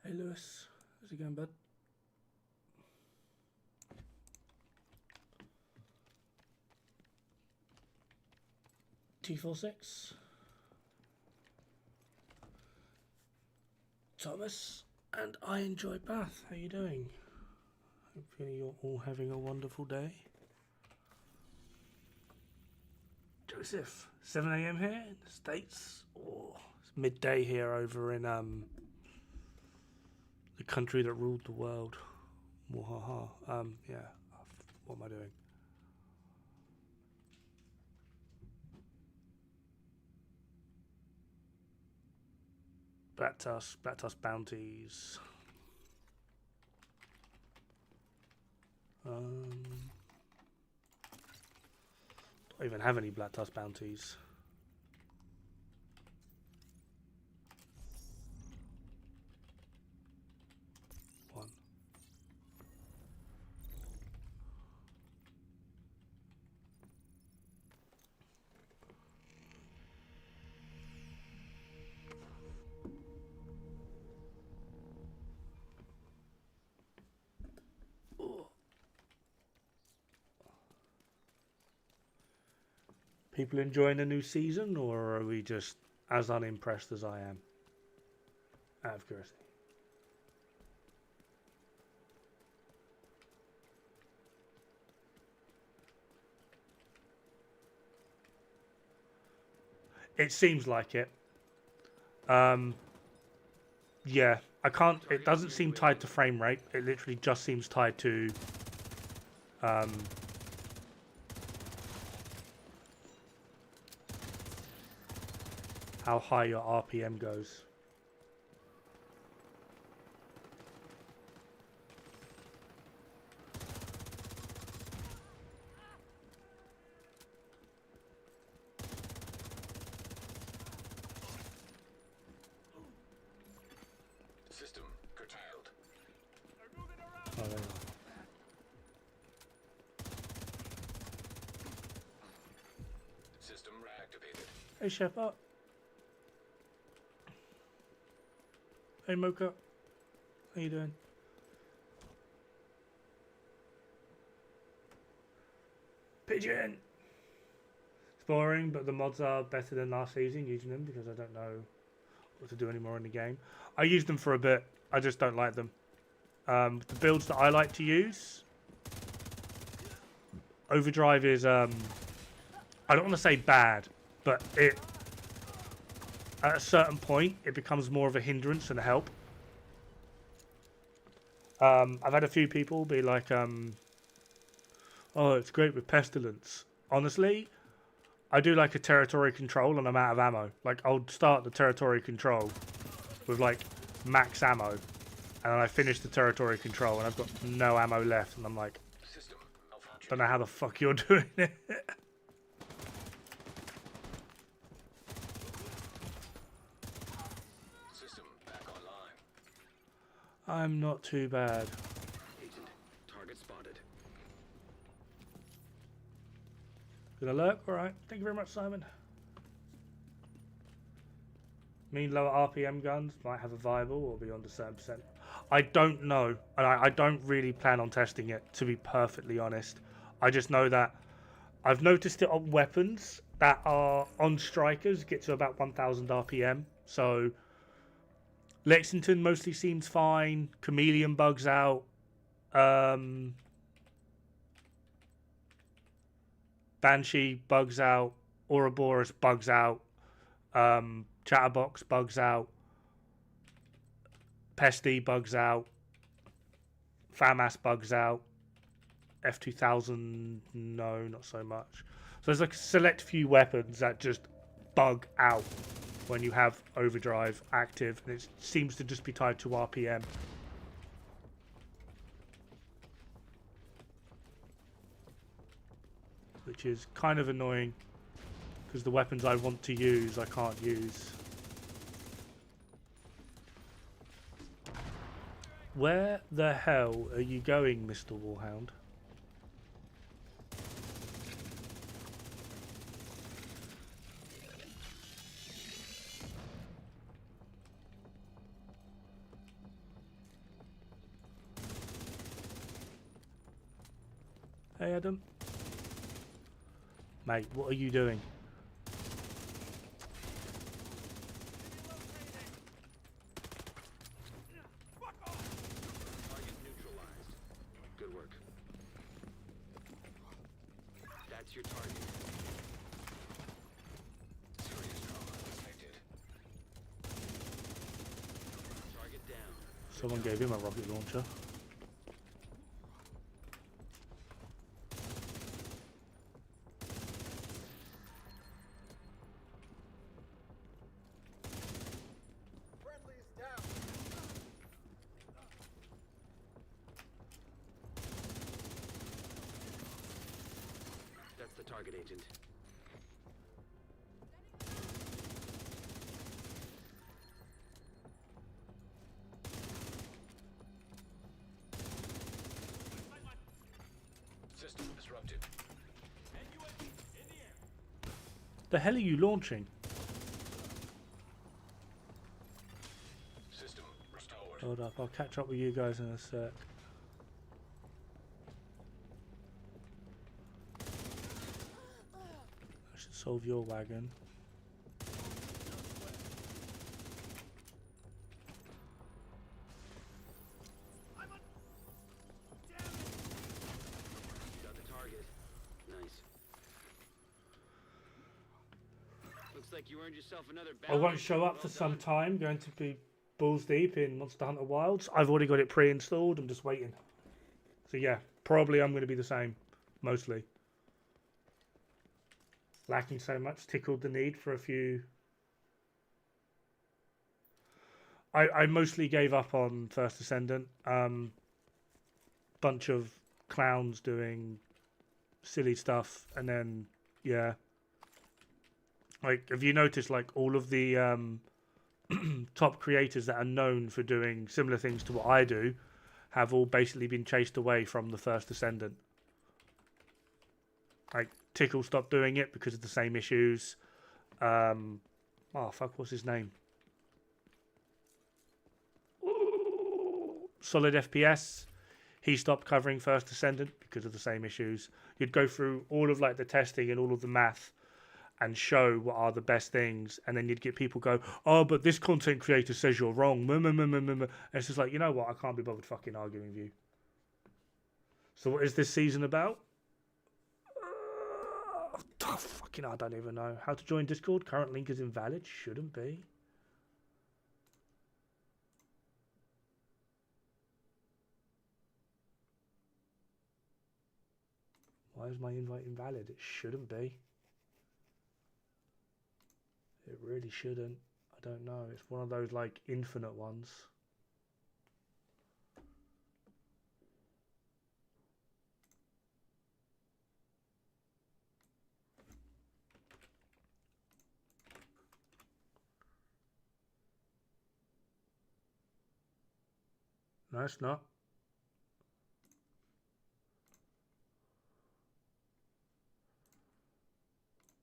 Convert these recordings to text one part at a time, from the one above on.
Hey Lewis, how's it going, bud? T46. Thomas, and I enjoy Bath. How you doing? Hopefully you're all having a wonderful day. Joseph, 7 a.m. here in the States. Oh, it's midday here over in the country that ruled the world. Wahaha. Yeah. What am I doing? Black Tusk bounties. Don't even have any Black Tusk bounties. One. People enjoying the new season, or are we just as unimpressed as I am? Out of curiosity. It seems like it. Yeah, I can't. It doesn't seem tied to frame rate. It literally just seems tied to how high your RPM goes. System curtailed. Oh, there you are. System reactivated. Hey, Chef Up. Hey, Mocha. How you doing? Pigeon! It's boring, but the mods are better than last season using them because I don't know what to do anymore in the game. I used them for a bit. I just don't like them. The builds that I like to use, OverDrive is, I don't want to say bad, but it, at a certain point, it becomes more of a hindrance than a help. I've had a few people be like, oh, it's great with Pestilence. Honestly, I do like a territory control and I'm out of ammo. Like, I'll start the territory control with, like, max ammo. And then I finish the territory control and I've got no ammo left. And I'm like, don't know how the fuck you're doing it. System back online. I'm not too bad. Agent, target spotted. Good alert. All right. Thank you very much, Simon. Mean lower RPM guns might have a viable or beyond a certain percent. I don't know, and I don't really plan on testing it, to be perfectly honest. I just know that I've noticed it on weapons that are on strikers get to about 1000 RPM. So Lexington mostly seems fine. Chameleon bugs out. Banshee bugs out. Ouroboros bugs out. Chatterbox bugs out. Pesty bugs out. FAMAS bugs out. F2000, no, not so much. So there's like a select few weapons that just bug out when you have OverDrive active, and it seems to just be tied to RPM. Which is kind of annoying, because the weapons I want to use, I can't use. Where the hell are you going, Mr. Warhound? Hey, Adam. Mate, what are you doing? Target neutralized. Good work. That's your target. Serious trauma detected. Target down. Someone gave him a rocket launcher. That's the target agent. System disrupted. The hell are you launching? System restored. Hold up, I'll catch up with you guys in a sec. I should solve your wagon. Got the target. Nice. Looks like you earned yourself another I won't bounty. show up for Well some done. time. Going to be balls deep in Monster Hunter Wilds. I've already got it pre-installed. I'm just waiting. So yeah, probably I'm going to be the same, mostly. Lacking so much, tickled the need for a few. I mostly gave up on First Descendant. Bunch of clowns doing silly stuff, and then yeah. Like, have you noticed, like, all of the top creators that are known for doing similar things to what I do have all basically been chased away from the First Descendant. Like, Tickle stopped doing it because of the same issues. Oh, fuck, what's his name? Solid FPS. He stopped covering First Descendant because of the same issues. You'd go through all of, like, the testing and all of the math and show what are the best things, and then you'd get people go, oh, but this content creator says you're wrong. And it's just like, you know what? I can't be bothered fucking arguing with you. So what is this season about? Fucking, I don't even know. How to join Discord? Current link is invalid. Shouldn't be. Why is my invite invalid? It shouldn't be. It really shouldn't. I don't know. It's one of those, like, infinite ones. No, it's not.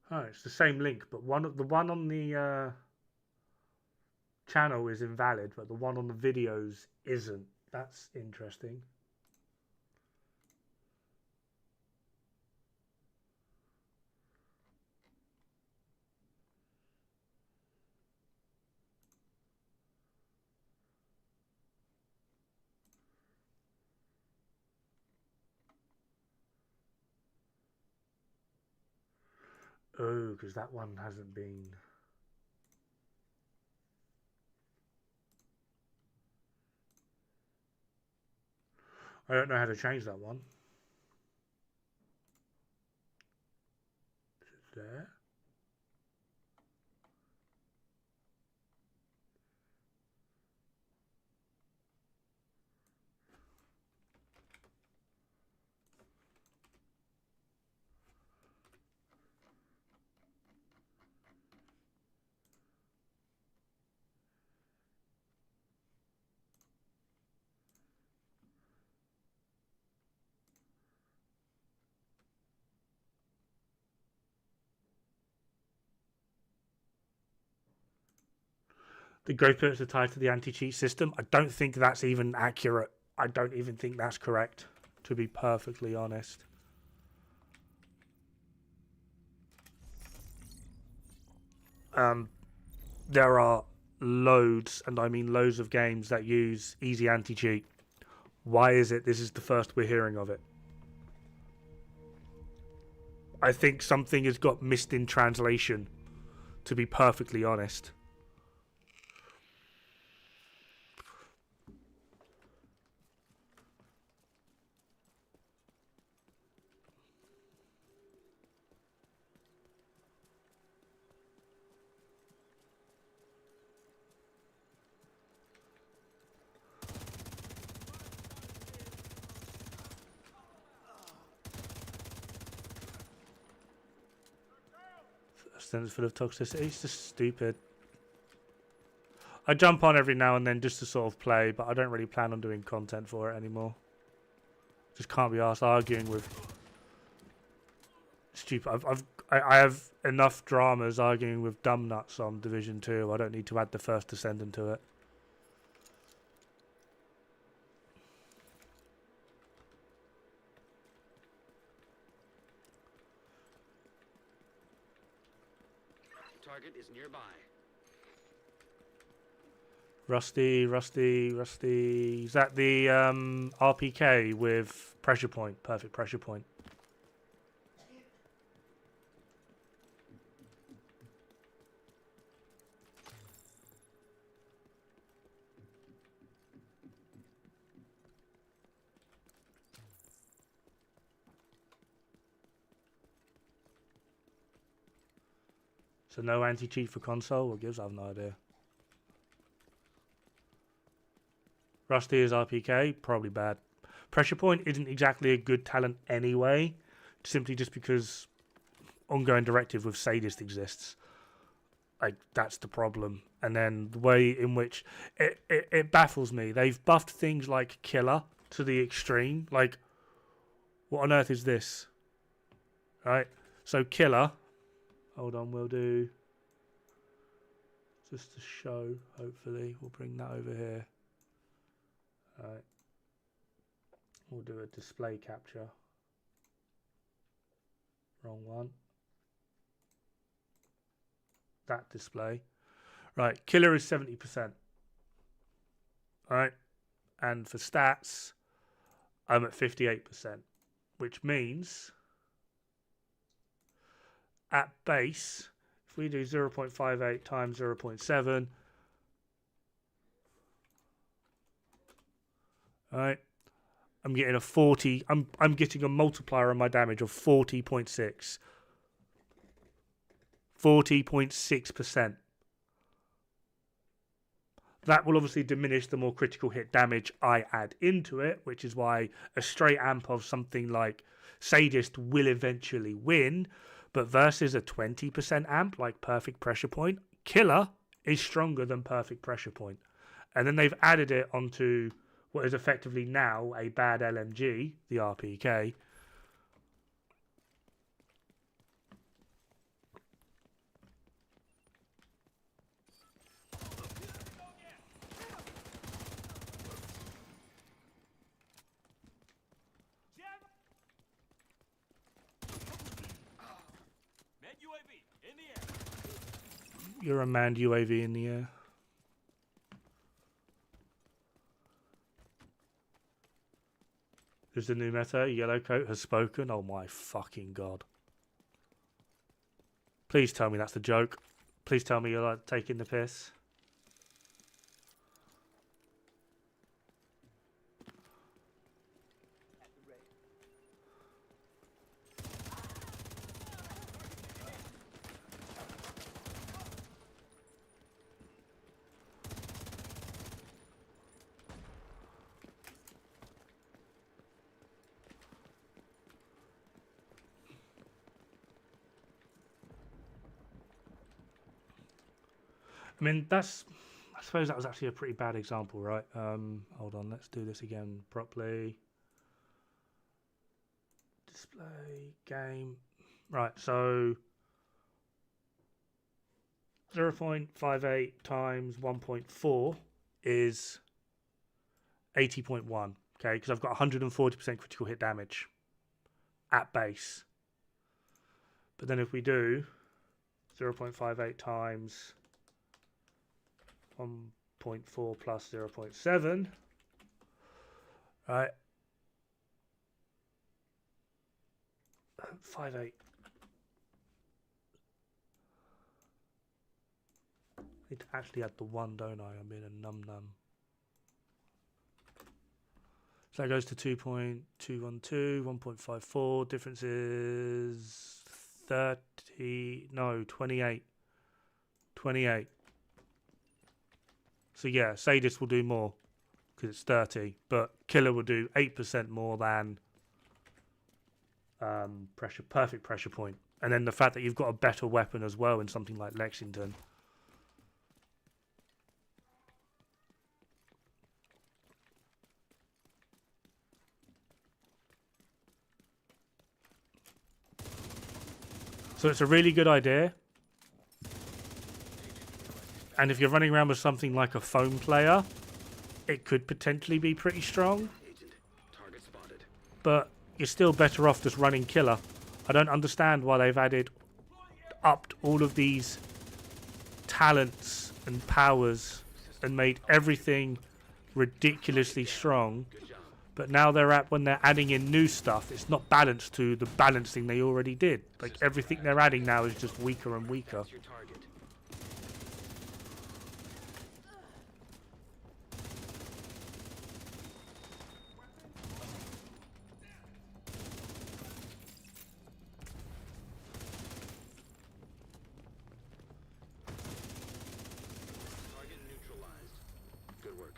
Oh, it's the same link, but the one on the channel is invalid, but the one on the videos isn't. That's interesting. Oh, because that one hasn't been. I don't know how to change that one. Is it there? The growth perks are tied to the anti-cheat system. I don't think that's even accurate. I don't even think that's correct, to be perfectly honest. There are loads, and I mean loads of games that use easy anti-cheat. Why is it this is the first we're hearing of it? I think something has got missed in translation, to be perfectly honest. Sentence full of toxicity. It's just stupid. I jump on every now and then just to sort of play, but I don't really plan on doing content for it anymore. Just can't be arsed arguing with stupid. I have enough dramas arguing with dumb nuts on Division 2. I don't need to add the first Descendant to it. Target is nearby. Rusty. Is that the RPK with pressure point? Perfect pressure point. So no anti-cheat for console? What gives? I have no idea. Rusty is RPK? Probably bad. Pressure point isn't exactly a good talent anyway, simply just because ongoing directive with Sadist exists. Like, that's the problem. And then the way in which it baffles me. They've buffed things like Killer to the extreme. Like, what on earth is this? Right? So Killer... Hold on, we'll do... Just to show, hopefully. We'll bring that over here. Alright. We'll do a display capture. Wrong one. That display. Right, Killer is 70%. Alright. And for stats, I'm at 58%. Which means... at base, if we do 0.58 times 0.7, alright, I'm getting a 40, I'm getting a multiplier on my damage of 40.6. 40.6%. That will obviously diminish the more critical hit damage I add into it, which is why a straight amp of something like Sadist will eventually win. But versus a 20% amp like Perfect Pressure Point, Killer is stronger than Perfect Pressure Point. And then they've added it onto what is effectively now a bad LMG, the RPK. You're a manned UAV in the air. There's the new meta. Yellow coat has spoken. Oh my fucking god. Please tell me that's the joke. Please tell me you're like taking the piss. I mean, I suppose that was actually a pretty bad example, right? Hold on, let's do this again properly. Display, game. Right, so 0.58 times 1.4 is 80.1, okay? Because I've got 140% critical hit damage at base. But then if we do 0.58 times 1.4 plus 0.7. Right. 58. I need to actually add the 1, don't I? I'm being a num-num. So that goes to 2.212, 1.54. Difference is 30. No, 28. 28. So yeah, Sadist will do more because it's 30, but Killer will do 8% more than perfect pressure point. And then the fact that you've got a better weapon as well in something like Lexington. So it's a really good idea. And if you're running around with something like a foam player, it could potentially be pretty strong. Target spotted. But you're still better off just running Killer. I don't understand why they've upped all of these talents and powers and made everything ridiculously strong. But now when they're adding in new stuff, it's not balanced to the balancing they already did. Like everything they're adding now is just weaker and weaker. Your target. Target neutralized. Good work.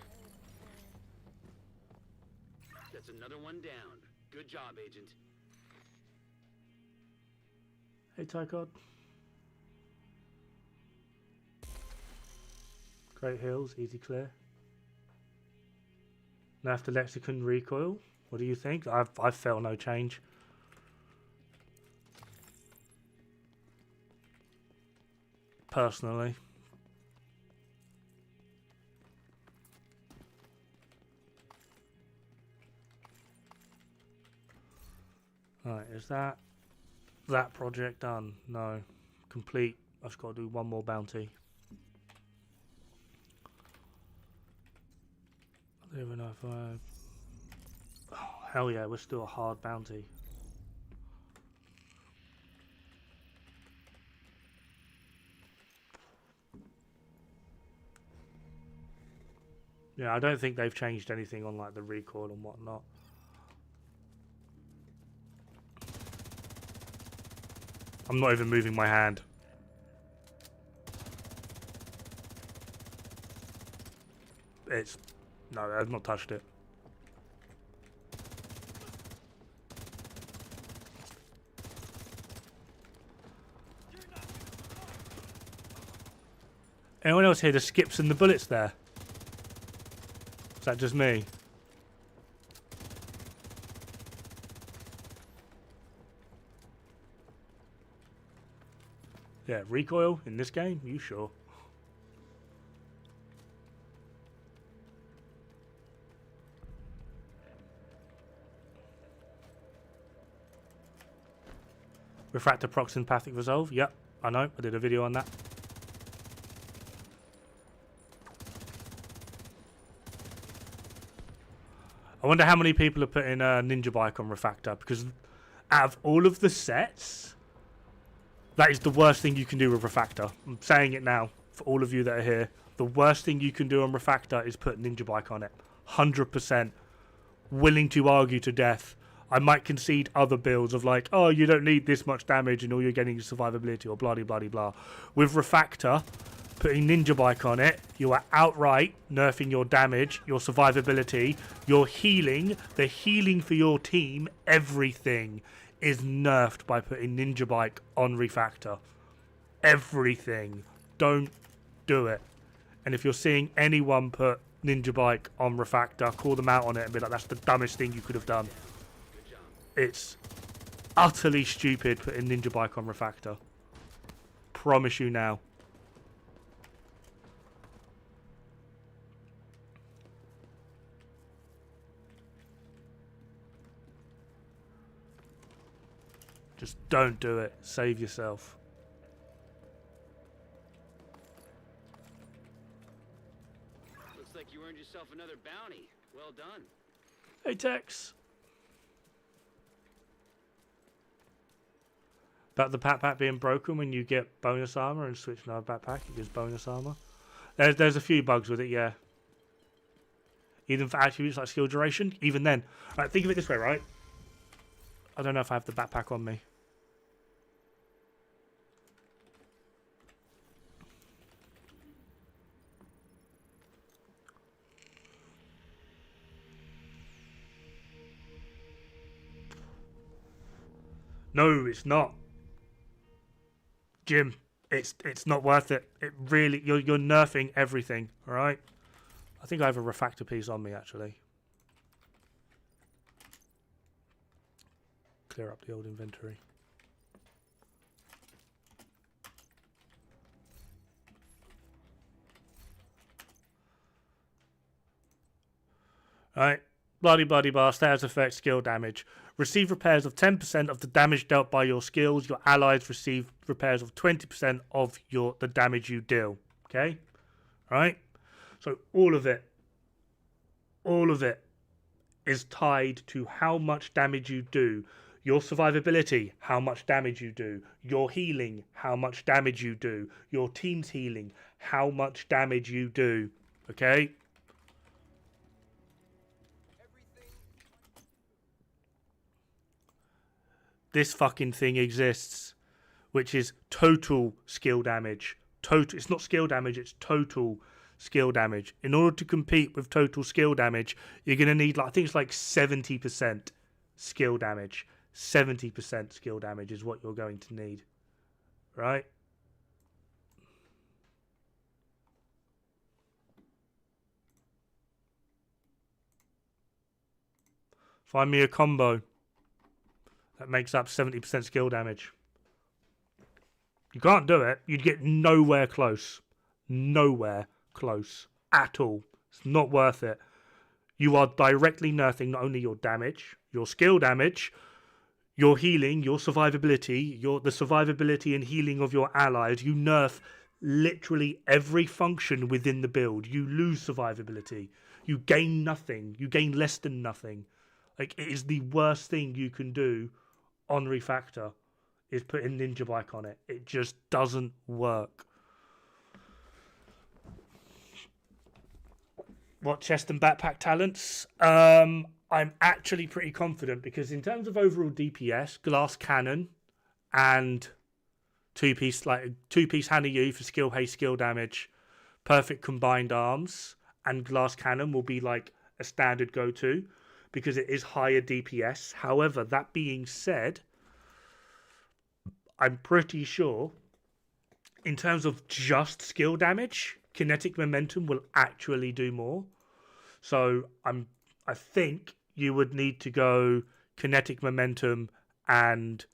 That's another one down. Good job, Agent. Hey, Tycod. Great Hills, easy clear. Now after Lexicon recoil, what do you think? I felt no change. Personally. Right, is that project done? No. Complete. I've just got to do one more bounty. I don't even know if I... Oh, hell yeah, we're still a hard bounty. Yeah, I don't think they've changed anything on like the recoil and whatnot. I'm not even moving my hand. No, I've not touched it. Anyone else hear the skips and the bullets there? Is that just me? Yeah, recoil in this game? You sure? Refractor procs empathic resolve? Yep, I know. I did a video on that. I wonder how many people are putting Ninja Bike on Refractor, because out of all of the sets, that is the worst thing you can do with Refractor. I'm saying it now for all of you that are here. The worst thing you can do on Refractor is put Ninja Bike on it. 100%. Willing to argue to death. I might concede other builds of like, oh, you don't need this much damage and all you're getting is survivability or blah, blah, blah, blah. With Refractor, putting Ninja Bike on it, you are outright nerfing your damage, your survivability, your healing, the healing for your team, everything is nerfed by putting Ninja Bike on Refractor. Everything. Don't do it. And if you're seeing anyone put Ninja Bike on Refractor, call them out on it and be like, that's the dumbest thing you could have done. It's utterly stupid putting Ninja Bike on Refractor. Promise you now. Just don't do it. Save yourself. earned yourself another bounty. Well done. Hey, Tex. About the backpack being broken when you get bonus armor and switch another backpack, it gives bonus armor. There's a few bugs with it, yeah. Even for attributes like skill duration, even then. Right, think of it this way, right? I don't know if I have the backpack on me. No, it's not. Jim, it's not worth it. It really, you're nerfing everything, all right? I think I have a refactor piece on me, actually. Clear up the old inventory. All right. Bloody bar, status effect, skill damage. Receive repairs of 10% of the damage dealt by your skills. Your allies receive repairs of 20% of the damage you deal. Okay? Right? So all of it is tied to how much damage you do. Your survivability, how much damage you do. Your healing, how much damage you do. Your team's healing, how much damage you do. Okay? This fucking thing exists, which is total skill damage. It's not skill damage, it's total skill damage. In order to compete with total skill damage, you're going to need, like, I think it's like 70% skill damage. 70% skill damage is what you're going to need. Right? Find me a combo that makes up 70% skill damage. You can't do it. You'd get nowhere close. Nowhere close at all. It's not worth it. You are directly nerfing not only your damage, your skill damage, your healing, your survivability, the survivability and healing of your allies. You nerf literally every function within the build. You lose survivability. You gain nothing. You gain less than nothing. Like, it is the worst thing you can do on Refactor, is put a ninja bike on it. It just doesn't work. What chest and backpack talents? I'm actually pretty confident because in terms of overall DPS, glass cannon and two-piece Hannah U for skill haste, skill damage, perfect combined arms, and glass cannon will be like a standard go-to because it is higher DPS. However, that being said, I'm pretty sure in terms of just skill damage, kinetic momentum will actually do more. So I think you would need to go kinetic momentum and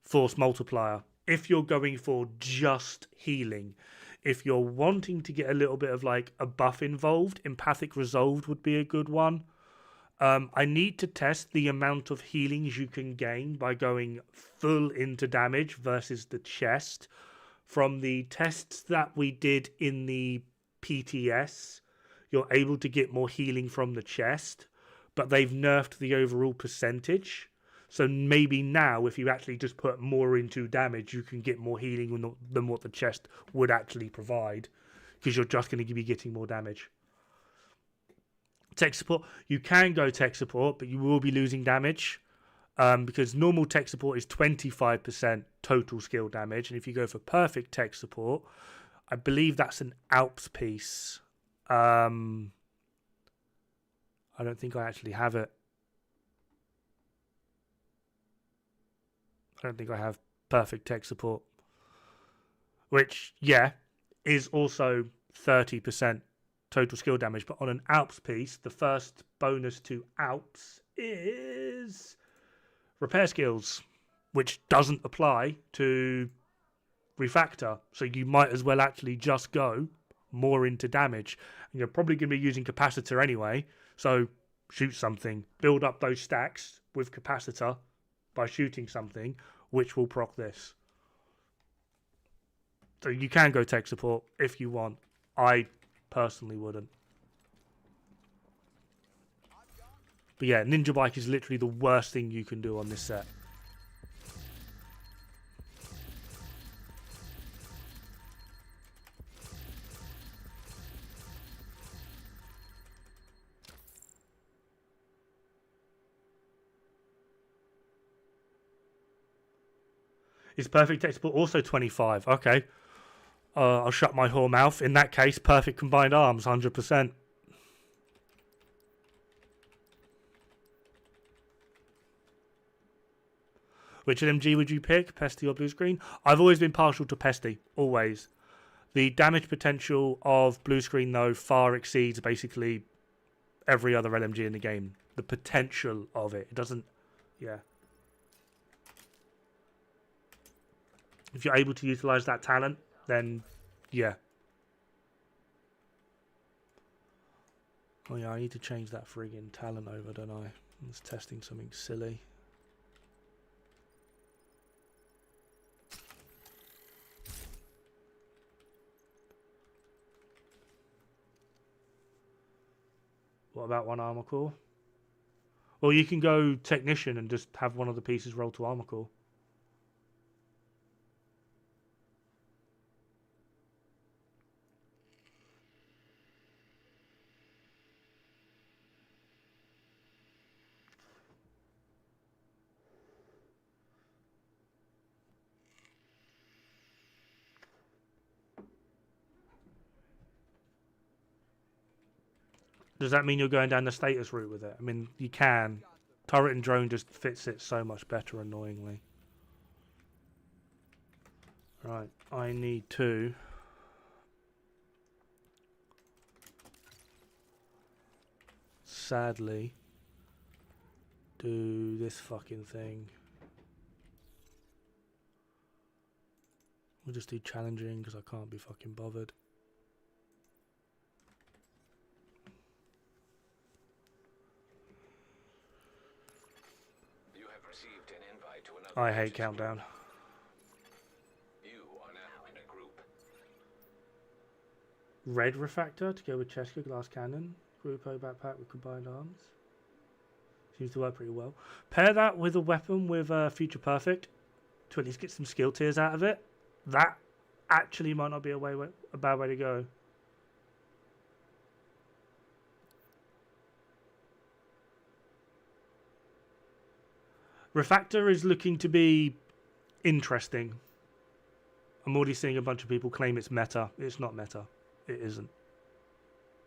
force multiplier if you're going for just healing. If you're wanting to get a little bit of like a buff involved, empathic resolved would be a good one. I need to test the amount of healings you can gain by going full into damage versus the chest. From the tests that we did in the PTS, you're able to get more healing from the chest, but they've nerfed the overall percentage. So maybe now, if you actually just put more into damage, you can get more healing than what the chest would actually provide, because you're just going to be getting more damage. Tech support, you can go tech support, but you will be losing damage because normal tech support is 25% total skill damage. And if you go for perfect tech support, I believe that's an Alps piece. I don't think I actually have it. I don't think I have perfect tech support, which, yeah, is also 30% total skill damage. But on an Alps piece, the first bonus to Alps is repair skills, which doesn't apply to Refactor. So you might as well actually just go more into damage. And you're probably going to be using capacitor anyway. So shoot something. Build up those stacks with capacitor by shooting something, which will proc this. So you can go tech support if you want. I personally wouldn't. But yeah, Ninja Bike is literally the worst thing you can do on this set. It's perfect export, also 25. Okay. I'll shut my whore mouth. In that case, perfect combined arms, 100%. Which LMG would you pick, Pesty or Blue Screen? I've always been partial to Pesty, always. The damage potential of Blue Screen, though, far exceeds basically every other LMG in the game. The potential of it. It doesn't... Yeah. If you're able to utilize that talent, then yeah. Oh yeah, I need to change that friggin' talent over, don't I? I was testing something silly. What about one armor core? Well, you can go technician and just have one of the pieces roll to armor core. Does that mean you're going down the status route with it? I mean, you can. Turret and drone just fits it so much better, annoyingly. Right, I need to... sadly, do this fucking thing. We'll just do challenging because I can't be fucking bothered. You have received an invite to another. I hate countdown. You are now in a group. Red Refractor to go with Cheska Glass Cannon. Grupo backpack with combined arms. Seems to work pretty well. Pair that with a weapon with Future Perfect to at least get some skill tiers out of it. That actually might not be a bad way to go. Refractor is looking to be interesting. I'm already seeing a bunch of people claim it's meta. It's not meta. It isn't.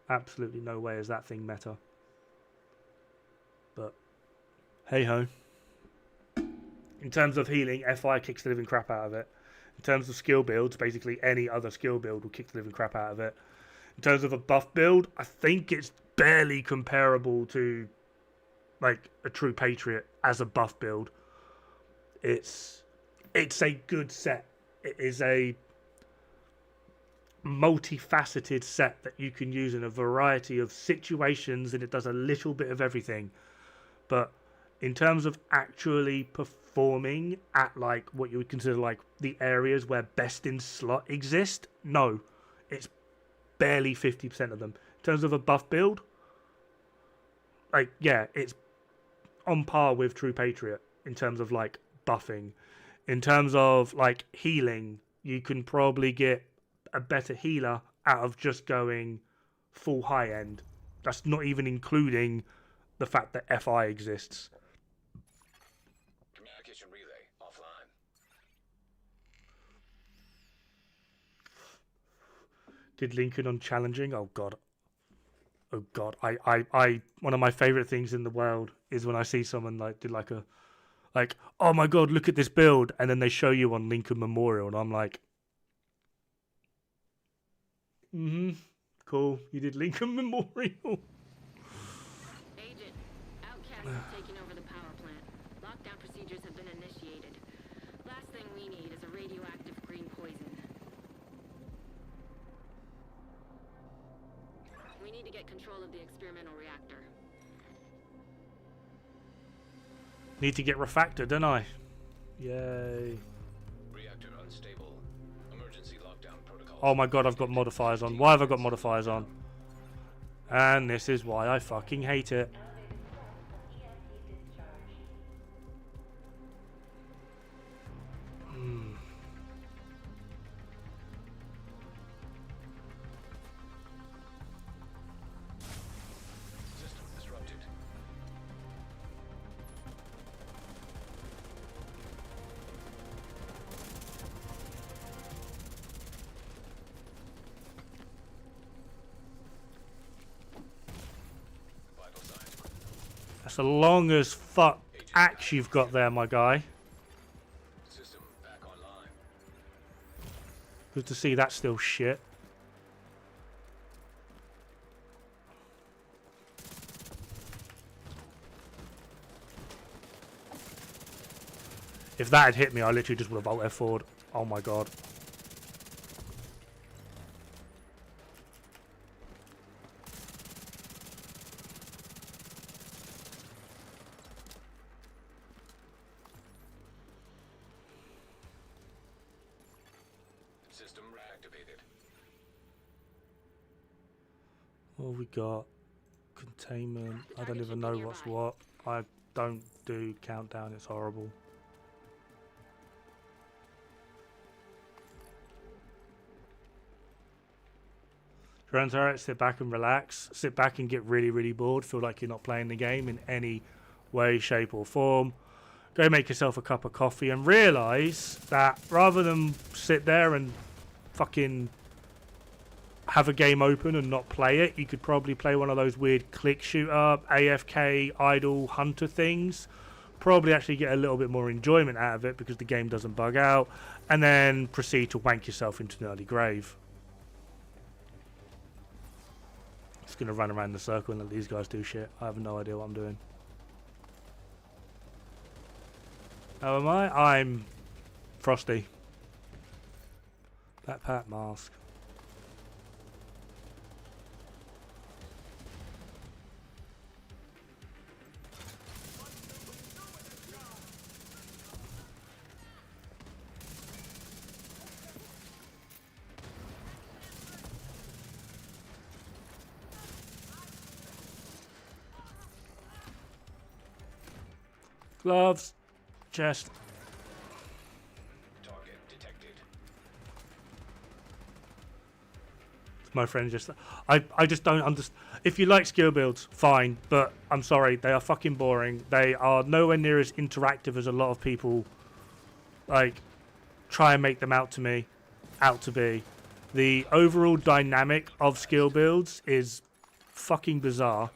Absolutely no way is that thing meta. But hey ho. In terms of healing, FI kicks the living crap out of it. In terms of skill builds, basically any other skill build will kick the living crap out of it. In terms of a buff build, I think it's barely comparable to like a True Patriot as a buff build. It's a good set. It is a multifaceted set that you can use in a variety of situations, and it does a little bit of everything. But in terms of actually performing at like what you would consider like the areas where best in slot exist, no, it's barely 50% of them. In terms of a buff build, like yeah, it's on par with True Patriot in terms of like buffing. In terms of like healing, you can probably get a better healer out of just going full high end. That's not even including the fact that FI exists. Communication relay offline. Did Lincoln on challenging? Oh god. Oh god. I one of my favorite things in the world is when I see someone like did like a oh my god, look at this build, and then they show you on Lincoln Memorial, and I'm like, cool, you did Lincoln Memorial. Agent, Outcast is taking over the power plant. Lockdown procedures have been initiated. Last thing we need is a radioactive green poison. We need to get control of the experimental reactor. Need to get Refractor, don't I? Yay. Reactor unstable. Emergency lockdown protocol. Oh my god, I've got modifiers on. Why have I got modifiers on? And this is why I fucking hate it. That's a long as fuck axe you've got there, my guy. System back online. Good to see that's still shit. If that had hit me, I literally just would have bolted forward. Oh my god. System reactivated. What have we got? Containment. I don't even know what's what. I don't do countdown. It's horrible. Turns out, sit back and relax. Sit back and get really, really bored. Feel like you're not playing the game in any way, shape, or form. Go make yourself a cup of coffee and realise that rather than sit there and fucking have a game open and not play it, you could probably play one of those weird click shooter, AFK, idle, hunter things. Probably actually get a little bit more enjoyment out of it because the game doesn't bug out. And then proceed to wank yourself into an early grave. Just going to run around the circle and let these guys do shit. I have no idea what I'm doing. How am I? I'm Frosty. Backpack mask. Gloves. Chest. Target detected. My friend just... I just don't understand. If you like skill builds, fine. But I'm sorry, they are fucking boring. They are nowhere near as interactive as a lot of people like try and make them out to be. The overall dynamic of skill builds is fucking bizarre.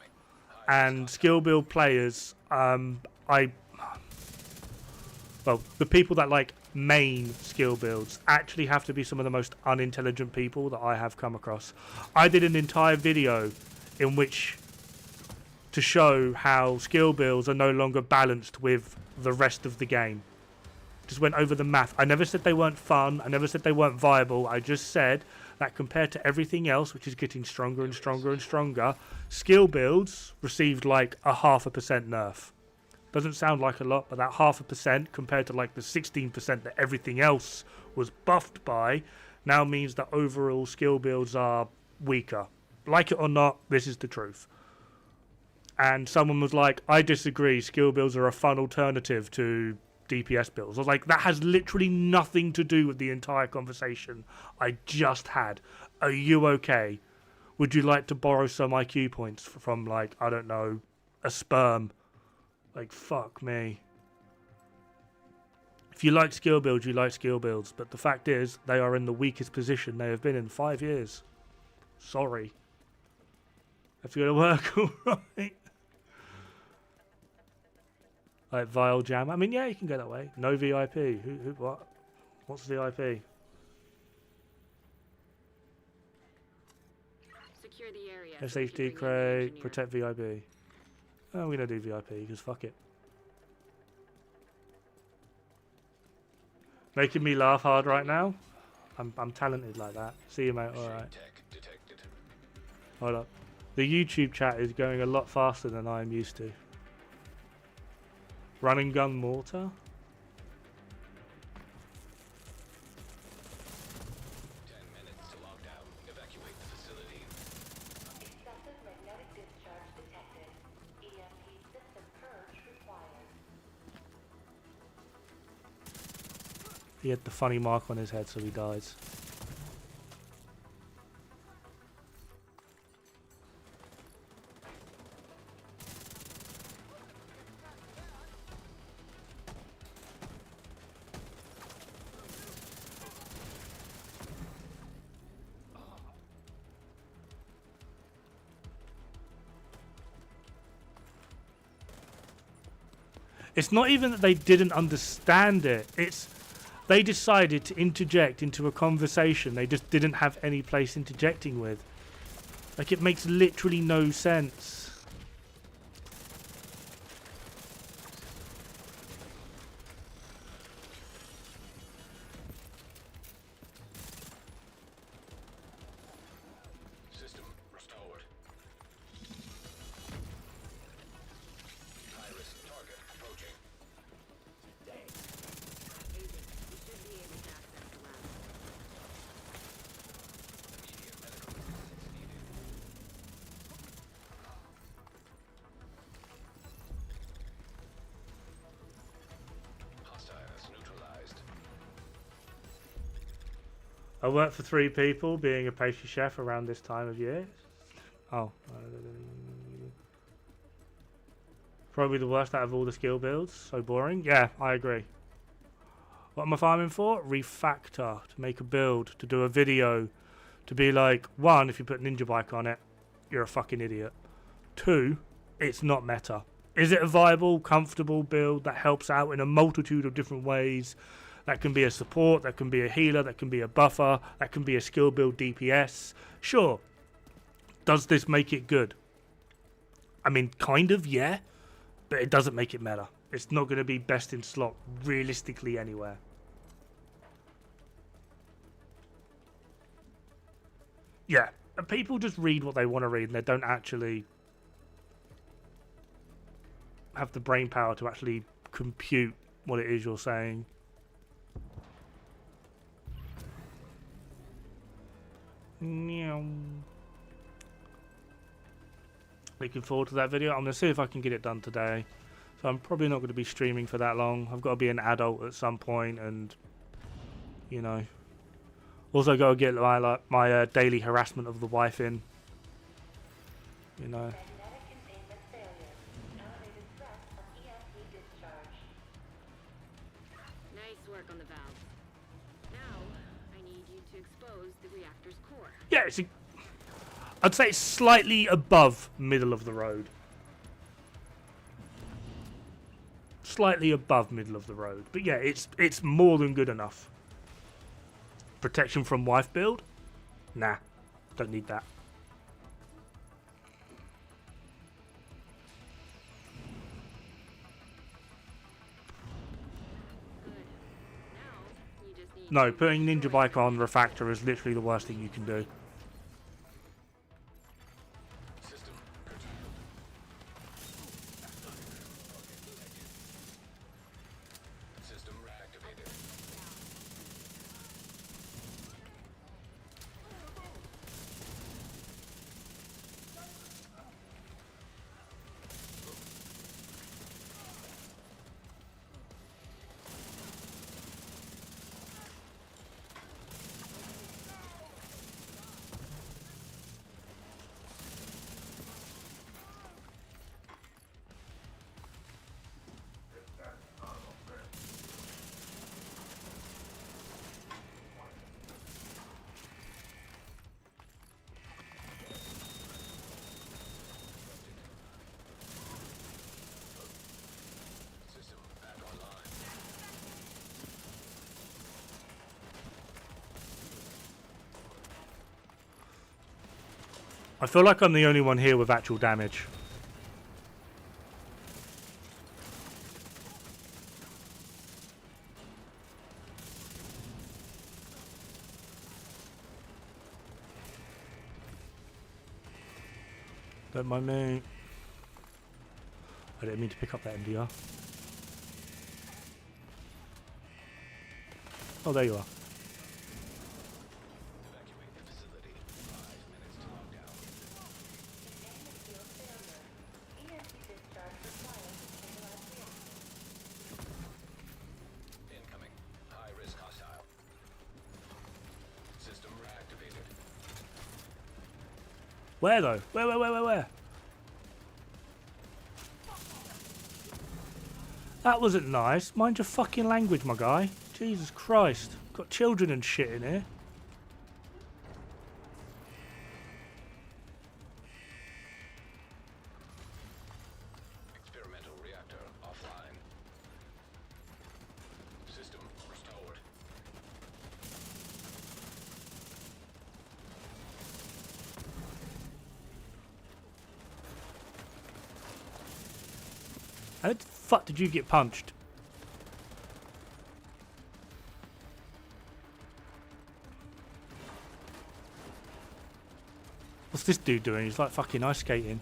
And skill build players, well, the people that like main skill builds actually have to be some of the most unintelligent people that I have come across. I did an entire video in which to show how skill builds are no longer balanced with the rest of the game. Just went over the math. I never said they weren't fun. I never said they weren't viable. I just said that compared to everything else, which is getting stronger and stronger and stronger, skill builds received like a 0.5% nerf. Doesn't sound like a lot, but that 0.5% compared to like the 16% that everything else was buffed by now means that overall skill builds are weaker. Like it or not, this is the truth. And someone was like, I disagree, skill builds are a fun alternative to DPS builds. I was like, that has literally nothing to do with the entire conversation I just had. Are you okay? Would you like to borrow some IQ points from like, I don't know, a sperm? Like, fuck me. If you like skill builds, you like skill builds. But the fact is, they are in the weakest position they have been in 5 years. Sorry. If you're going to work, alright. Like, Vile Jam. I mean, yeah, you can go that way. No VIP. What? What's VIP? Secure the area. SHD crate, protect VIP. Oh, we're going to do VIP, because fuck it. Making me laugh hard right now? I'm talented like that. See you, mate. Alright. Hold up. The YouTube chat is going a lot faster than I am used to. Run and gun mortar? 10 minutes to lockdown. Evacuate the facility. Excessive magnetic discharge detected. EMP system purge required. He had the funny mark on his head, so he dies. It's not even that they didn't understand it. It's they decided to interject into a conversation they just didn't have any place interjecting with. Like, it makes literally no sense. System restored. High-risk target approaching. Agent, we should be able to access the lab. Immediate medical assistance needed. Hostiles neutralized. I work for 3 people, being a pastry chef around this time of year. Oh. Probably the worst out of all the skill builds. So boring. Yeah, I agree. What am I farming for? Refactor. To make a build. To do a video. To be like, 1, if you put Ninja Bike on it, you're a fucking idiot. 2, it's not meta. Is it a viable, comfortable build that helps out in a multitude of different ways? That can be a support, that can be a healer, that can be a buffer, that can be a skill build DPS. Sure. Does this make it good? I mean, kind of, yeah. But it doesn't make it meta. It's not going to be best in slot realistically anywhere. Yeah. People just read what they want to read and they don't actually have the brain power to actually compute what it is you're saying. Meow. Looking forward to that video. I'm going to see if I can get it done today. So I'm probably not going to be streaming for that long. I've got to be an adult at some point and, you know. Also got to get my daily harassment of the wife in. You know. Magnetic containment failure. Elevated threat of EMP discharge. Nice work on the valve. Now, I need you to expose the reactor's core. Yeah, I'd say it's slightly above middle of the road. Slightly above middle of the road. But yeah, it's more than good enough. Protection from wife build? Nah, don't need that. Good. Now, you just need No, to putting Ninja destroy Bike on Refractor is literally the worst thing you can do. System curtailed. System reactivated. System back online. I feel like I'm the only one here with actual damage. Don't mind me. I didn't mean to pick up that MDR. Oh, there you are. Evacuate the facility. 5 minutes to lockdown. Containment field failure. EMP discharge required to stabilize reactor. Incoming. High-risk hostile. System reactivated. Where though? Where? That wasn't nice. Mind your fucking language, my guy. Jesus Christ. Got children and shit in here. Experimental reactor offline. fuck did you get punched? What's this dude doing? He's like fucking ice skating.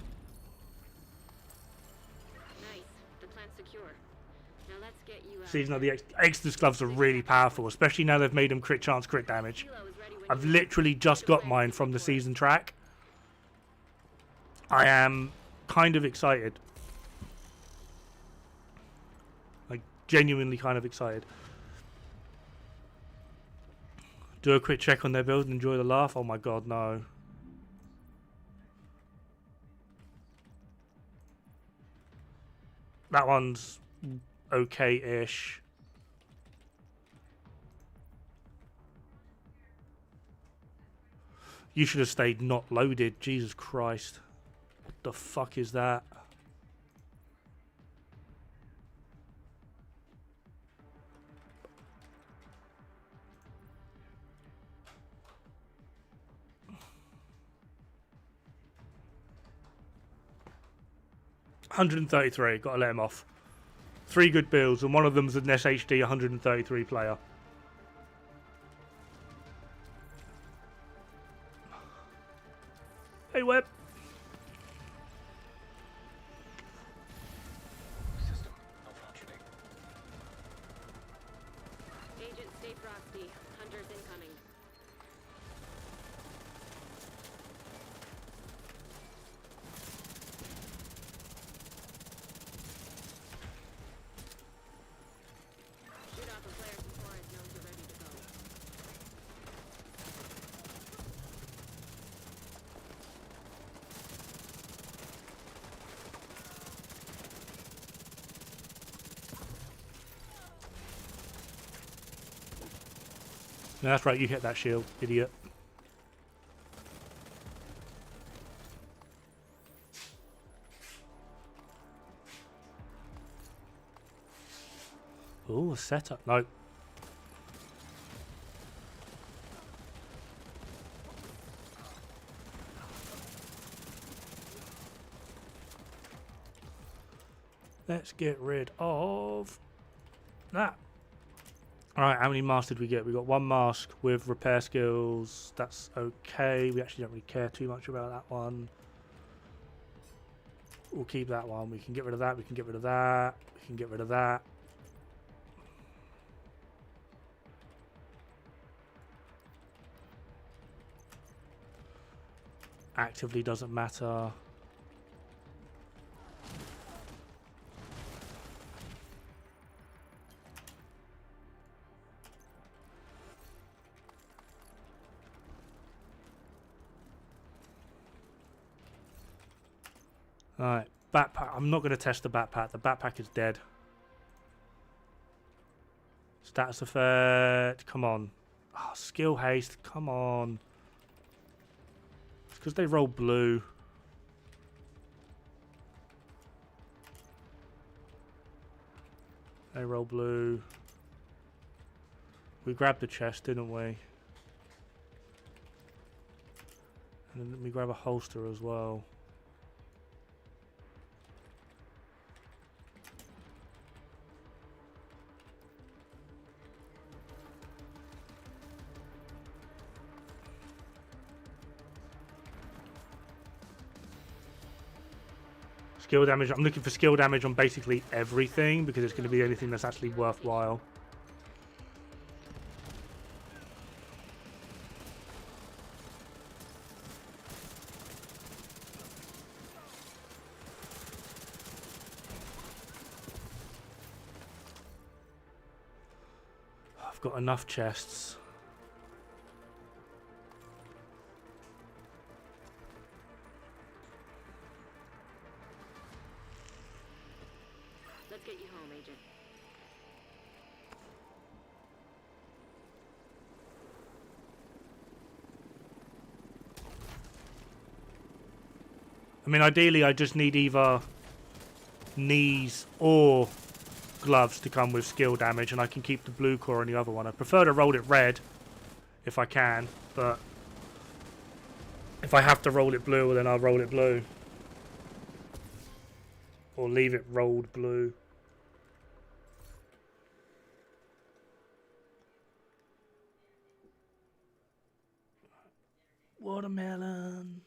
Nice. The plant's secure. Now let's get you out. See, now the Exodus gloves are really powerful, especially now they've made them crit chance, crit damage. Kilo is ready when I've you literally just got mine from the season track. I am kind of excited. Like, genuinely kind of excited. Do a quick check on their build and enjoy the laugh. Oh my god, no. That one's okay-ish. You should have stayed not loaded. Jesus Christ. What the fuck is that? $133. Got to let him off. 3 good builds, and one of them's an SHD 133 player. Hey, Webb. System malfunctioning. Agent, stay frosty. Hunters incoming. Shoot off a flare before it knows you're ready to go. No, that's right, you hit that shield, idiot. Ooh, setup. No. Let's get rid of that. Alright, how many masks did we get? We got 1 mask with repair skills. That's okay. We actually don't really care too much about that one. We'll keep that one. We can get rid of that. We can get rid of that. We can get rid of that. Actively doesn't matter. Alright, backpack. I'm not going to test the backpack. The backpack is dead. Status effect. Come on. Oh, skill haste. Come on. It's because they roll blue. They roll blue. We grabbed the chest, didn't we? And then we grab a holster as well. Skill damage. I'm looking for skill damage on basically everything because it's going to be anything that's actually worthwhile. I've got enough chests. Let's get you home, Agent. I mean, ideally, I just need either knees or gloves to come with skill damage, and I can keep the blue core on the other one. I prefer to roll it red if I can, but if I have to roll it blue, well, then I'll roll it blue. Or leave it rolled blue. Watermelon.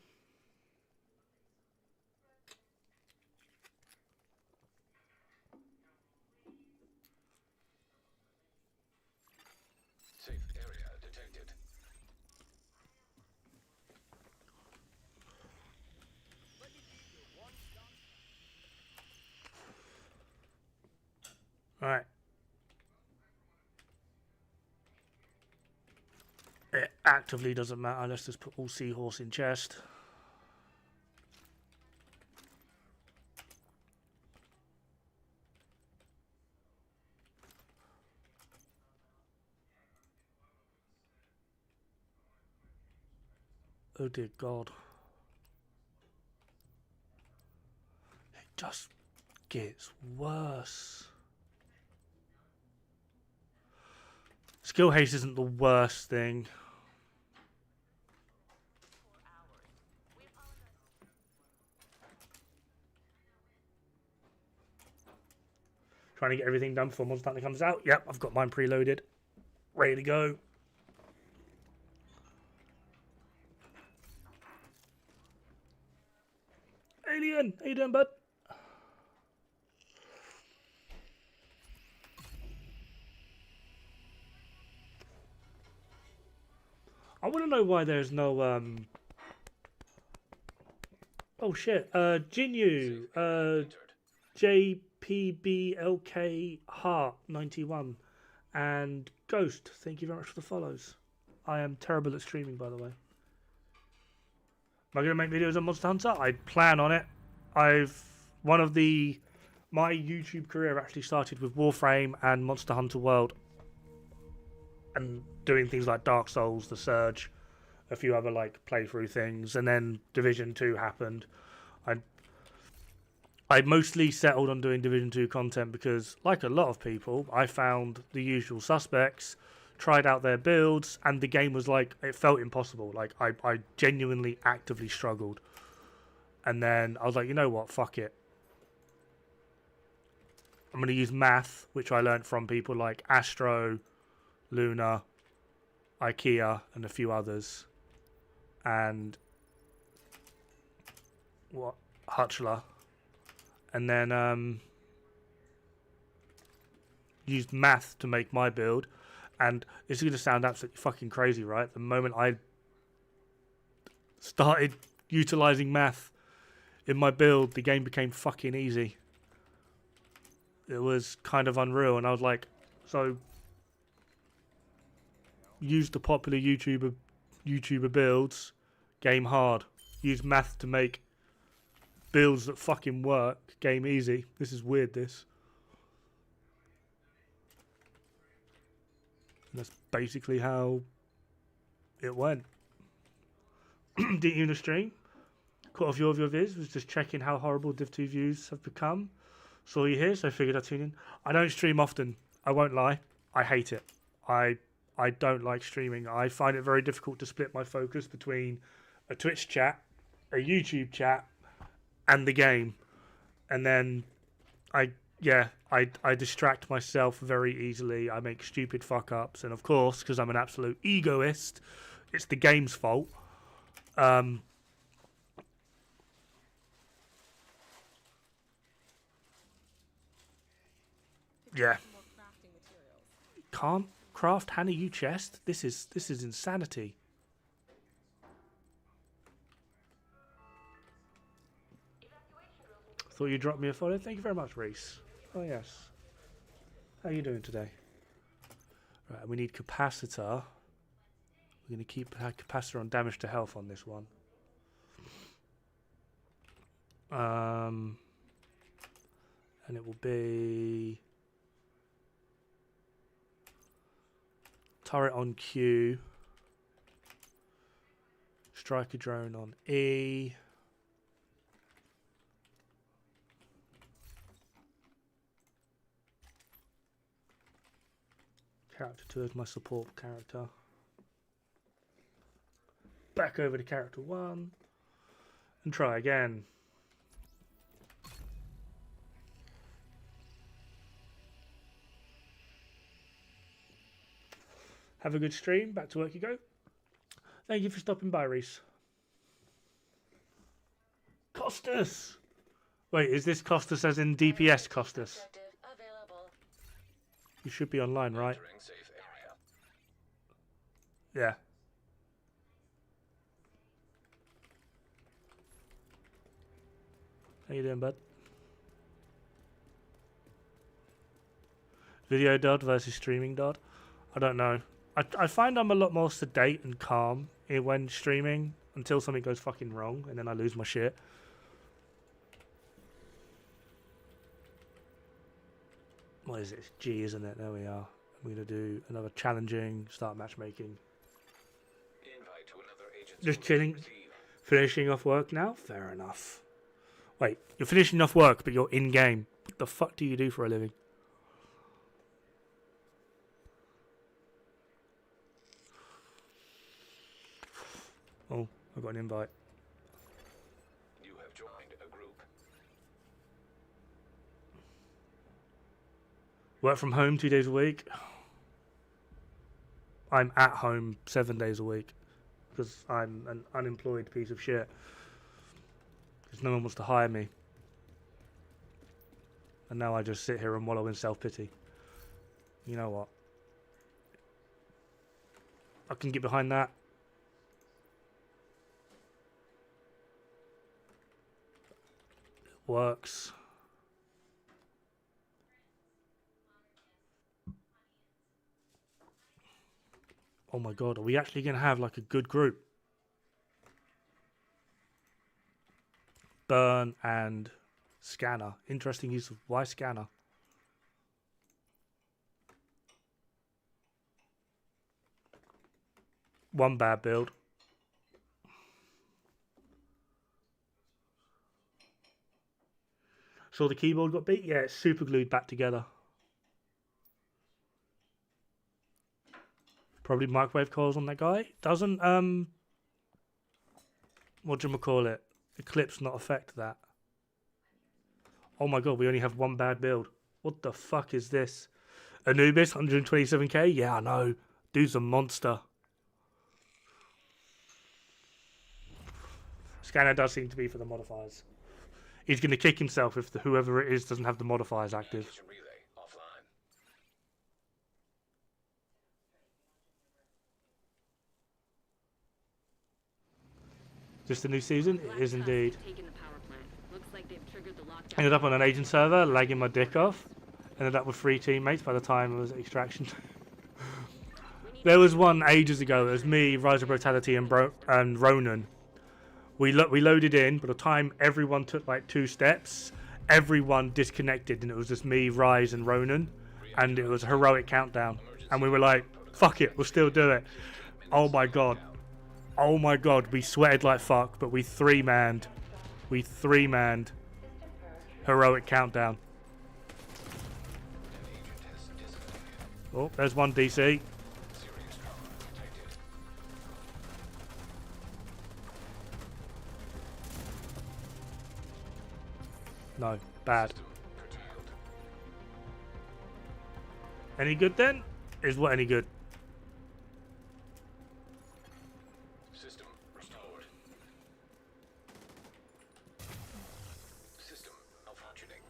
Safe area detected. Alright. It actively doesn't matter. Let's just put all seahorse in chest. Oh dear God. It just gets worse. Skill haste isn't the worst thing. Trying to get everything done before Monster Hunter comes out. Yep, I've got mine preloaded. Ready to go. Alien, how you doing, bud? I want to know why there's no oh shit, Jinyu, JPBLK Heart 91, and Ghost. Thank you very much for the follows. I am terrible at streaming, by the way. Am I going to make videos on Monster Hunter? I plan on it. My YouTube career actually started with Warframe and Monster Hunter World, and doing things like Dark Souls, The Surge, a few other like playthrough things, and then Division 2 happened. I mostly settled on doing Division 2 content because, like a lot of people, I found the usual suspects, tried out their builds, and the game was like, it felt impossible. Like, I genuinely actively struggled. And then I was like, you know what, fuck it. I'm going to use math, which I learned from people like Astro, Luna, IKEA, and a few others. And Hutchler. And then used math to make my build. And it's going to sound absolutely fucking crazy, right? The moment I started utilizing math in my build, the game became fucking easy. It was kind of unreal, and I was like, so use the popular YouTuber builds, game hard. Use math to make builds that fucking work, game easy. This is weird, this. And that's basically how it went. Didn't you in the stream? Caught a few of your vids, was just checking how horrible Div 2 views have become. Saw you here, so I figured I'd tune in. I don't stream often, I won't lie. I hate it. I don't like streaming. I find it very difficult to split my focus between a Twitch chat, a YouTube chat, and the game. And then I distract myself very easily. I make stupid fuck ups, and of course, because I'm an absolute egoist, it's the game's fault. Yeah. Can't craft Hannah U chest? This is insanity. Thought you dropped me a follow. Thank you very much, Reese. Oh yes. How are you doing today? Right, we need capacitor. We're going to keep capacitor on damage to health on this one. And it will be turret on Q, striker drone on E, character 2 is my support character. Back over to character 1 and try again. Have a good stream. Back to work you go. Thank you for stopping by, Reese. Costas! Wait, is this Costas as in DPS Costas? Objective available. You should be online, right? Entering safe area. Yeah. How you doing, bud? Video Dod versus streaming Dod? I don't know. I find I'm a lot more sedate and calm when streaming until something goes fucking wrong and then I lose my shit. What is it? It's G, isn't it? There we are. I'm going to do another challenging, start matchmaking. Invite to another agency. Just chilling, Receive. finishing off work now? Fair enough. Wait, you're finishing off work but you're in-game. What the fuck do you do for a living? Oh, I got an invite. You have joined a group. Work from home 2 days a week. I'm at home 7 days a week because I'm an unemployed piece of shit. Because no one wants to hire me. And now I just sit here and wallow in self-pity. You know what? I can get behind that. Works. Oh my god, are we actually going to have like a good group? Burn and Scanner. Interesting use of why Scanner? One bad build. So the keyboard got beat? Yeah, it's super glued back together. Probably microwave coils on that guy. Doesn't, whatchamacallit? Eclipse not affect that. Oh my god, we only have one bad build. What the fuck is this? Anubis, 127k? Yeah, I know. Dude's a monster. Scanner does seem to be for the modifiers. He's going to kick himself if whoever it is doesn't have the modifiers active. Navigation relay offline. Just a new season? It is indeed. Taking the power plant. Looks like they've triggered the lockdown. Ended up on an agent server, lagging my dick off. Ended up with 3 teammates by the time it was extraction. There was one ages ago. It was me, Rise of Brutality, and Ronan. We loaded in. By the time everyone took like 2 steps, everyone disconnected, and it was just me, Rise, and Ronan. And it was a heroic countdown. And we were like, "Fuck it, we'll still do it." Oh my god. Oh my god, we sweated like fuck, but we 3-manned. We 3-manned. Heroic countdown. An agent has disconnected. Oh, there's one DC. Serious trauma detected. No, bad. System curtailed. Any good then? Is what any good? System restored. System malfunctioning.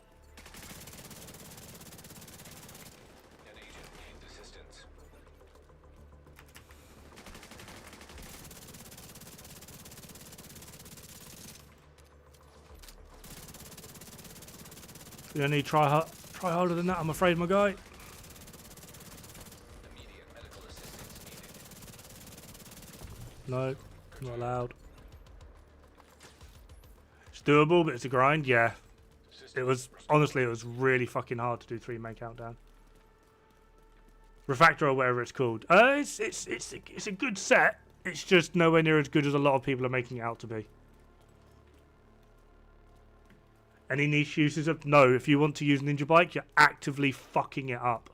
An agent needs assistance. You don't need to try harder than that, I'm afraid, my guy. Immediate medical assistance needed. No, not allowed. It's doable, but it's a grind, yeah. It was, honestly, it was really fucking hard to do 3-man countdown. Refractor or whatever it's called. It's a good set. It's just nowhere near as good as a lot of people are making it out to be. Any niche uses of... No, if you want to use Ninja Bike, you're actively fucking it up.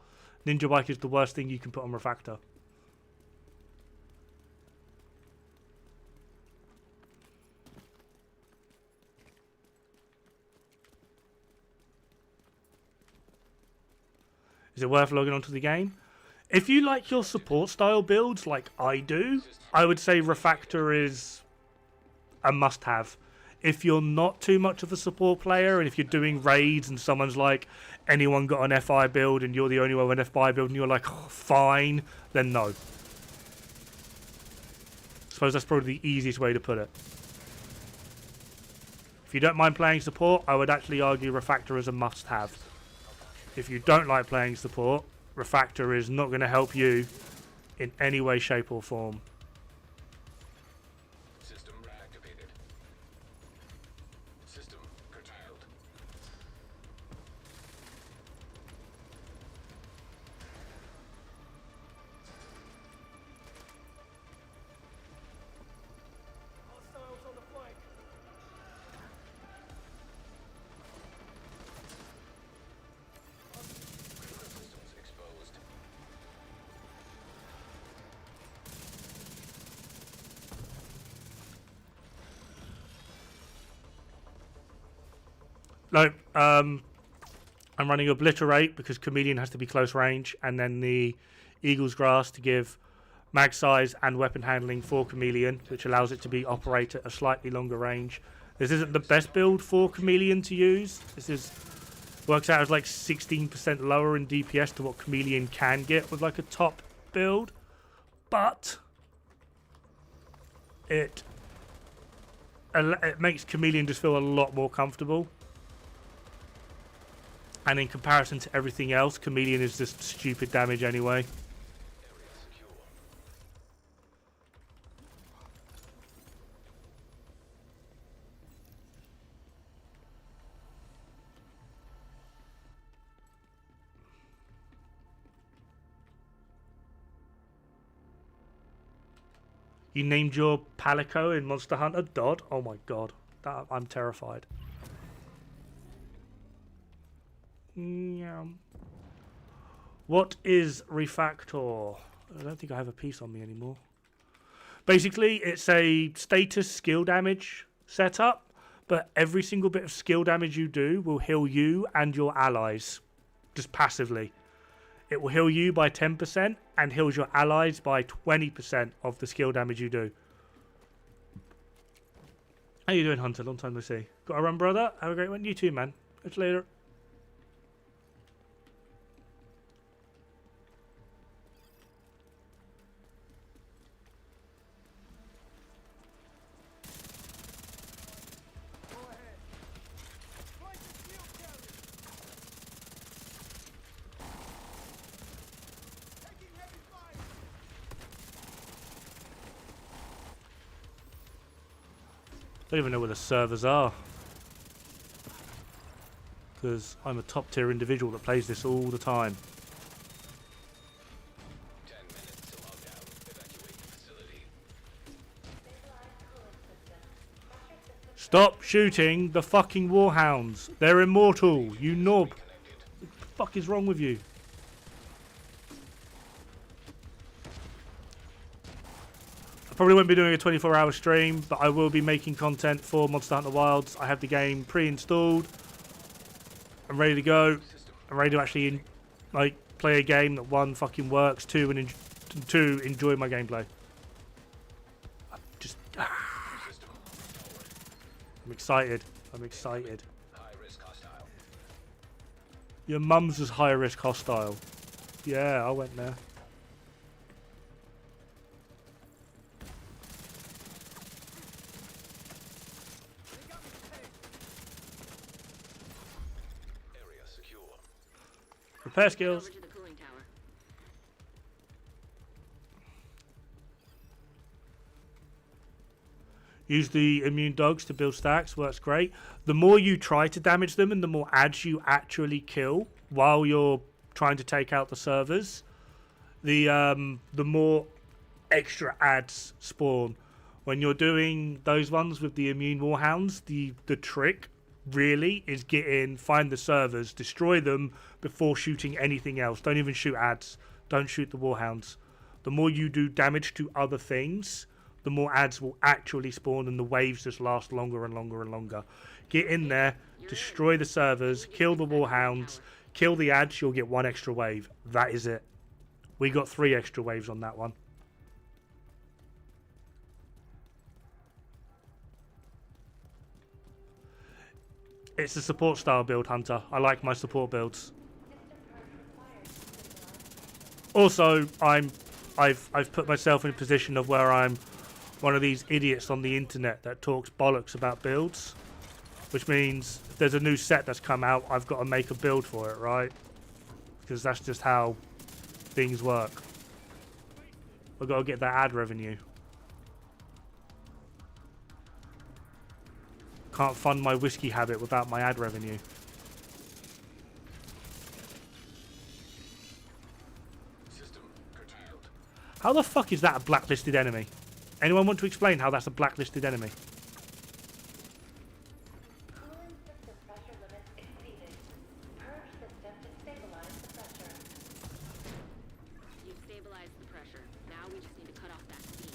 Ninja Bike is the worst thing you can put on Refractor. Is it worth logging onto the game? If you like your support style builds like I do, I would say Refractor is a must-have. If you're not too much of a support player, and if you're doing raids and someone's like, anyone got an FI build and you're the only one with an FI build and you're like, oh, fine, then no. I suppose that's probably the easiest way to put it. If you don't mind playing support, I would actually argue Refractor is a must-have. If you don't like playing support, Refractor is not going to help you in any way, shape or form. System reactivated. System curtailed. Systems exposed. No, I'm running Obliterate because Chameleon has to be close range, and then the Eagle's Grass to give mag size and weapon handling for Chameleon, which allows it to be operate at a slightly longer range. This isn't the best build for Chameleon to use. This works out as like 16% lower in DPS to what Chameleon can get with like a top build, but it makes Chameleon just feel a lot more comfortable. And in comparison to everything else, Chameleon is just stupid damage anyway. Area secure. You named your Palico in Monster Hunter Dod? Oh my god. I'm terrified. Yeah. What is Refractor? I don't think I have a piece on me anymore. Basically, it's a status skill damage setup, but every single bit of skill damage you do will heal you and your allies, just passively. It will heal you by 10% and heals your allies by 20% of the skill damage you do. How you doing, Hunter? Long time no see. Got to run, brother. Have a great one. You too, man. Catch you later. I don't even know where the servers are, because I'm a top tier individual that plays this all the time. 10 minutes to log out. Evacuate the facility. Stop shooting the fucking warhounds. They're immortal, you knob. What the fuck is wrong with you? Probably won't be doing a 24-hour stream, but I will be making content for Monster Hunter Wilds. I have the game pre-installed. I'm ready to go. I'm ready to actually play a game that one fucking works, two enjoy my gameplay. I'm excited. I'm excited. High risk hostile. Your mum's is high risk hostile. Yeah, I went there. Repair skills. Over to the cooling tower. Use the immune dogs to build stacks. Works great. The more you try to damage them and the more ads you actually kill while you're trying to take out the servers, the more extra ads spawn. When you're doing those ones with the immune warhounds, the trick really is find the servers, destroy them before shooting anything else. Don't even shoot ads. Don't shoot the warhounds. The more you do damage to other things, the more ads will actually spawn and the waves just last longer and longer and longer. Get in there, destroy the servers, kill the warhounds, kill the ads, you'll get one extra wave. That is it. We got 3 extra waves on that one. It's a support style build, Hunter. I like my support builds. Also, I've put myself in a position of where I'm one of these idiots on the internet that talks bollocks about builds, which means if there's a new set that's come out, I've got to make a build for it, right? Because that's just how things work. I've got to get that ad revenue. Can't fund my whiskey habit without my ad revenue. System curtailed. How the fuck is that a blacklisted enemy? Anyone want to explain how that's a blacklisted enemy? Cooling system pressure limits exceeded. Purge system to stabilize the pressure. You've stabilized the pressure. Now we just need to cut off that steam.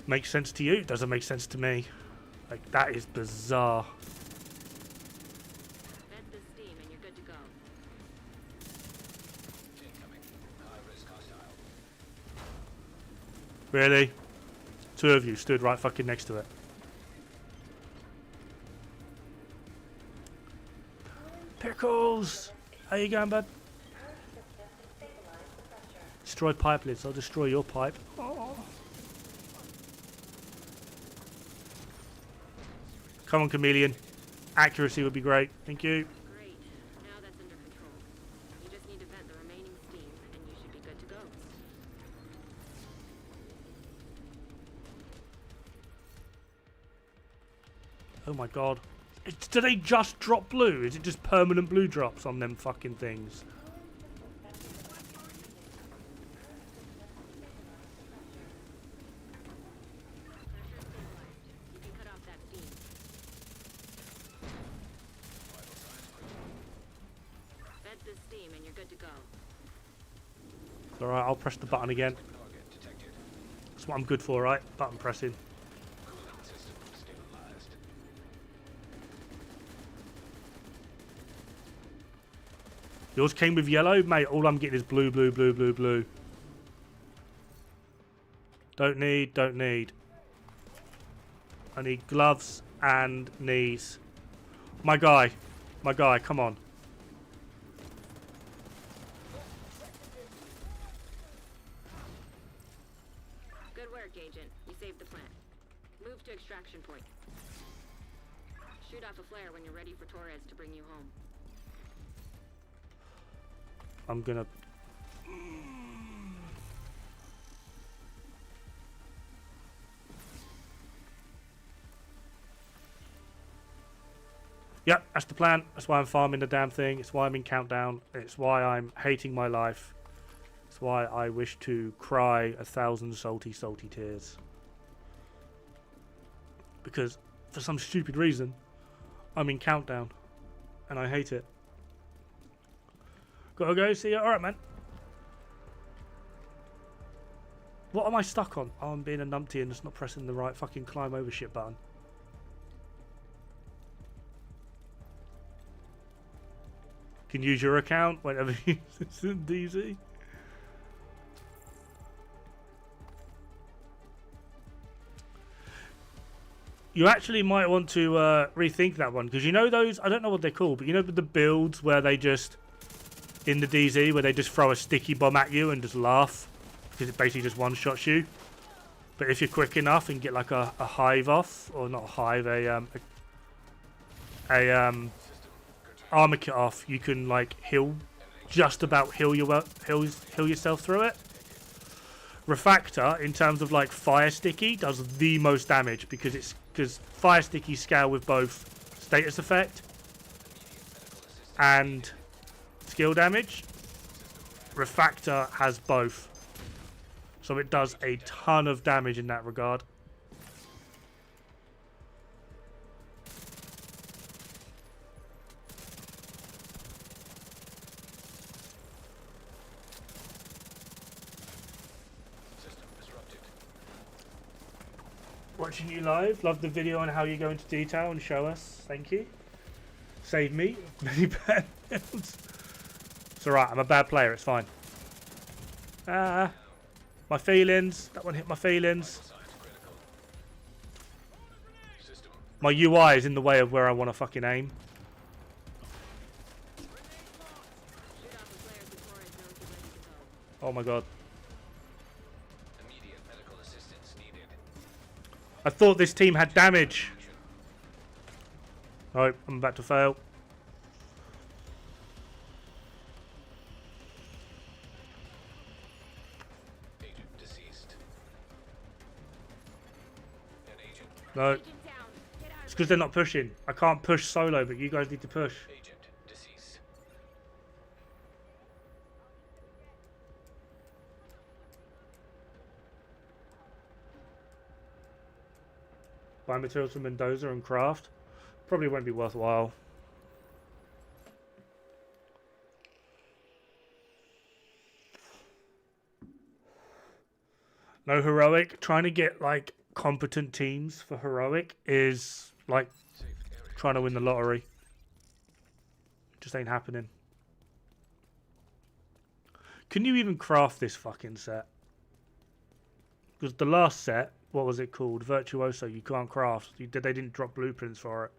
Makes sense to you? Doesn't make sense to me. Like, that is bizarre. Vent the steam and you're good to go. Incoming. High risk hostile. Really? 2 of you stood right fucking next to it. Pickles! How you going, bud? Purge system to stabilize the pressure. Destroy pipe lids. I'll destroy your pipe. Oh. Come on, Chameleon. Accuracy would be great. Thank you. Great. Now that's under control. You just need to vent the remaining steam and you should be good to go. Oh my god. Do they just drop blue? Is it just permanent blue drops on them fucking things? Pressure stabilized. You can cut off that steam. Vent the steam and you're good to go. Alright, I'll press the button again. Target detected. That's what I'm good for, right? Button pressing. Cooling system stabilized. Yours came with yellow? Mate, all I'm getting is blue, blue, blue, blue, blue. Don't need, don't need. I need gloves and knees. My guy, come on. Good work, Agent. You saved the plant. Move to extraction point. Shoot off a flare when you're ready for Torres to bring you home. I'm gonna... Yep, that's the plan. That's why I'm farming the damn thing. It's why I'm in countdown. It's why I'm hating my life. It's why I wish to cry 1,000 salty, salty tears. Because, for some stupid reason, I'm in countdown. And I hate it. Gotta go, see ya. Alright, man. What am I stuck on? Oh, I'm being a numpty and just not pressing the right fucking climb over shit button. Can use your account whenever you it's in DZ. You actually might want to rethink that one, because you know those, I don't know what they're called, but you know the builds where they just, in the DZ, where they just throw a sticky bomb at you and just laugh, because it basically just one-shots you. But if you're quick enough and get like a hive off, or not a hive, armor kit off, you can like just about heal yourself through it. Refractor, in terms of like fire sticky, does the most damage because fire sticky scale with both status effect and skill damage. Refractor has both, so it does a ton of damage in that regard. Watching you live, love the video on how you go into detail and show us. Thank you. Save me many It's alright, I'm a bad player, it's fine. Ah, my feelings. That one hit my feelings. Signs critical. System. My UI is in the way of where I want to fucking aim. Shoot off the flares before it's known to ready to go. Oh my god. Immediate medical assistance needed. I thought this team had damage. Oh, I'm about to fail. Agent deceased. An agent. No, Agent down. Get out it's of because they're not pushing. I can't push solo, but you guys need to push. Agent deceased. Buy materials from Mendoza and craft. Probably won't be worthwhile. No heroic. Trying to get like competent teams for heroic is like Safe area. trying to win the lottery. Just ain't happening. Can you even craft this fucking set? Because the last set, what was it called? Virtuoso, you can't craft. They didn't drop blueprints for it.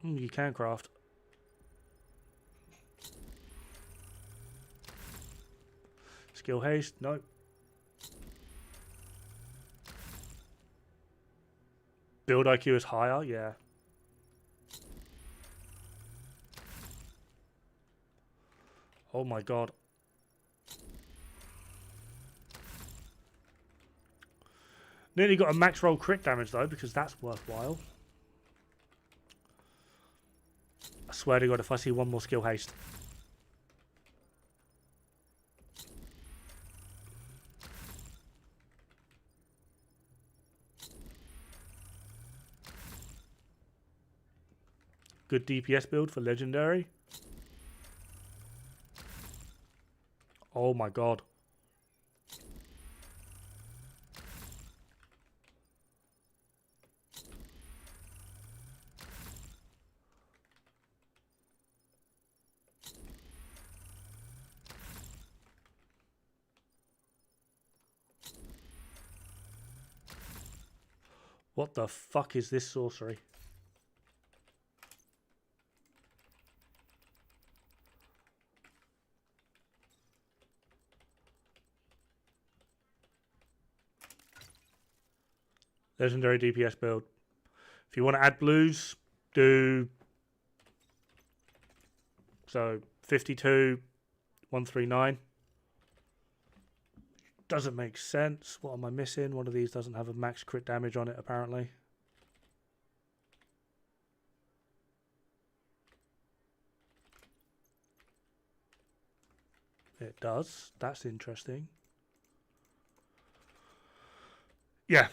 You can craft. Skill haste, nope. Build IQ is higher, yeah. Oh my god. Nearly got a max roll crit damage though, because that's worthwhile. I swear to god, if I see one more skill haste. Good DPS build for legendary. Oh my god. What the fuck is this sorcery? Legendary DPS build. If you want to add blues, do so 52, 139. Doesn't make sense. What am I missing? One of these doesn't have a max crit damage on it, apparently. It does. That's interesting. Yeah.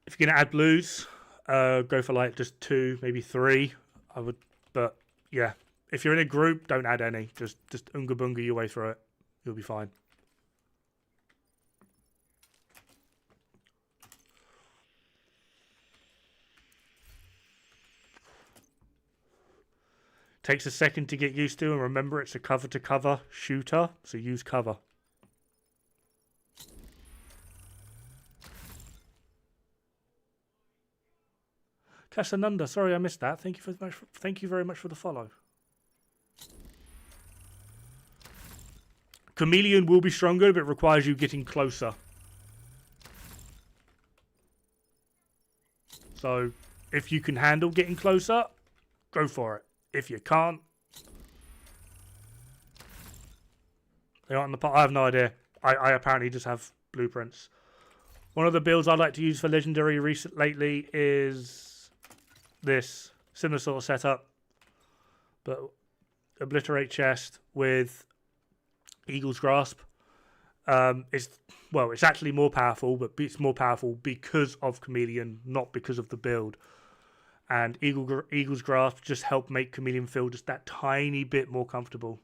If you're going to add blues, go for like just 2, maybe 3. I would, but yeah. If you're in a group, don't add any. Just unga bunga your way through it. You'll be fine. Takes a second to get used to, and remember it's a cover-to-cover shooter, so use cover. Casananda, sorry I missed that. Thank you very much for the follow. Chameleon will be stronger, but it requires you getting closer. So, if you can handle getting closer, go for it. If you can't, they aren't in the pot. I have no idea. I apparently just have blueprints. One of the builds I like to use for legendary lately is this similar sort of setup, but obliterate chest with Eagle's Grasp. It's actually more powerful, but it's more powerful because of Chameleon, not because of the build. And Eagle's Grasp just help make Chameleon feel just that tiny bit more comfortable.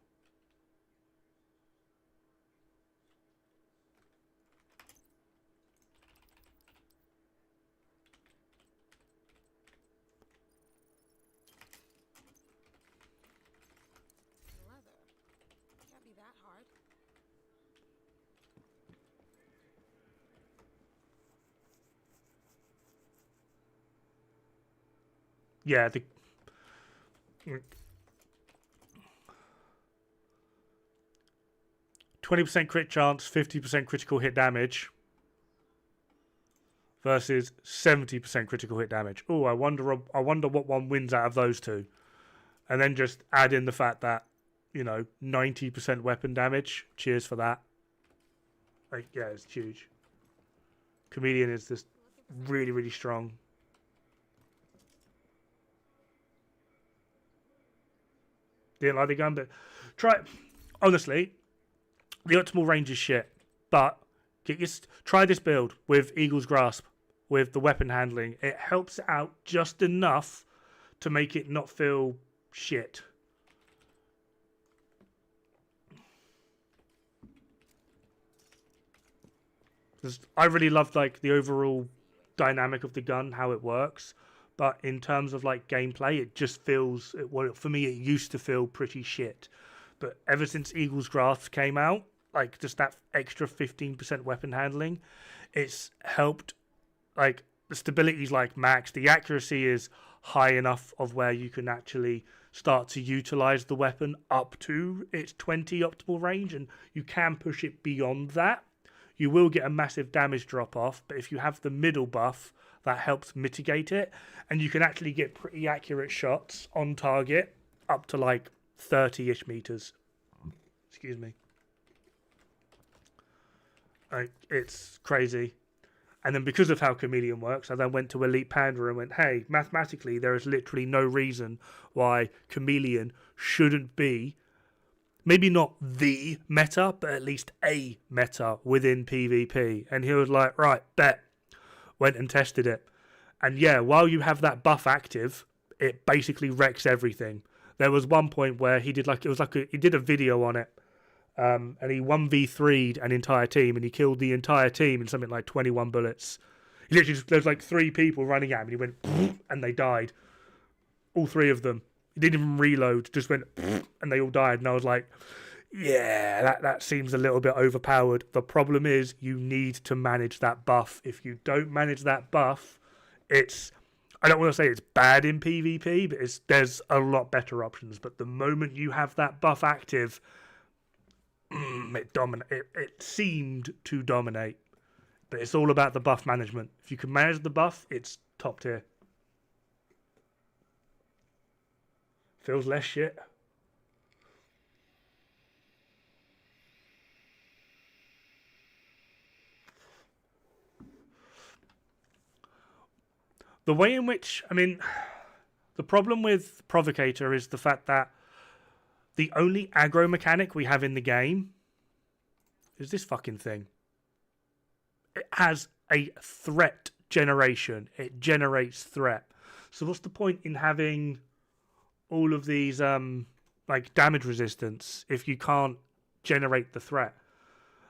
yeah, the 20% crit chance, 50% critical hit damage versus 70% critical hit damage. Oh, I wonder what one wins out of those two. And then just add in the fact that, 90% weapon damage. Cheers for that. Like, yeah, it's huge. Chameleon is just really, really strong. Didn't like the gun, but honestly, the optimal range is shit. But try this build with Eagle's Grasp, with the weapon handling. It helps it out just enough to make it not feel shit. I really loved like the overall dynamic of the gun, how it works. But in terms of like gameplay, it just feels, for me, it used to feel pretty shit. But ever since Eagle's Grasp came out, like just that extra 15% weapon handling, it's helped. Like the stability's like max, the accuracy is high enough of where you can actually start to utilize the weapon up to its 20 optimal range, and you can push it beyond that. You will get a massive damage drop off, but if you have the middle buff, that helps mitigate it, and you can actually get pretty accurate shots on target up to like 30-ish meters. Excuse me. It's crazy. And then because of how Chameleon works, I then went to Elite Panda and went, hey, mathematically, there is literally no reason why Chameleon shouldn't be, maybe not the meta, but at least a meta within PvP. And he was like, right, bet. Went and tested it. And yeah, while you have that buff active, it basically wrecks everything. There was one point where he did he did a video on it. And he 1v3'd an entire team, and he killed the entire team in something like 21 bullets. He literally there's like 3 people running at him, and he went, and they died. All 3 of them. He didn't even reload, just went, and they all died. And I was like, yeah, that seems a little bit overpowered. The problem is you need to manage that buff. If you don't manage that buff, I don't want to say it's bad in PvP, but there's a lot better options. But the moment you have that buff active, it seemed to dominate. But it's all about the buff management. If you can manage the buff, it's top tier. Feels less shit. The way in which, the problem with Provocator is the fact that the only aggro mechanic we have in the game is this fucking thing. It has a threat generation. It generates threat. So what's the point in having all of these damage resistance if you can't generate the threat?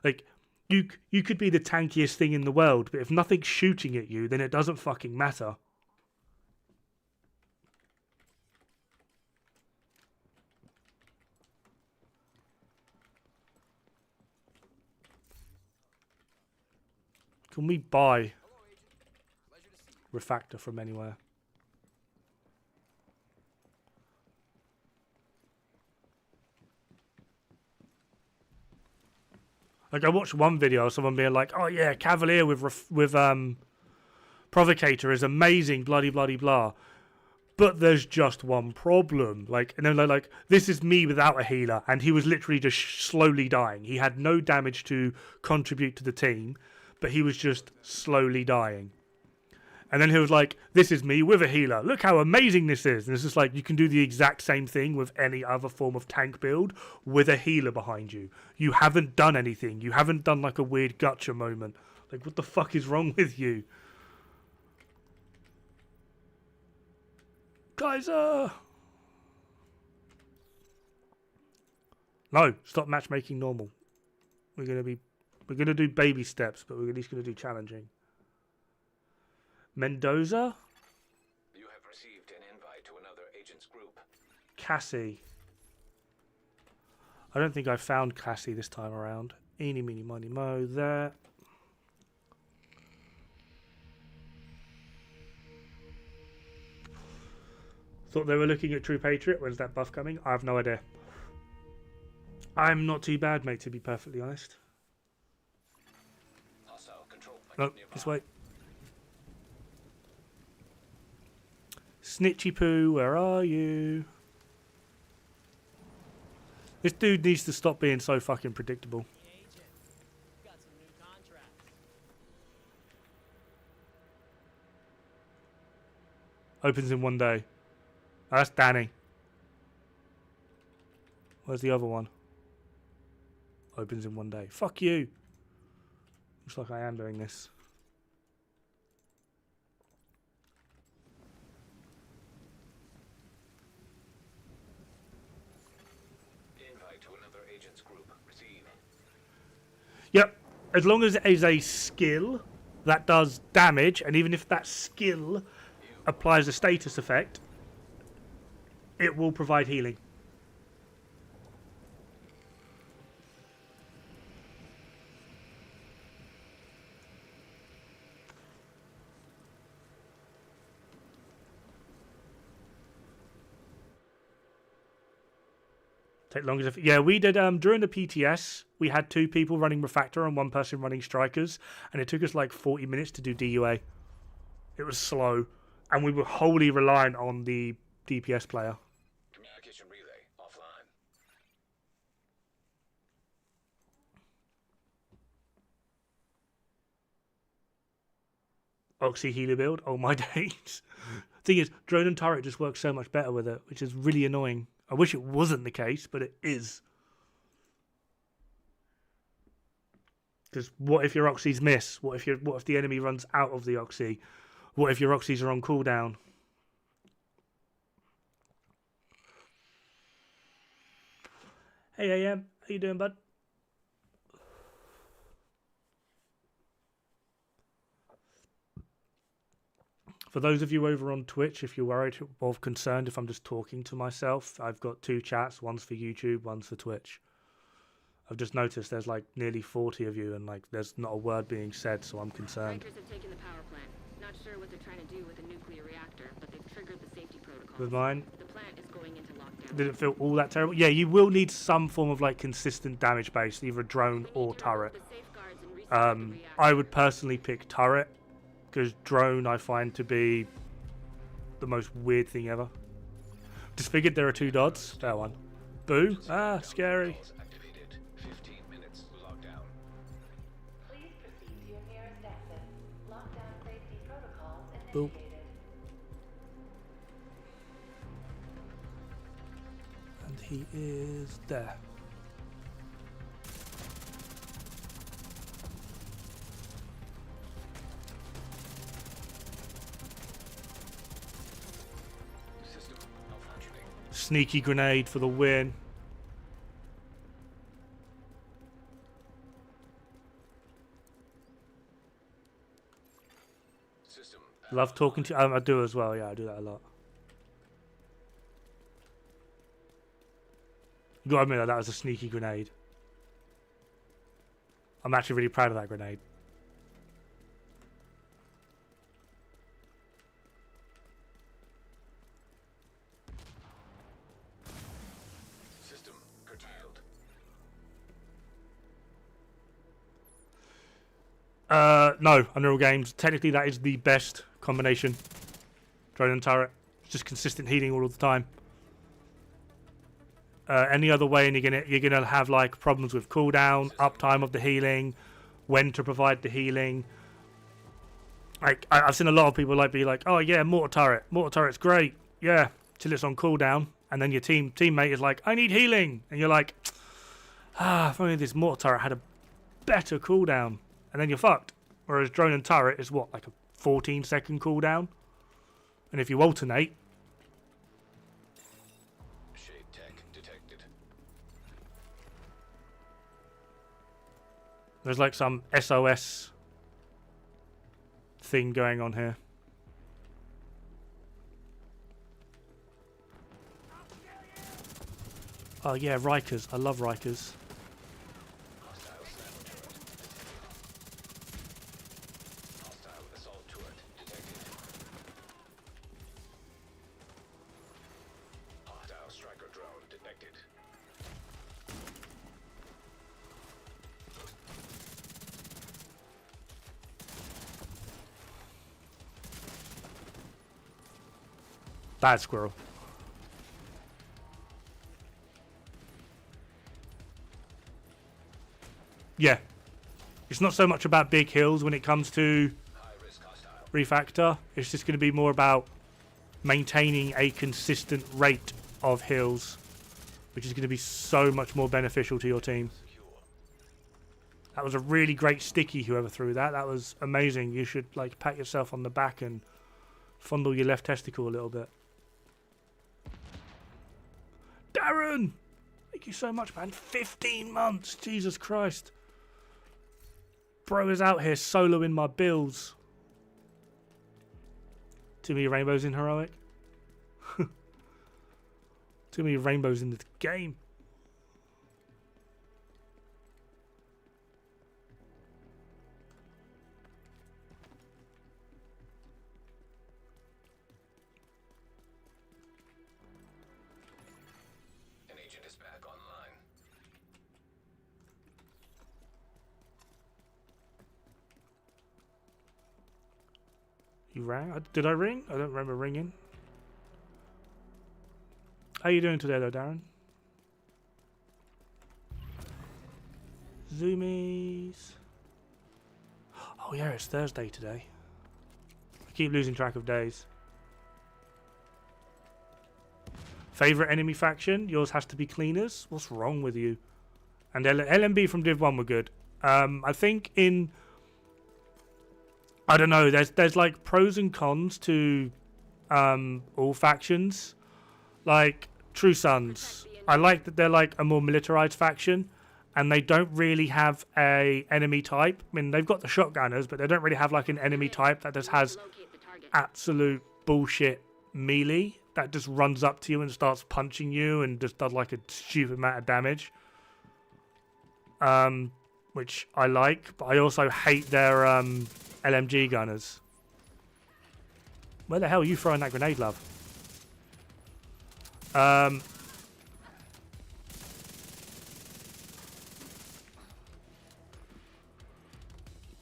Like, you could be the tankiest thing in the world, but if nothing's shooting at you, then it doesn't fucking matter. Can we buy Refractor from anywhere? Like, I watched one video of someone being like, oh yeah, Cavalier with Provocator is amazing, bloody bloody blah. But there's just one problem. Like, and then they're like, this is me without a healer, and he was literally just slowly dying. He had no damage to contribute to the team, but he was just slowly dying. And then he was like, this is me with a healer. Look how amazing this is. And it's just like, you can do the exact same thing with any other form of tank build with a healer behind you. You haven't done anything. You haven't done like a weird gotcha moment. Like, what the fuck is wrong with you? Guys, No, stop matchmaking normal. We're gonna do baby steps, but we're at least gonna do challenging. Mendoza? You have received an invite to another agent's group. Cassie. I don't think I found Cassie this time around. Eeny, meeny, miny, mo, there. Thought they were looking at True Patriot. When's that buff coming? I have no idea. I'm not too bad, mate, to be perfectly honest. Hostile control point No, nearby. just wait. Snitchy Poo, where are you? This dude needs to stop being so fucking predictable. Agent, got some new contracts. Opens in 1 day. Oh, that's Danny. Where's the other one? Opens in 1 day. Fuck you. Looks like I am doing this. Invite to another agent's group. Receive. Yep. As long as it is a skill that does damage, and even if that skill applies a status effect, it will provide healing. Take longer. Yeah, we did during the PTS. We had 2 people running Refractor and 1 person running Strikers, and it took us like 40 minutes to do DUA. It was slow, and we were wholly reliant on the DPS player. Communication relay offline. Oxy healer build. Oh my days. Thing is, drone and turret just works so much better with it, which is really annoying. I wish it wasn't the case, but it is. Because what if your Oxys miss? What if the enemy runs out of the Oxy? What if your Oxys are on cooldown? Hey AM, how you doing, bud? For those of you over on Twitch, if you're worried or concerned if I'm just talking to myself, I've got 2 chats. One's for YouTube, one's for Twitch. I've just noticed there's like nearly 40 of you and like there's not a word being said, so I'm concerned. Strikers have taken the power plant. Not sure what they're trying to do with a nuclear reactor, but they've triggered the safety protocols. With mine, The plant is going into lockdown. did it feel all that terrible? Yeah, you will need some form of like consistent damage base, either a drone or turret. The safeguards and restart the reactor. I would personally pick turret, because drone I find to be the most weird thing ever. Disfigured, there are 2 dots. That one. Boo. Ah, scary. Protocols activated. 15 minutes lockdown. Please proceed to your nearest exit. Lockdown safety protocols Boop. initiated. And he is there. System malfunctioning. Sneaky grenade for the win. System. Love talking to you. I do as well. Yeah, I do that a lot. You gotta admit that was a sneaky grenade. I'm actually really proud of that grenade. System curtailed. No, Unreal Games. Technically, that is the best combination. Drone and turret. It's just consistent healing all of the time. Any other way, and you're gonna have like problems with cooldown, uptime of the healing, when to provide the healing. Like I've seen a lot of people be like, oh yeah, mortar turret's great, yeah, till it's on cooldown, and then your teammate is like, I need healing, and you're like, if only this mortar turret had a better cooldown, and then you're fucked. Whereas drone and turret is what, like a 14-second cooldown, and if you alternate. Shade tech detected. There's like some SOS thing going on here. Oh yeah, Rikers. I love Rikers. Hostile sniper turret detected. Hostile assault turret detected. Bad squirrel. Yeah. It's not so much about big hills when it comes to Refactor. It's just going to be more about maintaining a consistent rate of hills, which is going to be so much more beneficial to your team. That was a really great sticky, whoever threw that. That was amazing. You should like pat yourself on the back and fondle your left testicle a little bit. Darren! Thank you so much, man. 15 months! Jesus Christ. Bro is out here soloing my bills. Too many rainbows in Heroic. Too many rainbows in the game. An agent is back online. You rang? Did I ring? I don't remember ringing. How you doing today, though, Darren? Zoomies. Oh, yeah, it's Thursday today. I keep losing track of days. Favorite enemy faction? Yours has to be cleaners? What's wrong with you? And LMB from Div 1 were good. I think in... I don't know. There's like pros and cons to all factions. Like True Sons, I like that they're like a more militarized faction, and they don't really have a enemy type. I mean, they've got the shotgunners, but they don't really have like an enemy type that just has absolute bullshit melee that just runs up to you and starts punching you and just does like a stupid amount of damage. Which I like, but I also hate their LMG gunners. Where the hell are you throwing that grenade, love?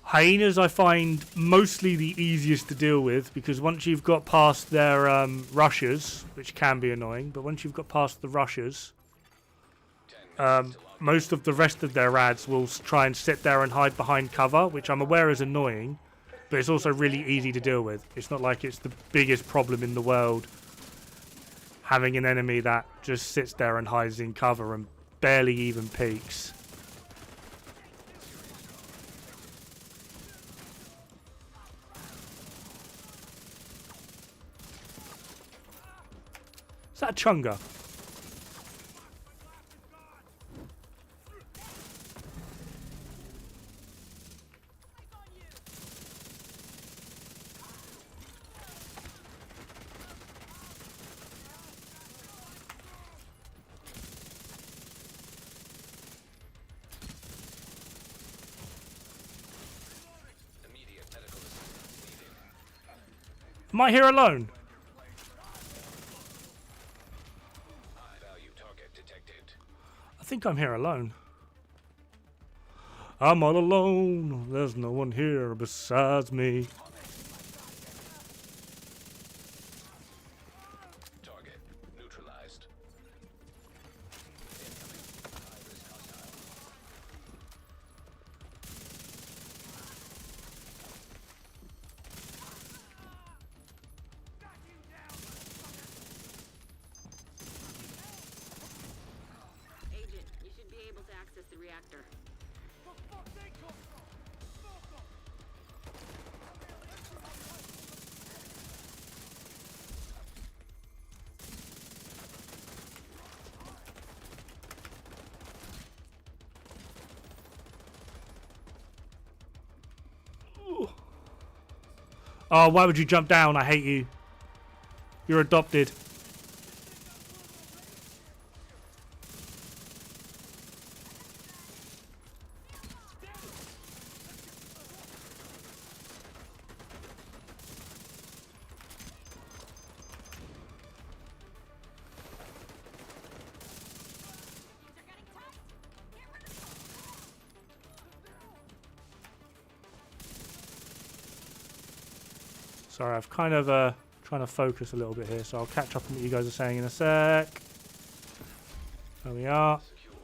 Hyenas I find mostly the easiest to deal with, because once you've got past their rushers, which can be annoying, but once you've got past the rushers, most of the rest of their ads will try and sit there and hide behind cover, which I'm aware is annoying, but it's also really easy to deal with. It's not like it's the biggest problem in the world having an enemy that just sits there and hides in cover and barely even peeks. Is that a Chunga? Am I here alone? I think I'm here alone. I'm all alone. There's no one here besides me. Target neutralized. Agent, you should be able to access the reactor. Oh, why would you jump down? I hate you. You're adopted. Sorry, I've kind of Trying to focus a little bit here, so I'll catch up on what you guys are saying in a sec. There we are. Secure.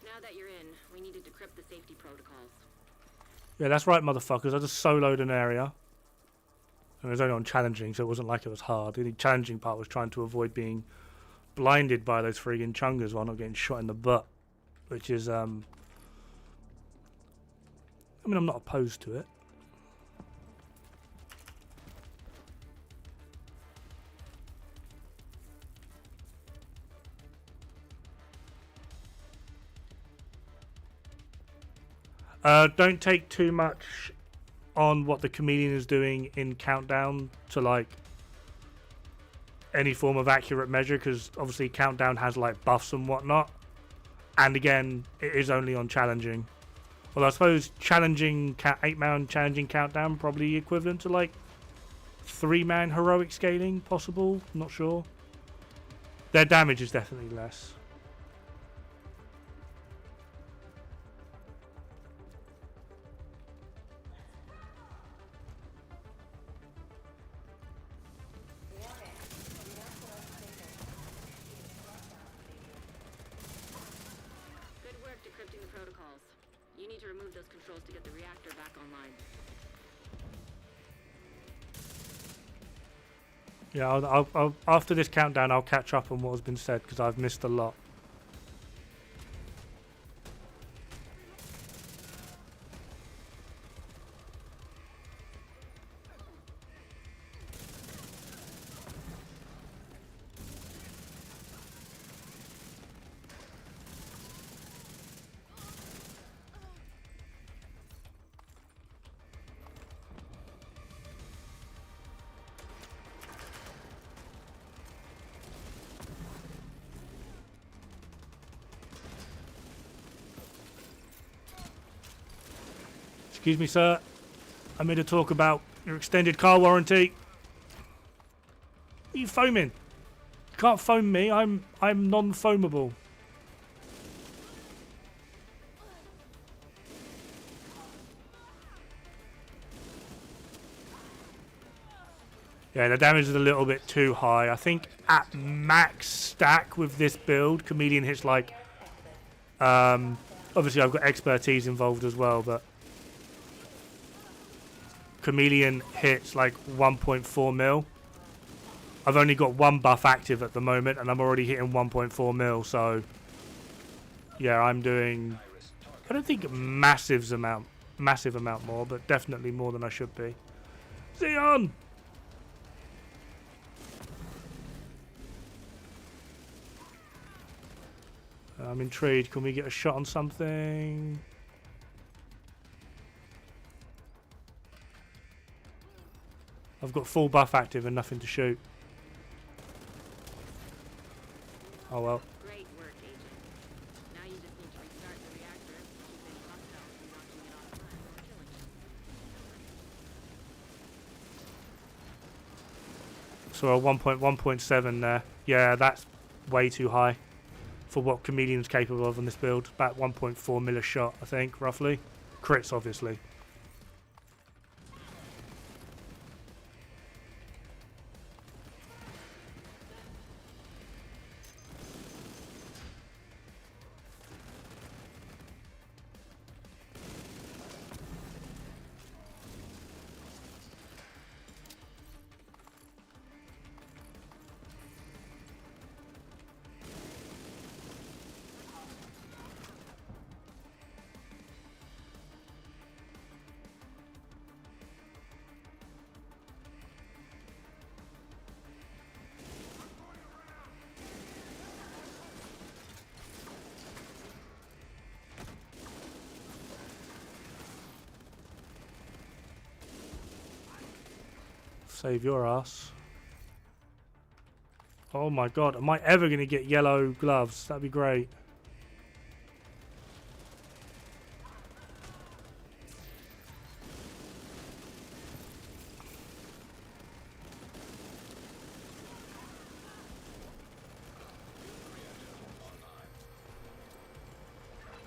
Now that you're in, we need to decrypt the safety protocols. Yeah, that's right, motherfuckers. I just soloed an area. And it was only on challenging, so it wasn't like it was hard. The challenging part was trying to avoid being blinded by those friggin' chungers while not getting shot in the butt. Which is, I mean, I'm not opposed to it. Don't take too much on what the Chameleon is doing in Countdown to like any form of accurate measure, because obviously Countdown has like buffs and whatnot, and again it is only on challenging. Well, I suppose challenging 8-man challenging Countdown probably equivalent to like 3-man heroic scaling, possible. Not sure. Their damage is definitely less. Good work decrypting the protocols. You need to remove those controls to get the reactor back online. Yeah, I'll after this countdown, I'll catch up on what has been said because I've missed a lot. Excuse me, sir. I'm here to talk about your extended car warranty. What are you foaming? You can't foam me. I'm non-foamable. Yeah, the damage is a little bit too high. I think at max stack with this build, Chameleon hits like... obviously, I've got expertise involved as well, but... Chameleon hits like 1.4 mil. I've only got one buff active at the moment, and I'm already hitting 1.4 mil, so... Yeah, I'm doing... I don't think massive amount more, but definitely more than I should be. Xeon! I'm intrigued. Can we get a shot on something? I've got full buff active and nothing to shoot. Oh well. Great work, Agent. Now you just need to restart the reactor, keep any hostiles from knocking it offline or killing it. So a 1.1.7 there. Yeah, that's way too high for what Chameleon's capable of on this build. About 1.4 mil a shot, I think, roughly. Crits, obviously. Save your ass. Oh my god, am I ever going to get yellow gloves? That'd be great.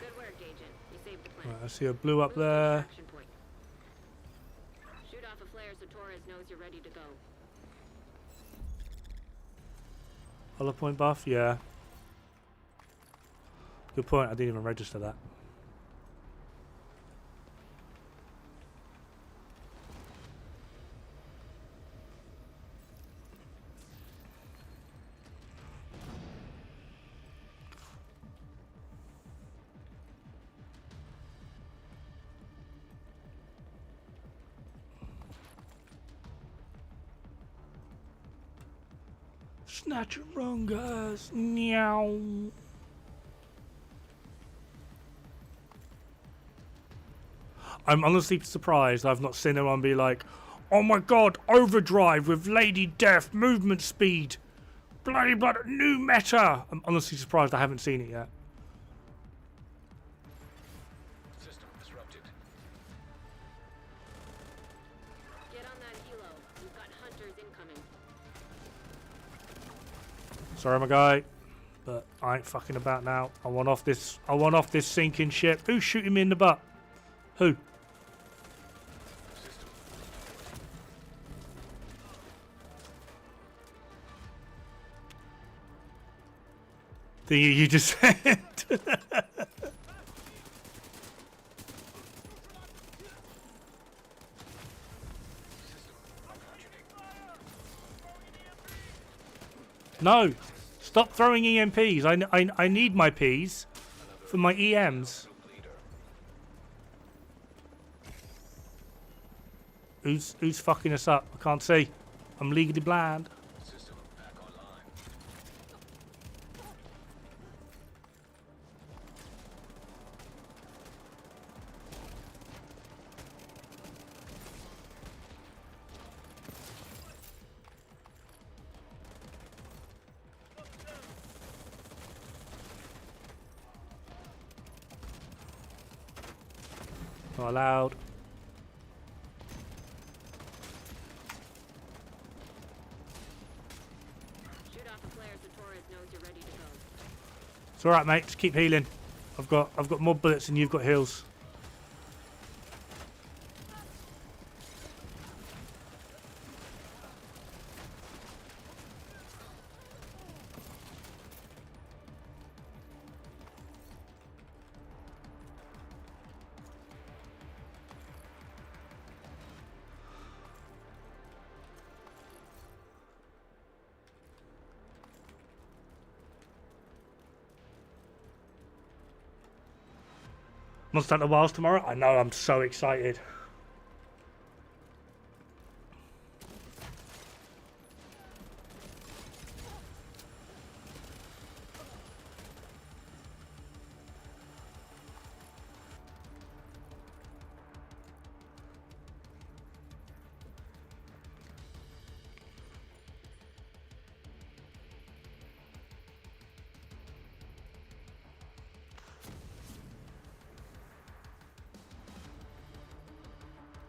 Good work, Agent. You saved the plant. Right, I see a blue up Move to there. extraction point. Shoot off a flare so Torres knows you're ready to go. Hollow point buff, yeah. Good point, I didn't even register that. Snatcherungas. Meow. I'm honestly surprised I've not seen anyone be like, oh my god, OverDrive with Lady Death movement speed. Bloody new meta. I'm honestly surprised I haven't seen it yet. System disrupted. Get on that helo. We've got hunters incoming. Sorry, my guy, but I ain't fucking about now. I want off this sinking ship. Who's shooting me in the butt? Who? System. The you just said. No, stop throwing EMPs. I need my Ps for my EMs. Who's fucking us up? I can't see. I'm legally blind. System back online. Not allowed. Shoot off a flare so Torres knows you're ready to go. It's all right, mate. Just keep healing. I've got more bullets than you've got heals. Monster Hunter Wilds tomorrow? I know, I'm so excited.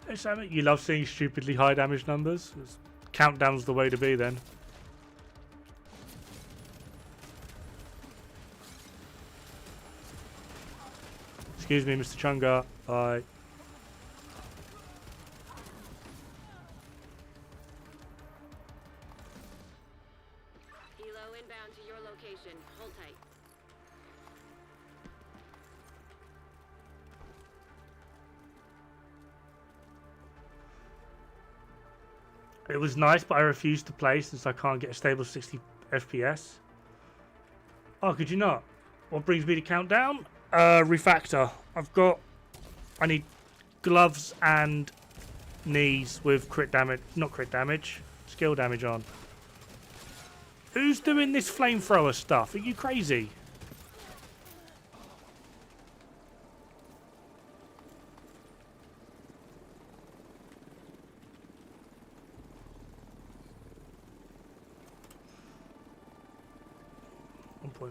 Hey, Sam, you love seeing stupidly high damage numbers? Countdown's the way to be then. Excuse me, Mr. Chunga. Bye. Helo inbound to your location. Hold tight. It was nice, but I refused to play since I can't get a stable 60 FPS. Oh, could you not? What brings me to countdown? Refactor. I need gloves and knees with crit damage. Not crit damage. Skill damage on. Who's doing this flamethrower stuff? Are you crazy?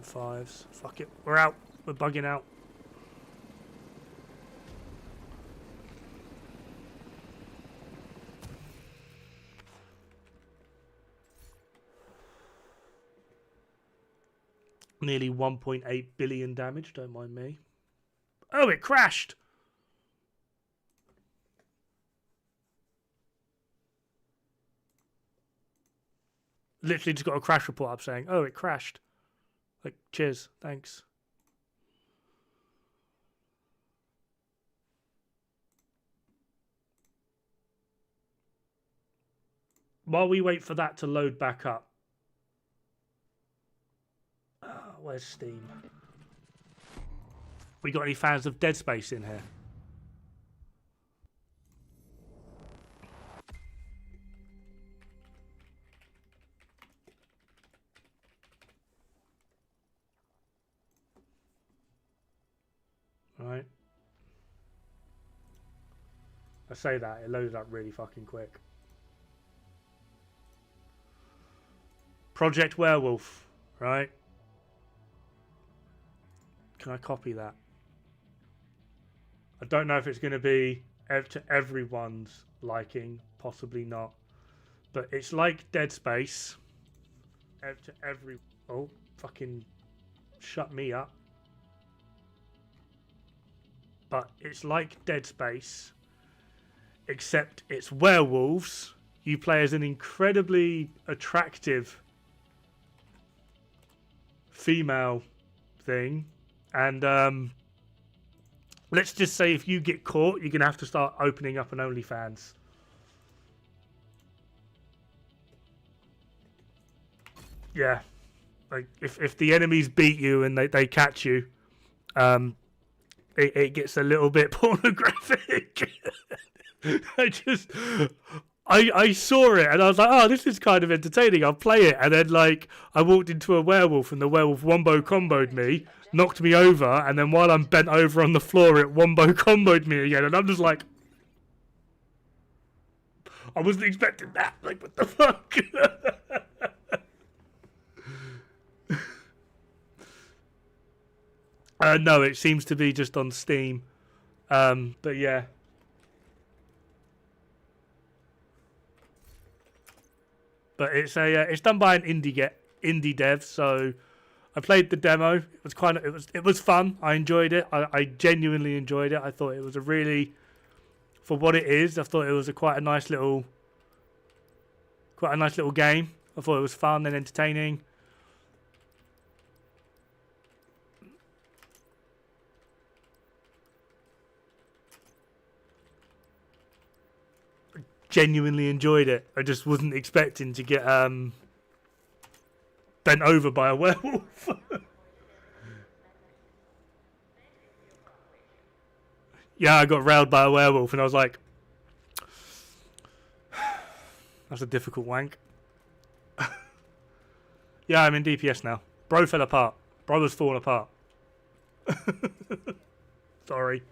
.5s. Fuck it. We're out. We're bugging out. Nearly 1.8 billion damage. Don't mind me. Oh, it crashed. Literally just got a crash report up saying, oh, it crashed. Like, cheers, thanks. While we wait for that to load back up. Where's Steam? We got any fans of Dead Space in here? Right. I say that, it loaded up really fucking quick. Project Werewolf, right? Can I copy that? I don't know if it's going to be to everyone's liking, possibly not. But it's like Dead Space. To every... Oh, fucking shut me up. But it's like Dead Space, except it's werewolves. You play as an incredibly attractive female thing. And let's just say if you get caught, you're going to have to start opening up an OnlyFans. Yeah. Like, if the enemies beat you and they catch you, it gets a little bit pornographic. I saw it and I was like, oh, this is kind of entertaining. I'll play it. And then, like, I walked into a werewolf and the werewolf wombo-comboed me, knocked me over, and then while I'm bent over on the floor, it wombo-comboed me again. And I'm just like, I wasn't expecting that. Like, what the fuck? No, it seems to be just on Steam. But yeah. But it's done by an indie dev, so I played the demo. It was fun. I enjoyed it. I genuinely enjoyed it. I thought it was a really, for what it is, I thought it was quite a nice little game. I thought it was fun and entertaining. Genuinely enjoyed it. I just wasn't expecting to get bent over by a werewolf. Yeah, I got railed by a werewolf and I was like, that's a difficult wank. Yeah, I'm in DPS now. Bro fell apart. Bro was falling apart. Sorry.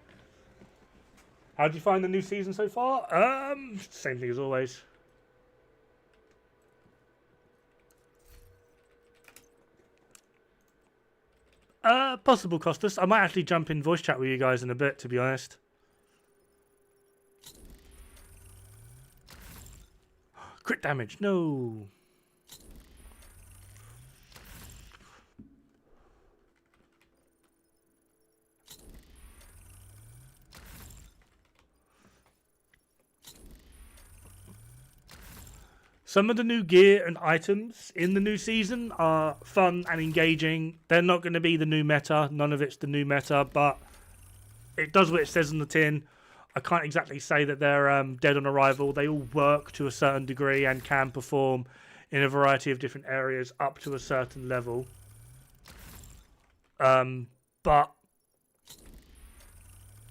How'd you find the new season so far? Same thing as always. Possible Costas. I might actually jump in voice chat with you guys in a bit, to be honest. Crit damage, no. Some of the new gear and items in the new season are fun and engaging. They're not going to be the new meta. None of it's the new meta, but it does what it says on the tin. I can't exactly say that they're dead on arrival. They all work to a certain degree and can perform in a variety of different areas up to a certain level. But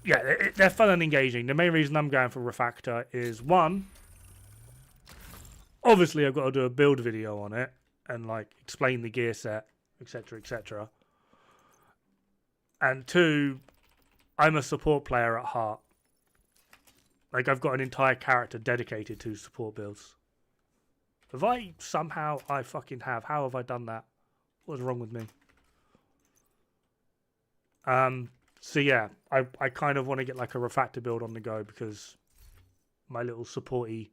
yeah, they're fun and engaging. The main reason I'm going for Refactor is, one, obviously I've got to do a build video on it and like explain the gear set, etc, etc. And two, I'm a support player at heart. Like, I've got an entire character dedicated to support builds. I fucking have. How have I done that? What's wrong with me? So yeah, I kind of want to get like a Refactor build on the go because my little supporty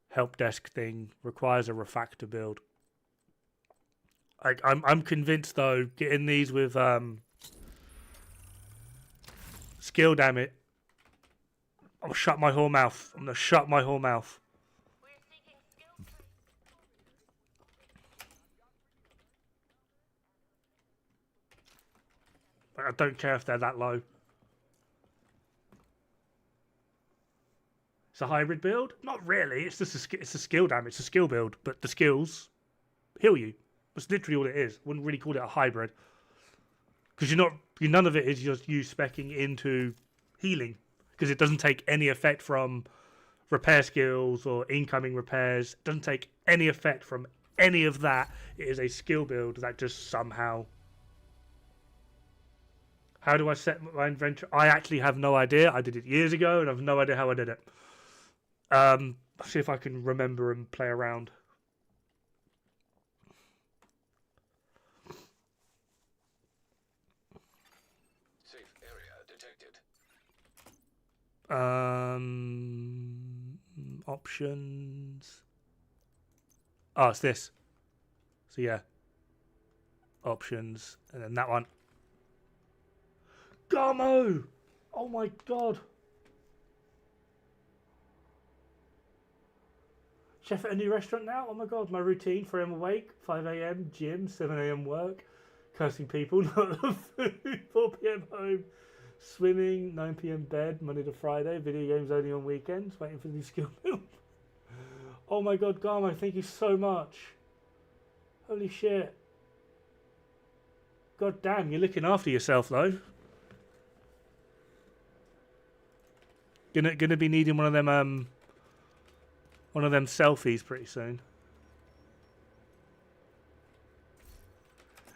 help desk thing requires a Refactor build. Like, I'm convinced though, getting these with Skill damage. I'm gonna shut my whole mouth. I'm gonna shut my whole mouth. I don't care if they're that low. It's a hybrid build? Not really. It's just it's a skill damage. It's a skill build, but the skills heal you. That's literally all it is. Wouldn't really call it a hybrid because none of it is just you speccing into healing because it doesn't take any effect from repair skills or incoming repairs. It doesn't take any effect from any of that. It is a skill build that just somehow. How do I set my inventory? I actually have no idea. I did it years ago and I have no idea how I did it. See if I can remember and play around. Safe area detected. Options. Oh, it's this. So yeah. Options. And then that one. Garmo! Oh my god. Chef at a new restaurant now? Oh my god, my routine: 4 a.m. awake, 5 a.m. gym, 7 a.m. work, cursing people, not the food, 4 p.m. home, swimming, 9 p.m. bed, Monday to Friday, video games only on weekends, waiting for the new skill build. Oh my god, Garmo, thank you so much. Holy shit. God damn, you're looking after yourself though. Gonna be needing one of them selfies pretty soon.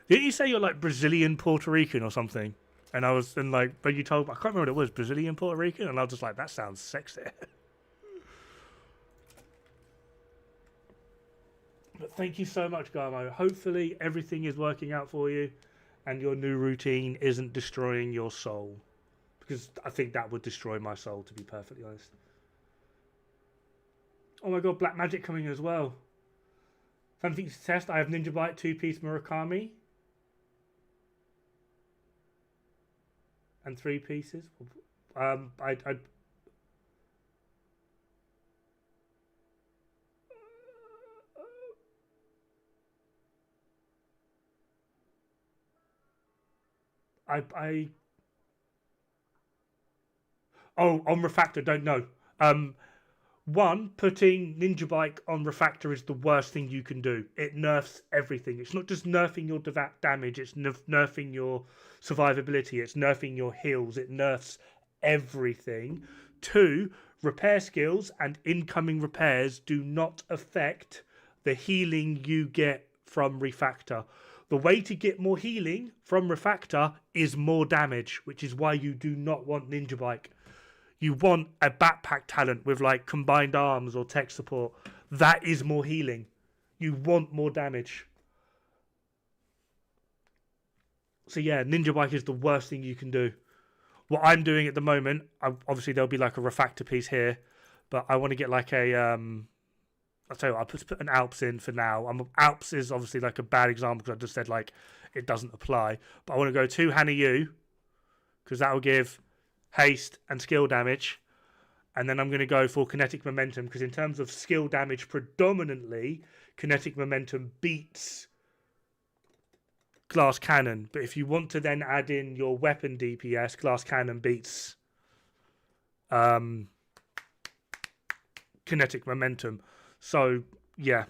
Didn't you say you're like Brazilian Puerto Rican or something? And I was but you told I can't remember what it was, Brazilian Puerto Rican, and I was just like, that sounds sexy. But thank you so much, Garmo. Hopefully everything is working out for you and your new routine isn't destroying your soul. Because I think that would destroy my soul, to be perfectly honest. Oh my god, Black Magic coming as well. Something to test. I have Ninja Byte 2-piece Murakami. And 3 pieces. Oh, on Refractor, don't know. One, putting Ninja Bike on Refractor is the worst thing you can do. It nerfs everything. It's not just nerfing your damage, it's nerfing your survivability, it's nerfing your heals, it nerfs everything. Two, repair skills and incoming repairs do not affect the healing you get from Refractor. The way to get more healing from Refractor is more damage, which is why you do not want Ninja Bike. You want a backpack talent with like combined arms or tech support. That is more healing. You want more damage. So yeah, Ninja Bike is the worst thing you can do. What I'm doing at the moment, obviously there'll be like a Refractor piece here, but I want to get like a, I'll tell you what, I'll put an Alps in for now. Alps is obviously like a bad example because I just said like it doesn't apply. But I want to go 2 Hannah Yu because that will give haste and skill damage, and then I'm going to go for kinetic momentum because in terms of skill damage predominantly kinetic momentum beats glass cannon, but if you want to then add in your weapon DPS, glass cannon beats kinetic momentum. So yeah,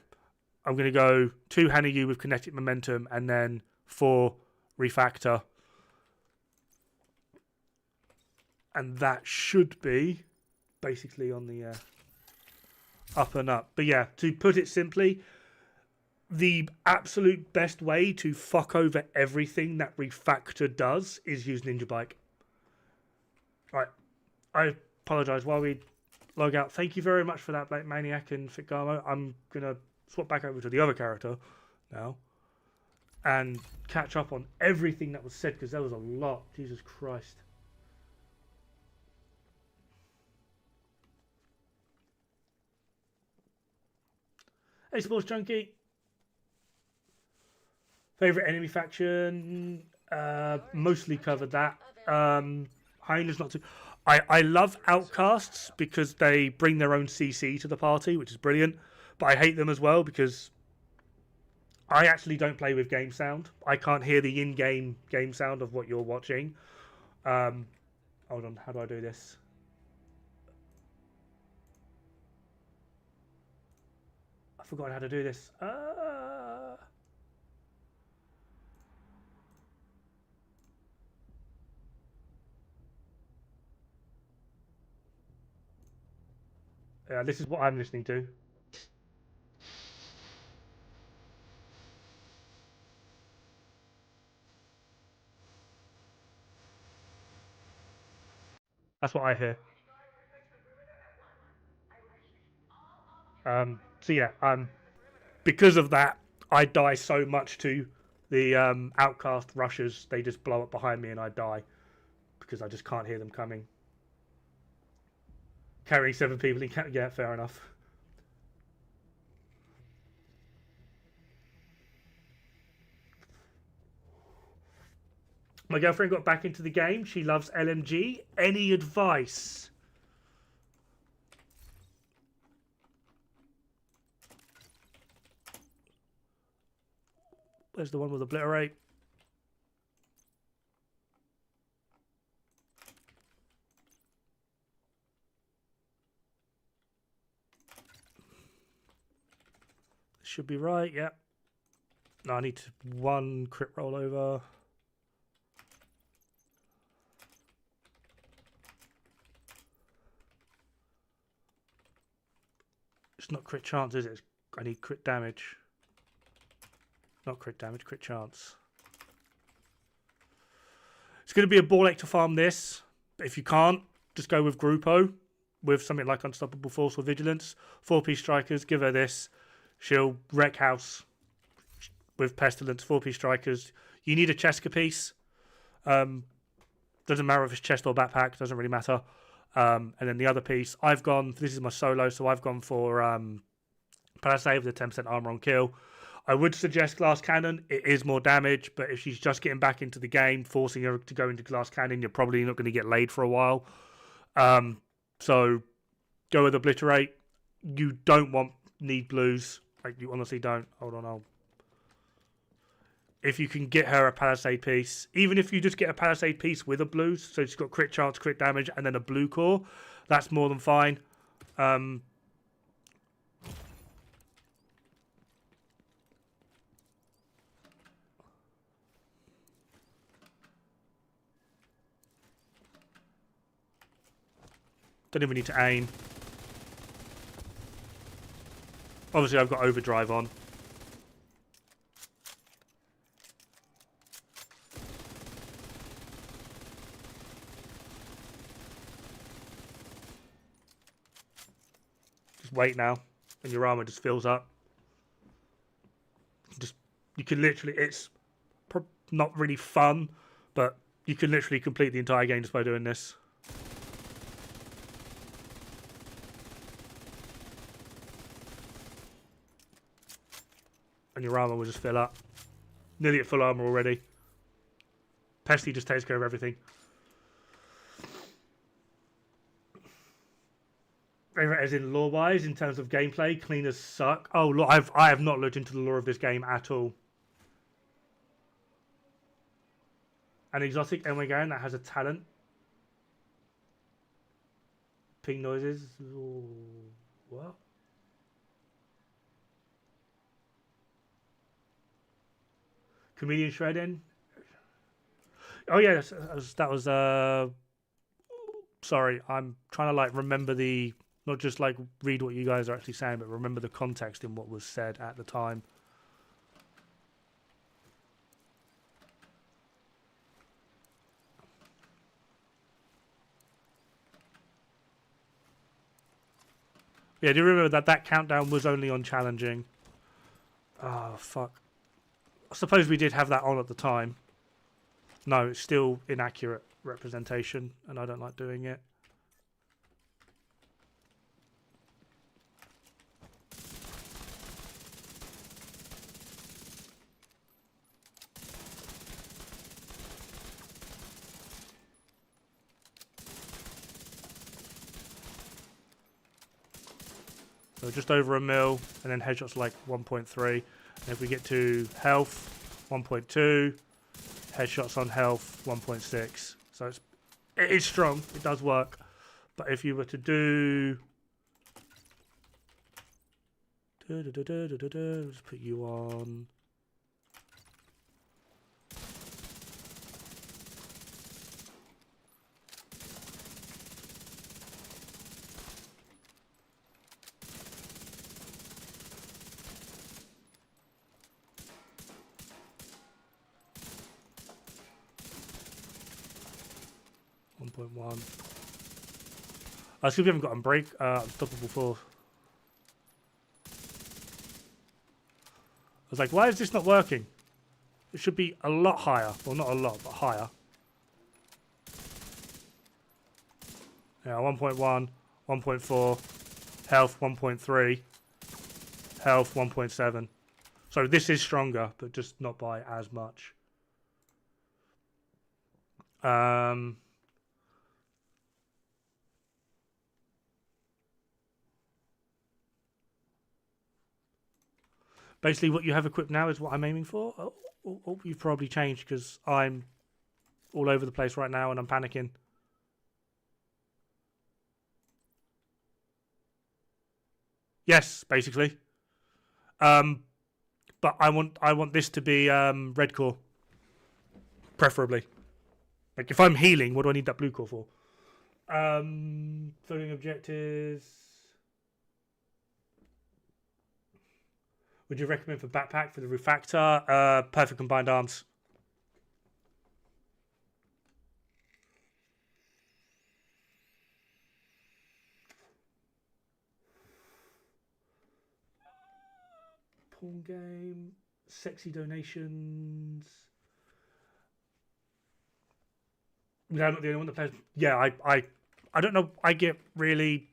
I'm going to go 2 Hannah Yu with kinetic momentum and then 4 Refractor. And that should be basically on the up and up. But yeah, to put it simply, the absolute best way to fuck over everything that Refractor does is use Ninja Bike. Right, I apologise while we log out. Thank you very much for that, Blake Maniac and Fitgarmo. I'm going to swap back over to the other character now and catch up on everything that was said because there was a lot. Jesus Christ. Hey, Sports Junkie. Favorite enemy faction? Mostly covered that. Hyena's not too. I love Outcasts because they bring their own CC to the party, which is brilliant. But I hate them as well because I actually don't play with game sound. I can't hear the in-game game sound of what you're watching. Hold on, how do I do this? I forgot how to do this. Yeah, this is what I'm listening to. That's what I hear. So yeah, because of that, I die so much to the outcast rushers. They just blow up behind me and I die because I just can't hear them coming. Carrying 7 people in camp, yeah, fair enough. My girlfriend got back into the game. She loves LMG. Any advice? Where's the one with obliterate? Should be right, yeah. No, I need 1 crit roll over. It's not crit chance, is it? I need crit damage. Not crit damage, crit chance. It's going to be a ball ache to farm this. But if you can't, just go with Grupo. With something like Unstoppable Force or Vigilance. 4-piece strikers, give her this. She'll wreck house with Pestilence. 4-piece strikers. You need a Cheska piece. Doesn't matter if it's chest or backpack. Doesn't really matter. And then the other piece, I've gone, this is my solo, so I've gone for Palisade with the 10% armor on kill. I would suggest Glass Cannon. It is more damage, but if she's just getting back into the game, forcing her to go into Glass Cannon, you're probably not going to get laid for a while. So go with Obliterate. You don't need blues. Like, you honestly don't. Hold on, if you can get her a Palisade piece, even if you just get a Palisade piece with a blues, so she's got crit chance, crit damage, and then a blue core, that's more than fine. Don't even need to aim. Obviously, I've got OverDrive on. Just wait now, and your armor just fills up. You can literally, it's not really fun, but you can literally complete the entire game just by doing this. And your armor will just fill up. Nearly at full armor already. Pesty just takes care of everything. Favorite as in lore-wise, in terms of gameplay, cleaners suck. Oh, look, I have not looked into the lore of this game at all. An exotic Enwegan that has a talent. Ping noises. Ooh, what? Chameleon shredding. Oh yeah, that was sorry, I'm trying to like remember the, not just like read what you guys are actually saying, but remember the context in what was said at the time. Yeah, do you remember that countdown was only on challenging? Oh, fuck. I suppose we did have that on at the time. No, it's still inaccurate representation, and I don't like doing it. So just over a mil, and then headshots like 1.3. And if we get to health, 1.2. Headshots on health, 1.6. So it is strong. It does work. But if you were to do... Just put you on... .1. I see we haven't got unstoppable force. I was like, why is this not working? It should be a lot higher. Well, not a lot, but higher. Yeah, 1.1, 1.4, health 1.3, health 1.7. So this is stronger, but just not by as much. Basically, what you have equipped now is what I'm aiming for. Oh, you've probably changed because I'm all over the place right now and I'm panicking. Yes, basically. But I want this to be red core, preferably. Like if I'm healing, what do I need that blue core for? Filling objectives. Would you recommend for backpack for the Refractor? Perfect combined arms. Porn game. Sexy donations. No, I'm not the only one that plays. Yeah, I don't know. I get really...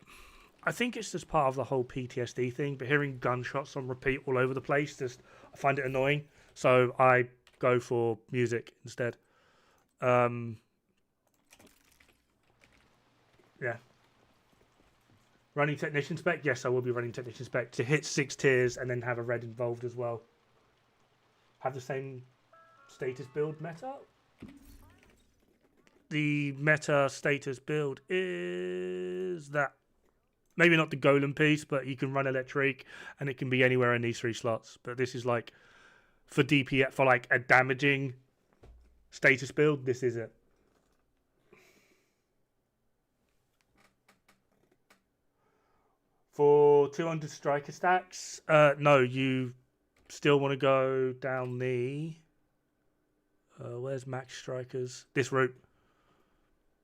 I think it's just part of the whole PTSD thing, but hearing gunshots on repeat all over the place, I find it annoying. So I go for music instead. Yeah. Running technician spec? Yes, I will be running technician spec to hit 6 tiers and then have a red involved as well. Have the same status build meta? The meta status build is that. Maybe not the golem piece, but you can run electric and it can be anywhere in these 3 slots. But this is like for DPS, for like a damaging status build, this is it. For 200 striker stacks, no, you still want to go down the... where's max strikers? This route.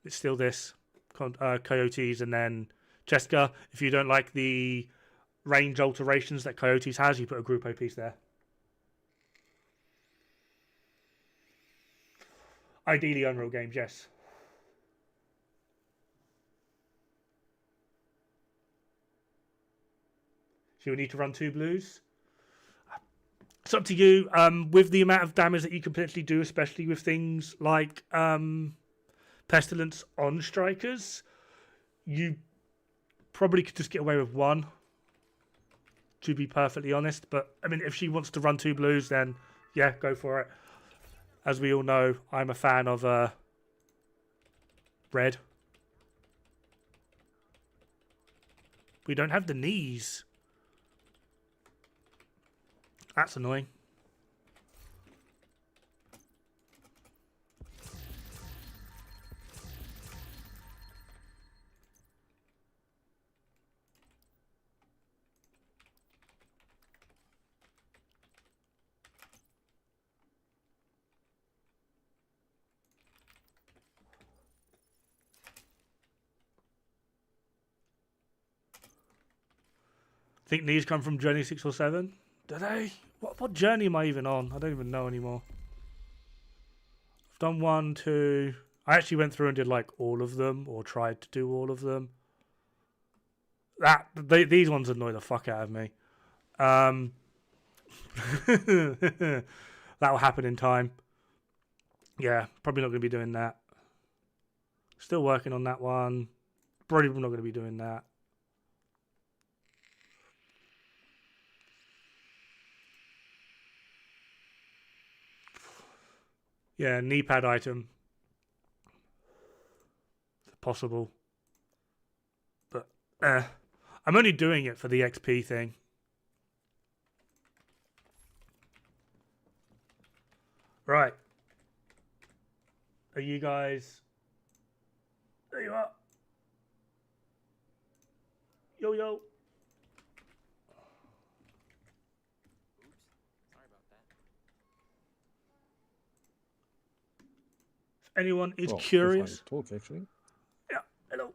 It's still this. Coyotes and then... Cheska, if you don't like the range alterations that Coyotes has, you put a Grupo piece there. Ideally Unreal games, yes. So you need to run 2 blues. It's up to you. With the amount of damage that you can potentially do, especially with things like Pestilence on strikers, you probably could just get away with 1, to be perfectly honest. But, I mean, if she wants to run 2 blues, then, yeah, go for it. As we all know, I'm a fan of red. We don't have the knees. That's annoying. Think these come from Journey 6 or 7? Do they? What journey am I even on? I don't even know anymore. I've done 1, 2... I actually went through and did like all of them, or tried to do all of them. These ones annoy the fuck out of me. That will happen in time. Yeah, probably not going to be doing that. Still working on that one. Probably not going to be doing that. Yeah, knee pad item. If possible. But I'm only doing it for the XP thing. Right. Are you guys... There you are. Yo, yo. Oops. Sorry about that. If anyone is Well, curious... if I talk, actually. Yeah, hello.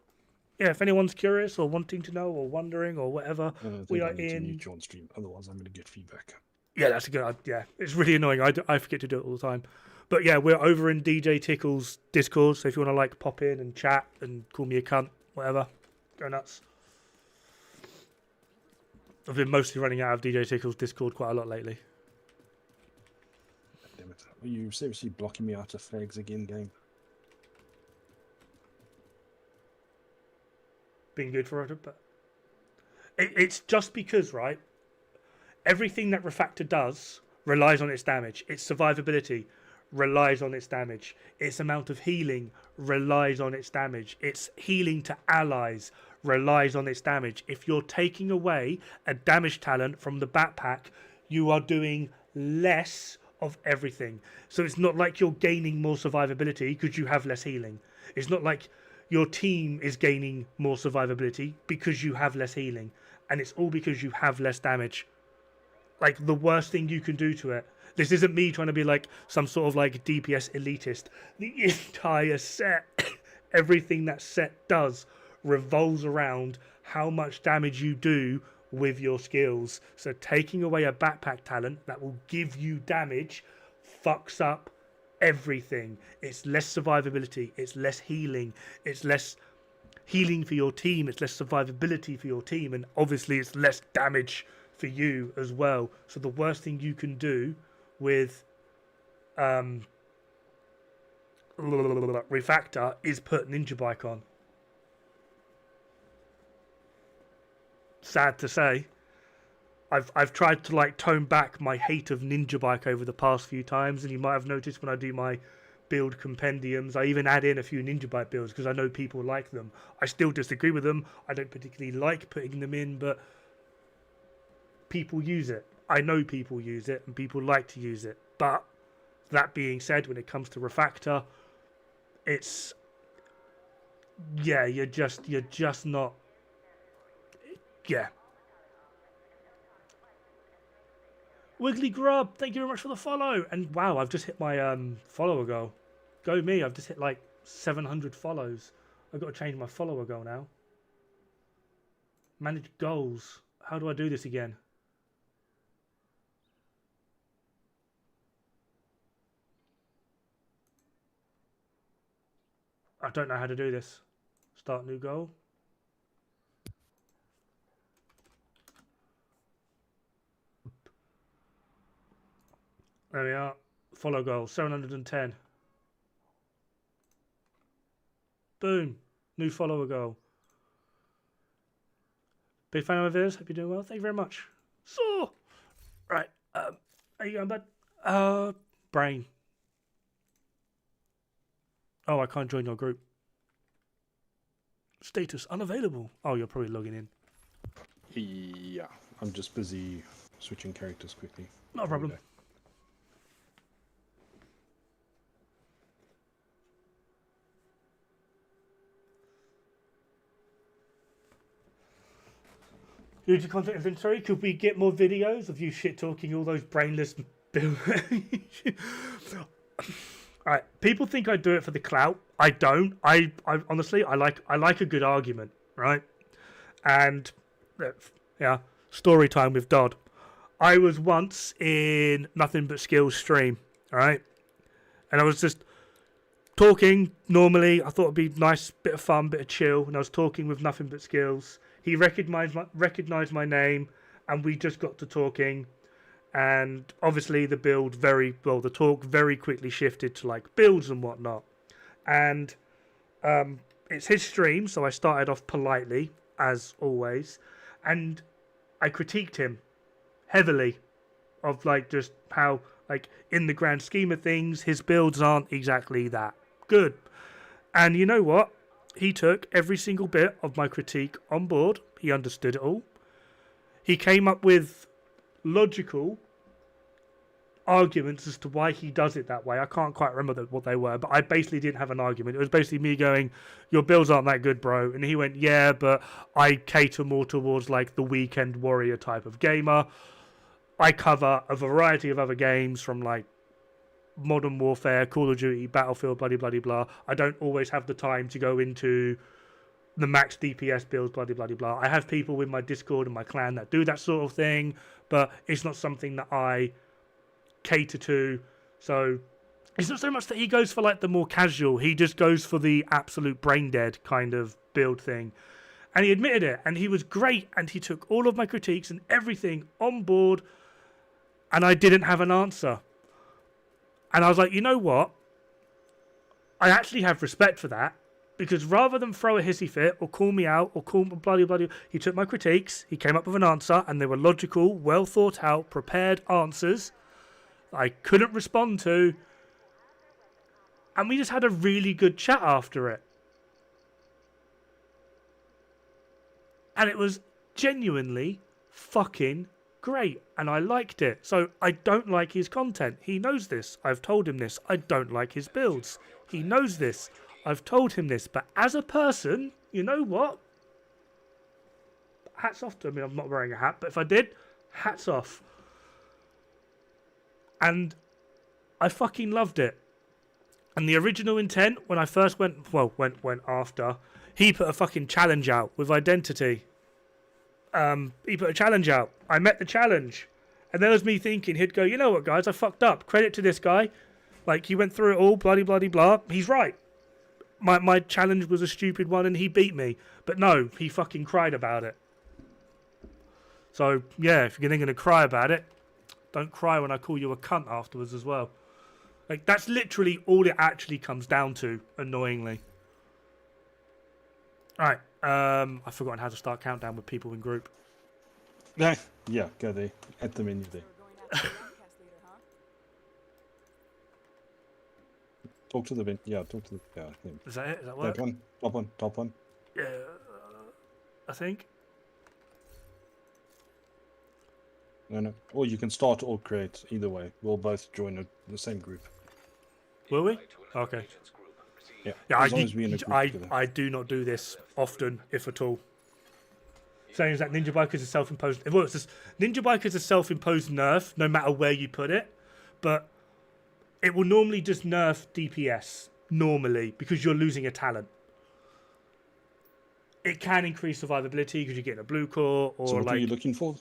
Yeah, if anyone's curious or wanting to know or wondering or whatever, I think we I are need to in... mute you on stream, otherwise I'm going to get feedback. Yeah, that's a good... Yeah, it's really annoying. I forget to do it all the time. But yeah, we're over in DJ Tickle's Discord, so if you want to like pop in and chat and call me a cunt, whatever, go nuts. I've been mostly running out of DJ Tickle's Discord quite a lot lately. Damn it. Are you seriously blocking me out of flags again, game? Been good for it, but... It's just because, right, everything that Refractor does relies on its damage. Its survivability relies on its damage. Its amount of healing relies on its damage. Its healing to allies relies on its damage. If you're taking away a damage talent from the backpack, you are doing less of everything. So it's not like you're gaining more survivability because you have less healing. It's not like your team is gaining more survivability because you have less healing. And it's all because you have less damage. Like, the worst thing you can do to it. This isn't me trying to be like some sort of like DPS elitist. The entire set, everything that set does revolves around how much damage you do with your skills. So taking away a backpack talent that will give you damage fucks up everything. It's less survivability, it's less healing, it's less healing for your team, it's less survivability for your team, and obviously it's less damage for you as well. So the worst thing you can do with Refractor is put Ninja Bike on. Sad to say. I've tried to like tone back my hate of Ninja Bike over the past few times, and you might have noticed when I do my build compendiums, I even add in a few Ninja Bike builds because I know people like them. I still disagree with them. I don't particularly like putting them in, but people use it. I know people use it and people like to use it. But that being said, when it comes to Refractor, it's you're just not Wiggly Grub, thank you very much for the follow. And wow, I've just hit my follower goal. Go me, I've just hit like 700 follows. I've got to change my follower goal now. Manage goals. How do I do this again? I don't know how to do this. Start new goal. There we are. Follow goal, 710. Boom. New follower goal. Big fan of my videos. Hope you're doing well. Thank you very much. So, right. How you going, bud? Brain. Oh, I can't join your group. Status unavailable. Oh, you're probably logging in. Yeah, I'm just busy switching characters quickly. No problem. Future content inventory. Could we get more videos of you shit talking all those brainless build? Alright, people think I do it for the clout. I don't. I honestly I like a good argument, right? And yeah, story time with Dod. I was once in Nothing But Skills stream, alright? And I was just talking normally. I thought it'd be nice, bit of fun, bit of chill, and I was talking with Nothing But Skills. He recognized my name, and we just got to talking. And obviously the talk very quickly shifted to like builds and whatnot. And it's his stream, so I started off politely, as always. And I critiqued him heavily of like just how Like, in the grand scheme of things, his builds aren't exactly that good. And you know what? He took every single bit of my critique on board. He understood it all. He came up with logical arguments as to why he does it that way. I can't quite remember what they were, but I basically didn't have an argument. It was basically me going, your builds aren't that good, bro. And he went, yeah, but I cater more towards like the weekend warrior type of gamer. I cover a variety of other games from like Modern Warfare, Call of Duty, Battlefield, bloody bloody blah. I don't always have the time to go into the max DPS builds, bloody bloody blah. I have people in my Discord and my clan that do that sort of thing, but it's not something that I cater to. So it's not so much that he goes for like the more casual, he just goes for the absolute brain dead kind of build thing. And he admitted it, and he was great, and he took all of my critiques and everything on board, and I didn't have an answer. And I was like, you know what? I actually have respect for that, because rather than throw a hissy fit or call me out or call me bloody bloody, he took my critiques, he came up with an answer, and they were logical, well thought out, prepared answers I couldn't respond to, and we just had a really good chat after it. And it was genuinely fucking great, and I liked it. So I don't like his content. He knows this. I've told him this. I don't like his builds. He knows this. I've told him this. But as a person, you know what? Hats off to him. I mean, I'm not wearing a hat, but if I did, hats off. And I fucking loved it. And the original intent, when I first went after, he put a fucking challenge out with Identity. He put a challenge out. I met the challenge. And there was me thinking, he'd go, you know what, guys, I fucked up. Credit to this guy. Like, he went through it all, bloody, bloody, blah. He's right. My challenge was a stupid one and he beat me. But no, he fucking cried about it. So, yeah, if you're going to cry about it, don't cry when I call you a cunt afterwards as well. Like, that's literally all it actually comes down to, annoyingly. Alright, I've forgotten how to start countdown with people in group. Yeah, go there. At the menu there. Talk to the vent. Yeah, talk to the. Yeah, him. Is that it? Does that work? That one. Top one. Yeah, I think. No. Or you can start or create. Either way. We'll both join the same group. Will we? Okay. Yeah, Yeah, as long as we in a group together. I do not do this often, if at all. Saying that Ninja Bikers is self-imposed. Well, it's just, Ninja Bikers is self-imposed nerf, no matter where you put it. But it will normally just nerf DPS, normally, because you're losing a talent. It can increase survivability because you're getting a blue core, or so what like... are you looking for?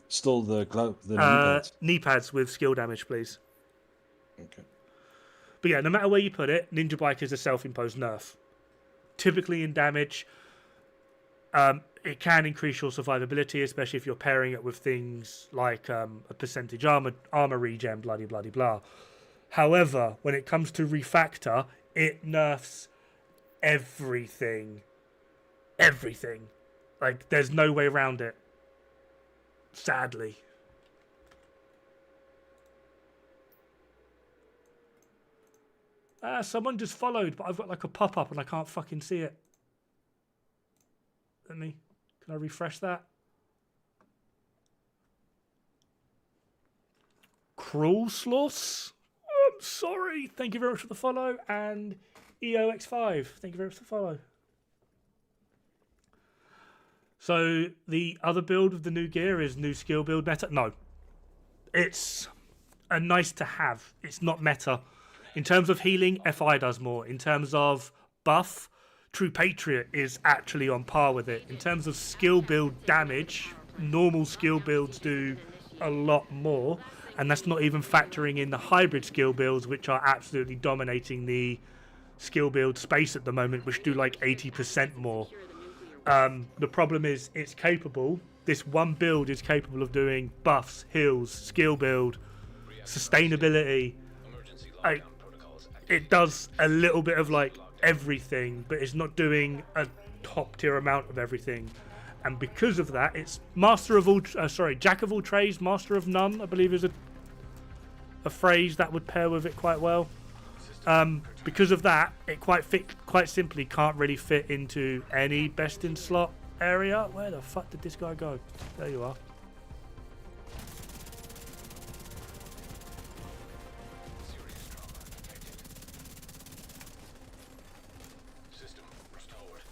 Still the knee pads? Knee pads with skill damage, please. Okay. But yeah, no matter where you put it, Ninja Bike is a self-imposed nerf. Typically in damage, it can increase your survivability, especially if you're pairing it with things like a percentage armor regen, bloody bloody blah. However, when it comes to Refactor, it nerfs everything. Everything. Like, there's no way around it. Sadly. Someone just followed, but I've got like a pop-up and I can't fucking see it. Can I refresh that? Cruel Sloss? I'm sorry. Thank you very much for the follow. And EOX5, thank you very much for the follow. So the other build of the new gear is new skill build meta? No. It's a nice to have. It's not meta. In terms of healing, FI does more. In terms of buff, True Patriot is actually on par with it. In terms of skill build damage, normal skill builds do a lot more. And that's not even factoring in the hybrid skill builds, which are absolutely dominating the skill build space at the moment, which do like 80% more. The problem is it's capable. This one build is capable of doing buffs, heals, skill build, sustainability. It does a little bit of like everything, but it's not doing a top tier amount of everything. And because of that, it's Jack of all trades, master of none, I believe is a a phrase that would pair with it quite well. Because of that, it quite simply can't really fit into any best in slot area. Where the fuck did this guy go? There you are. Serious trauma detected. System restored.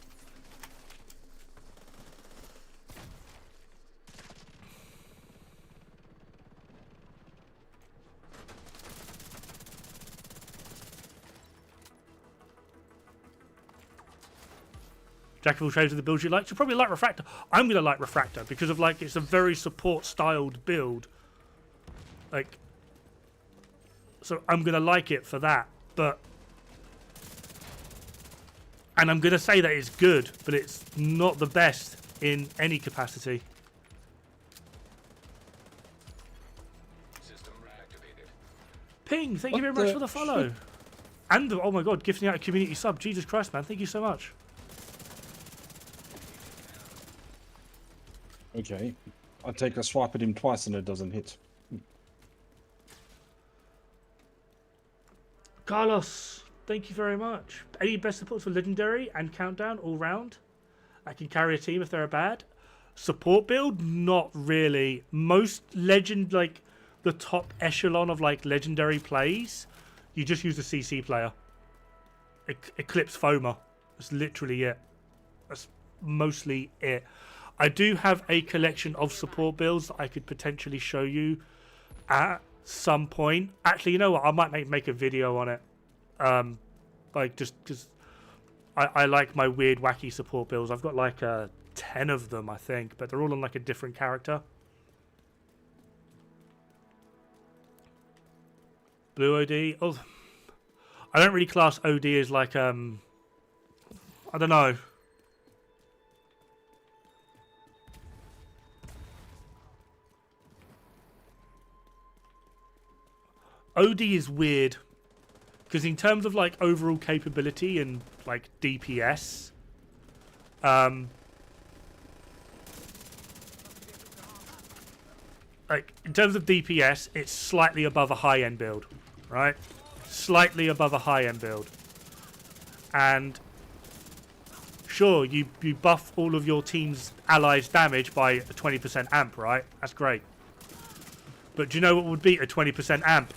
Jack of all trades with the builds you like. You'll probably like Refractor. I'm gonna like Refractor because of like it's a very support styled build. Like, so I'm gonna like it for that. But, and I'm gonna say that it's good, but it's not the best in any capacity. System reactivated. Ping, thank you very What much the for the follow. And oh my god, gifting out a community sub. Jesus Christ, man, thank you so much. Okay. I take a swipe at him twice and it doesn't hit. Carlos, thank you very much. Any best supports for Legendary and Countdown all round? I can carry a team if they're bad. Support build? Not really. Most Legend, like the top echelon of like Legendary plays, you just use the CC player. Eclipse Foma. That's literally it. That's mostly it. I do have a collection of support builds that I could potentially show you at some point. Actually, you know what? I might make a video on it. Like just because I like my weird, wacky support builds. I've got like 10 of them, I think, but they're all on like a different character. Blue OD. Oh, I don't really class OD as like I don't know. OD is weird because in terms of like overall capability and like DPS, like in terms of DPS, it's slightly above a high-end build, right? Slightly above a high-end build, and sure, you buff all of your team's allies' damage by a 20% amp, right? That's great. But do you know what would beat a 20% amp?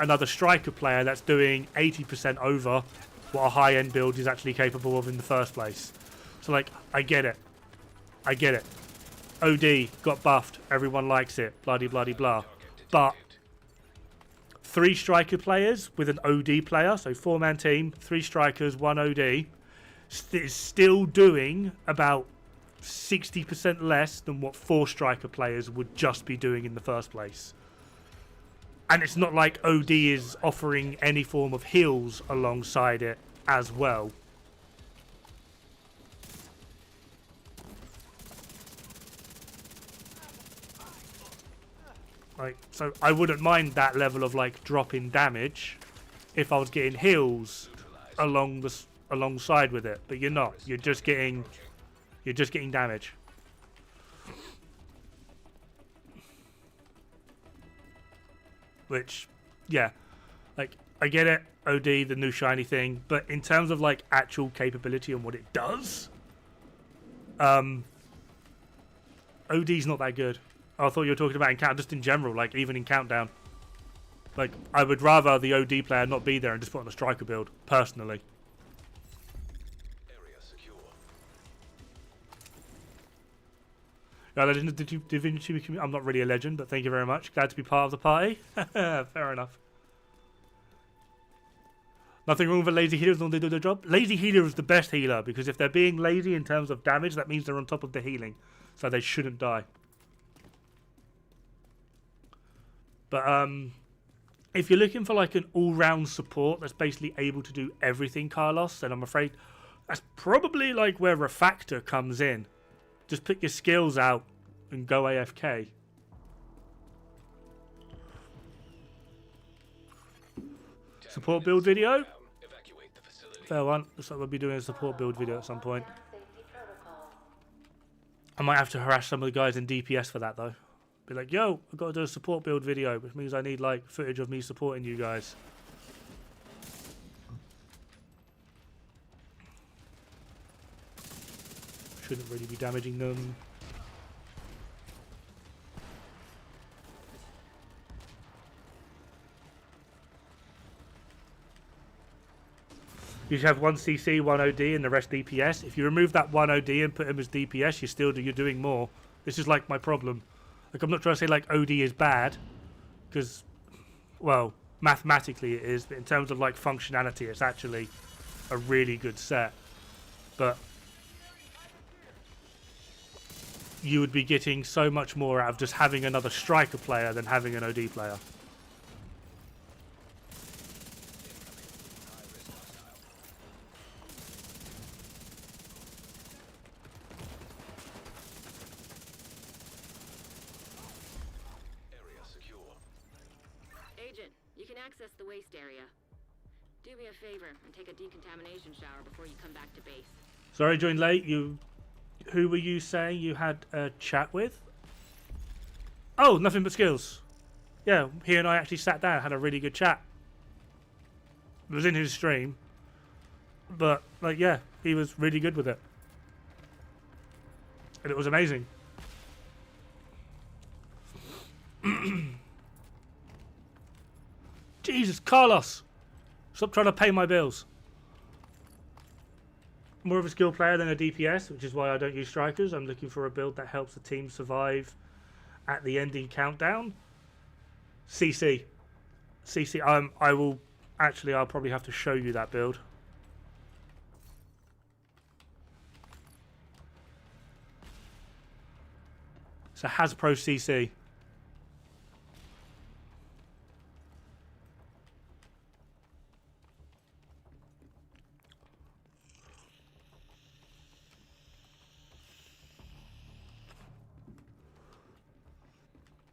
Another striker player that's doing 80% over what a high-end build is actually capable of in the first place. So, like, I get it. I get it. OD got buffed. Everyone likes it. Blah-de-blah-de-blah. But 3 striker players with an OD player, so 4-man team, 3 strikers, 1 OD, is still doing about 60% less than what 4 striker players would just be doing in the first place. And it's not like OD is offering any form of heals alongside it as well. Like, so I wouldn't mind that level of like drop in damage if I was getting heals alongside with it, but you're not. You're just getting damage. Which, yeah, like, I get it, OD, the new shiny thing, but in terms of, like, actual capability and what it does, OD's not that good. I thought you were talking about in Countdown, just in general, like, even in Countdown. Like, I would rather the OD player not be there and just put on a striker build, personally. Area secure. Yeah, Legend of Da Vinci community. I'm not really a legend, but thank you very much. Glad to be part of the party. Fair enough. Nothing wrong with a lazy healer as long as they do their job. Lazy healer is the best healer because if they're being lazy in terms of damage, that means they're on top of the healing. So they shouldn't die. But if you're looking for like an all-round support that's basically able to do everything, Carlos, then I'm afraid that's probably like where Refractor comes in. Just put your skills out and go AFK. Support build video? Evacuate the facility. Fair one. Looks like we'll be doing a support build video at some point. Safety protocol. I might have to harass some of the guys in DPS for that though. Be like, yo, I've got to do a support build video, which means I need like footage of me supporting you guys. Shouldn't really be damaging them. You should have one CC, one OD, and the rest DPS. If you remove that one OD and put him as DPS, you're doing more. This is like my problem. Like, I'm not trying to say like OD is bad, because, well, mathematically it is, but in terms of like functionality, it's actually a really good set. But you would be getting so much more out of just having another striker player than having an OD player. Agent, you can access the waste area. Do me a favor and take a decontamination shower before you come back to base. Sorry I joined late. Who were you saying you had a chat with? Oh, nothing but skills. Yeah, he and I actually sat down and had a really good chat. It was in his stream. But, like, yeah, he was really good with it. And it was amazing. Jesus, Carlos! Stop trying to pay my bills. More of a skill player than a DPS, which is why I don't use strikers. I'm looking for a build that helps the team survive at the ending countdown. CC. I'll probably have to show you that build. So Hasbro CC.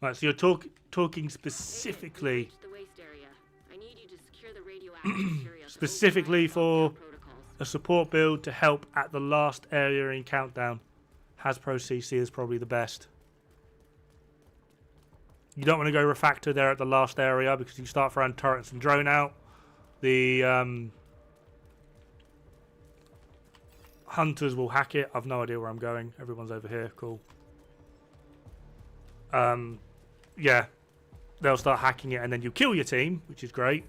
Right, so you're talking specifically Reach the waste area. I need you to secure the radioactive materials. specifically for protocols. a support build to help at the last area in countdown. Hasbro CC is probably the best. You don't want to go Refractor there at the last area because you start throwing turrets and drone out. The hunters will hack it. I've no idea where I'm going. Everyone's over here. Cool. Yeah, they'll start hacking it and then you kill your team, which is great.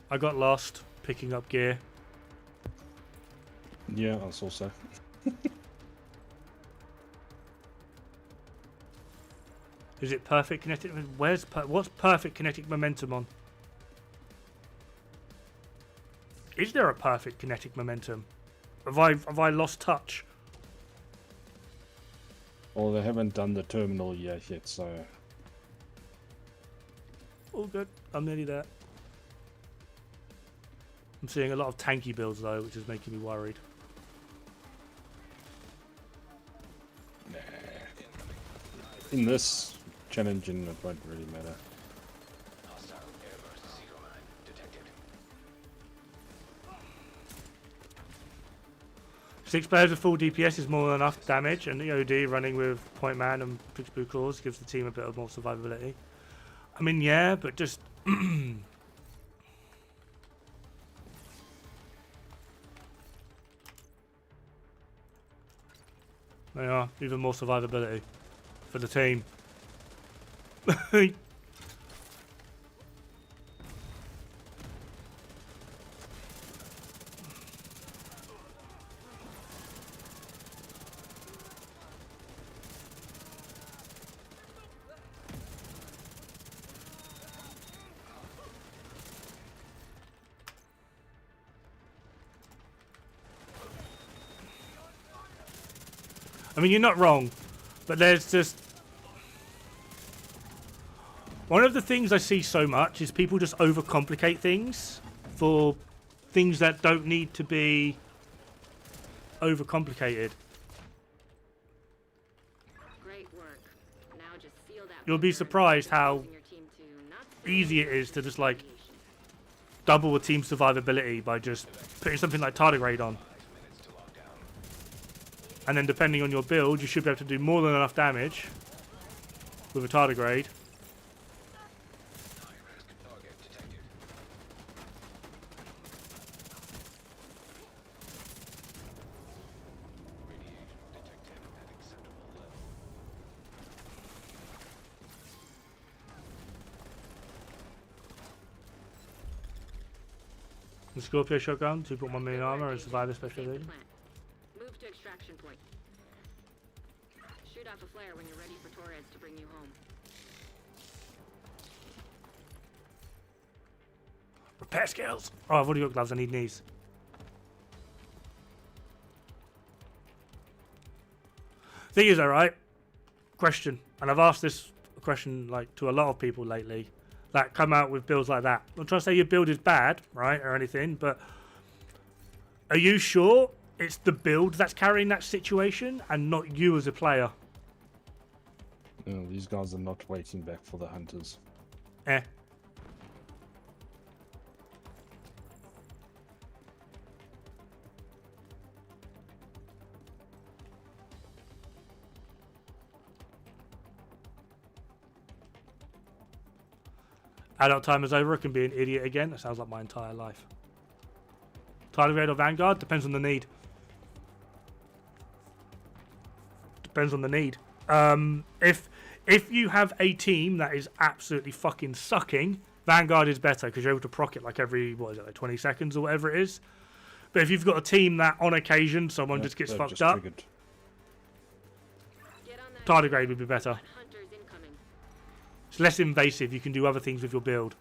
I got lost picking up gear. Yeah, I saw so. Is it perfect kinetic? What's perfect kinetic momentum on? Is there a perfect kinetic momentum? Have I lost touch? Well, they haven't done the terminal yet, so... All good. I'm nearly there. I'm seeing a lot of tanky builds though, which is making me worried. Nah. In this challenge, it won't really matter. Hostile airburst zero mine detected. 6 players with full DPS is more than enough damage, and the OD running with Point Man and Pixie Claws gives the team a bit of more survivability. I mean, yeah, but just... They are, even more survivability for the team. I mean, you're not wrong, but there's just... One of the things I see so much is people just overcomplicate things for things that don't need to be overcomplicated. Great work. Now just seal that You'll be paper and surprised start how using your team to not easy it is to just, like, double a team's survivability by just putting something like tardigrade on. And then depending on your build, you should be able to do more than enough damage with a tardigrade. High-risk target detected. Radiation detected at acceptable level. The Scorpio shotgun, 2.1 million armor, and survivor Save the specialization. plant. Move to extraction point. Shoot off a flare when you're ready for Torres to bring you home. Repair skills. Oh, I've already got gloves. I need knees. Thing is, alright. Question, and I've asked this question like to a lot of people lately that come out with builds like that. I'm not trying to say your build is bad, right, or anything, but are you sure it's the build that's carrying that situation and not you as a player? These guys are not waiting back for the hunters. Eh. Adult time is over. I can be an idiot again. That sounds like my entire life. Tardigrade or Vanguard? Depends on the need. Depends on the need. If you have a team that is absolutely fucking sucking, Vanguard is better because you're able to proc it like every, what is it, like 20 seconds or whatever it is. But if you've got a team that on occasion someone just gets fucked up, Triggered. Get on that Tardigrade would be better. hunters incoming. It's less invasive. You can do other things with your build.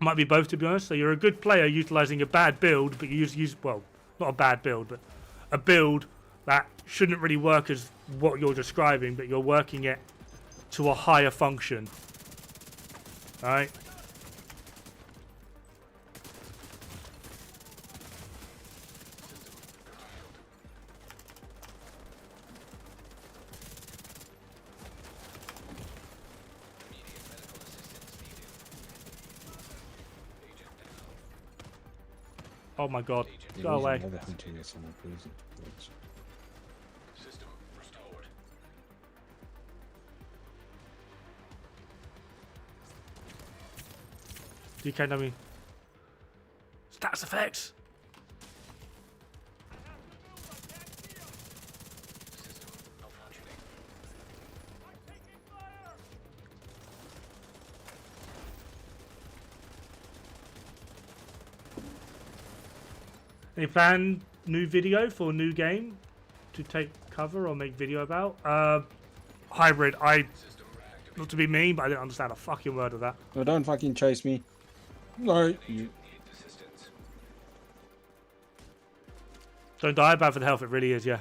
Might be both, to be honest. So you're a good player utilizing a bad build, but you use well, not a bad build, but a build that shouldn't really work as what you're describing, but you're working it to a higher function. All right. Immediate medical assistance needed. Agent down. Oh my god. There Go is away. another hunter here somewhere, please. Thanks. System restored. DK dummy. Stats effects. System malfunctioning. Any planned new video for new game to take cover or make video about? Hybrid. System reactivated. Not to be mean, but I didn't understand a fucking word of that. No, don't fucking chase me. No, you. Need assistance. Don't die. Bad for the health. It really is. Yeah.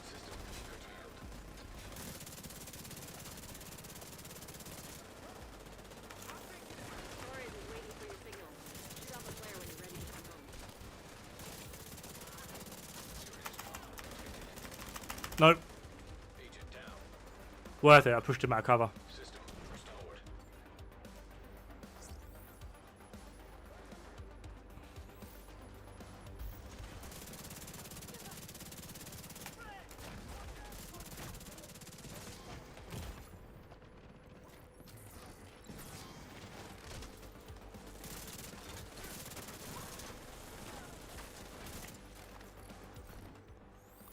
System curtailed. Torres is waiting for your signal. Shoot off a flare when you're ready to come home. Nope. Agent down. Worth it. I pushed him out of cover. System restored.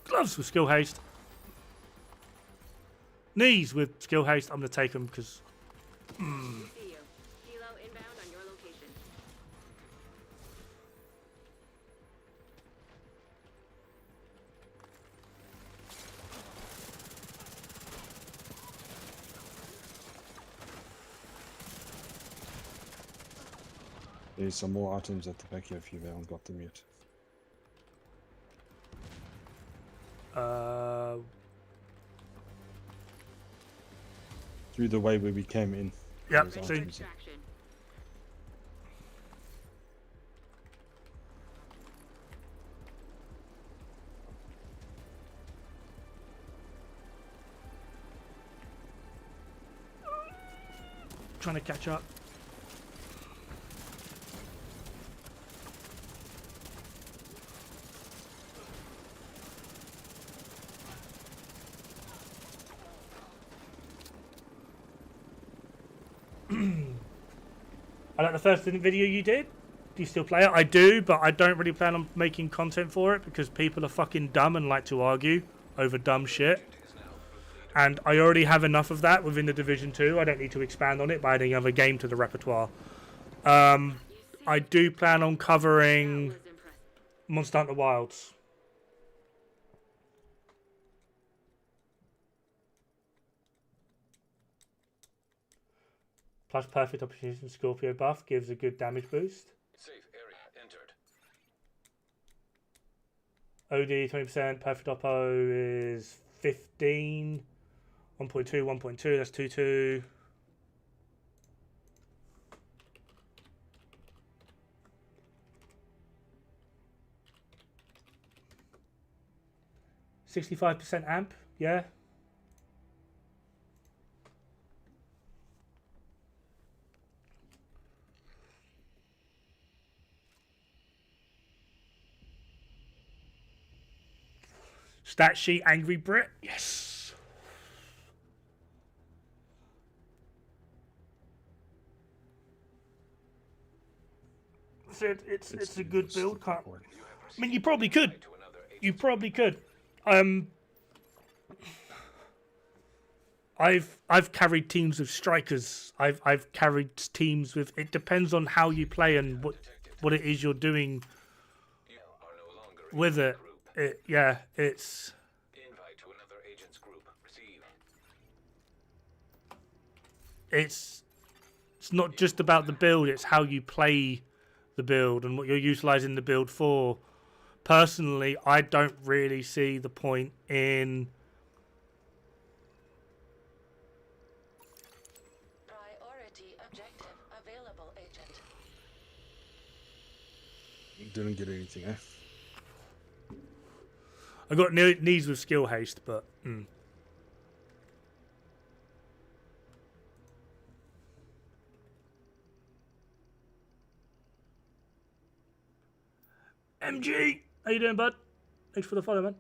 Gloves with skill haste. Knees with skill haste. I'm going to take them because See you. Kilo inbound on your location. There's some more items at the back here if you haven't got them yet. Through the way where we came in. Yep, There's see. items there. Extraction. trying to catch up. I like the first video you did. Do you still play it? I do, but I don't really plan on making content for it because people are fucking dumb and like to argue over dumb shit. And I already have enough of that within the Division 2. I don't need to expand on it by adding another game to the repertoire. I do plan on covering Monster Hunter Wilds. Plus perfect opportunity Scorpio buff gives a good damage boost. Safe area entered. OD 20%, perfect oppo is 15. 1.2, 1.2, that's 2.2. %65 amp, yeah. Stat sheet, Angry Brit, yes. It's a good build. I mean, you probably could. You probably could. I've carried teams of strikers. I've carried teams with. It depends on how you play and what it is you're doing with it. Yeah, it's. Invite to another agent's group. Receive. It's not just about the build. It's how you play the build and what you're utilizing the build for. Personally, I don't really see the point in Priority objective available, agent. Didn't get anything, eh? I got knees with skill haste, but MG, how you doing, bud? Thanks for the follow, man.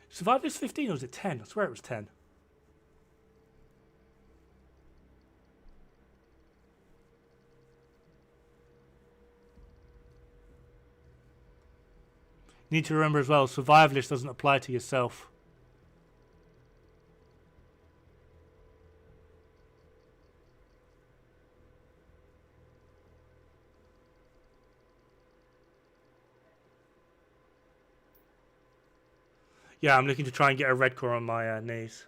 Survived this 15 or was it 10? I swear it was 10. You need to remember as well, survivalist doesn't apply to yourself. Yeah, I'm looking to try and get a red core on my knees.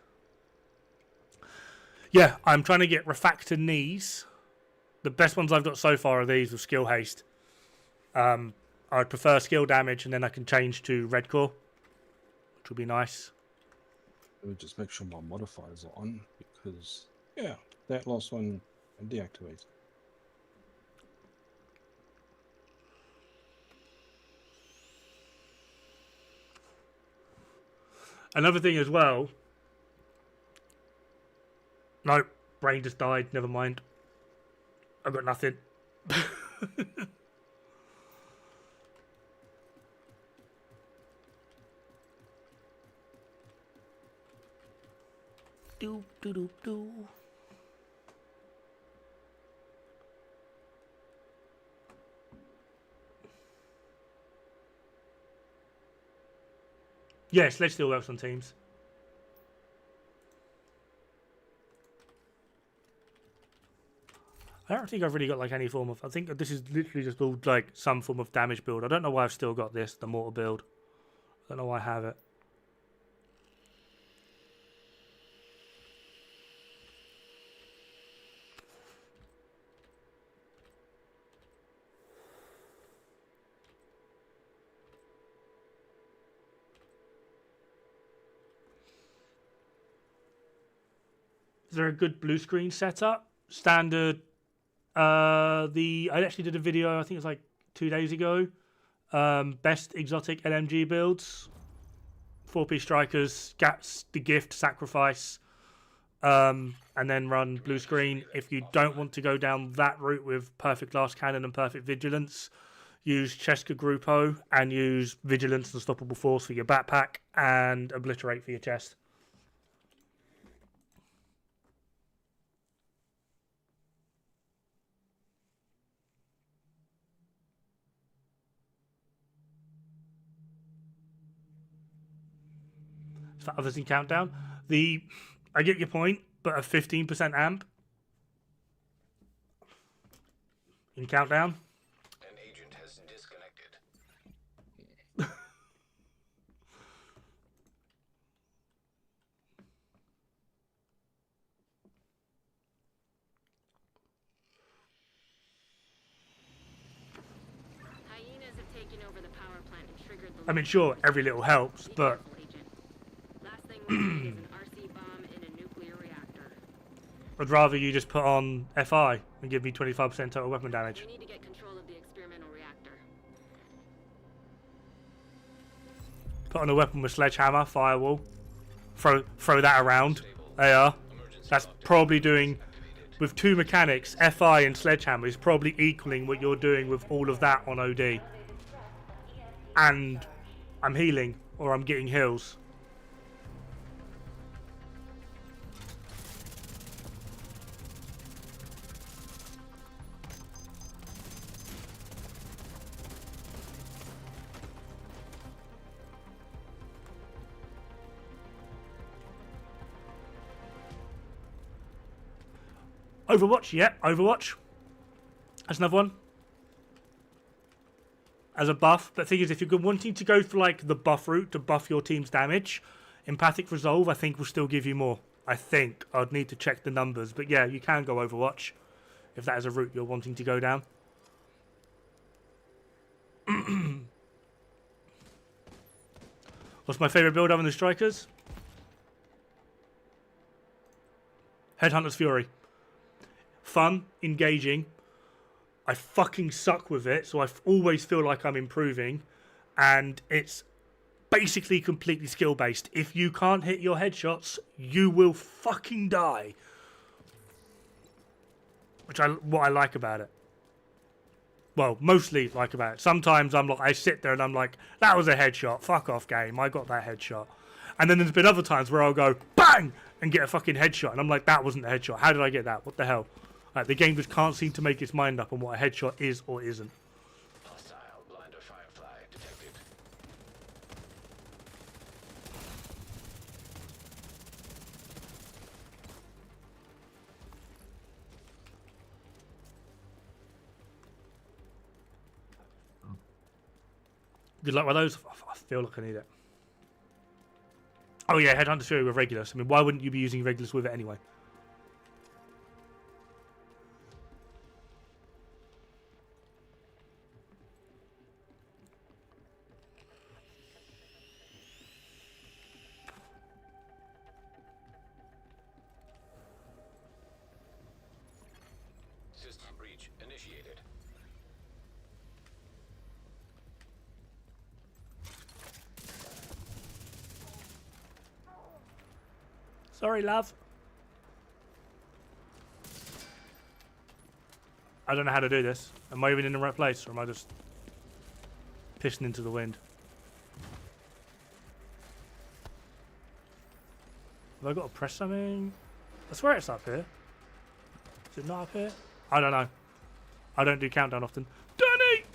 Yeah, I'm trying to get Refactor knees. The best ones I've got so far are these with skill haste. I'd prefer skill damage, and then I can change to red core, which would be nice. Let me just make sure my modifiers are on, because, yeah, that last one I deactivated. Another thing as well. No, brain just died. Never mind. I've got nothing. Do do do do. Yes, Sledge still works on teams. I don't think I've really got like any form of. I think this is literally just all like some form of damage build. I don't know why I've still got this, the mortar build. I don't know why I have it. Is there a good blue screen setup? Standard. I actually did a video, I think it was like 2 days ago. Best exotic LMG builds. 4-piece strikers, Gats, the gift, sacrifice. and then run blue screen. If you don't want to go down that route with perfect glass cannon and perfect vigilance, use Cheska Grupo and use vigilance and unstoppable force for your backpack and obliterate for your chest. For others in Countdown, I get your point, but a 15% amp in Countdown. An agent has disconnected. Hyenas have taken over the power plant and triggered the. I mean, sure, every little helps, Be but careful, Agent. Last thing we need is an RC bomb in a nuclear reactor. I'd rather you just put on FI and give me 25% total weapon damage. We need to get control of the experimental reactor. Put on a weapon with sledgehammer, firewall, throw that around. They are. That's probably doing, with two mechanics, FI and sledgehammer is probably equaling what you're doing with all of that on OD. And I'm healing, or I'm getting heals. Overwatch, yeah, Overwatch. That's another one. As a buff, but the thing is, if you're wanting to go for like the buff route to buff your team's damage, Empathic Resolve I think will still give you more. I think I'd need to check the numbers, but yeah, you can go Overwatch if that is a route you're wanting to go down. What's my favourite build other than the Strikers? Headhunter's Fury. Fun, engaging. I fucking suck with it, so I always feel like I'm improving. And it's basically completely skill-based. If you can't hit your headshots, you will fucking die. What I like about it. Well, mostly like about it. Sometimes I sit there and I'm like, that was a headshot. Fuck off, game. I got that headshot. And then there's been other times where I'll go, bang! And get a fucking headshot. And I'm like, that wasn't a headshot. How did I get that? What the hell? Like, the game just can't seem to make its mind up on what a headshot is or isn't. Hostile blinder firefly detected. Good luck with those. I feel like I need it. Oh yeah, Headhunter's Fury with Regulus. I mean, why wouldn't you be using Regulus with it anyway? System breach initiated. Sorry, love. I don't know how to do this. Am I even in the right place, or am I just pissing into the wind? Have I got to press something? I swear it's up here. Is it not up here? I don't know. I don't do countdown often. Danny!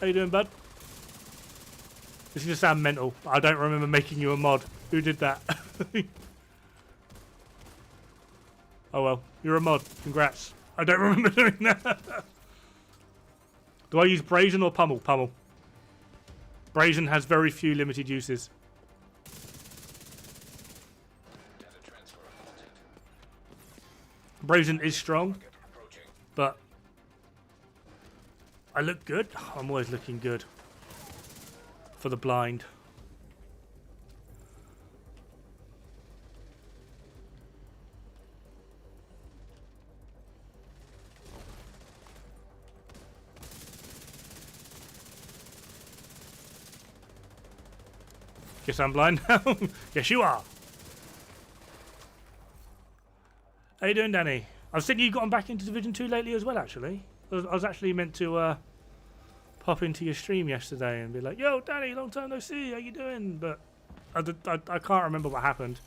How you doing, bud? This is gonna sound mental. I don't remember making you a mod. Who did that? Oh well, you're a mod. Congrats. I don't remember doing that. Do I use Brazen or Pummel? Pummel. Brazen has very few limited uses. Data transfer halted. Brazen is strong, Target approaching. but I look good. I'm always looking good for the blind. Guess I'm blind now. Yes, you are. How you doing, Danny? I've seen you gotten back into Division 2 lately as well, actually. I was actually meant to pop into your stream yesterday and be like, yo, Danny, long time no see, how you doing? But I can't remember what happened.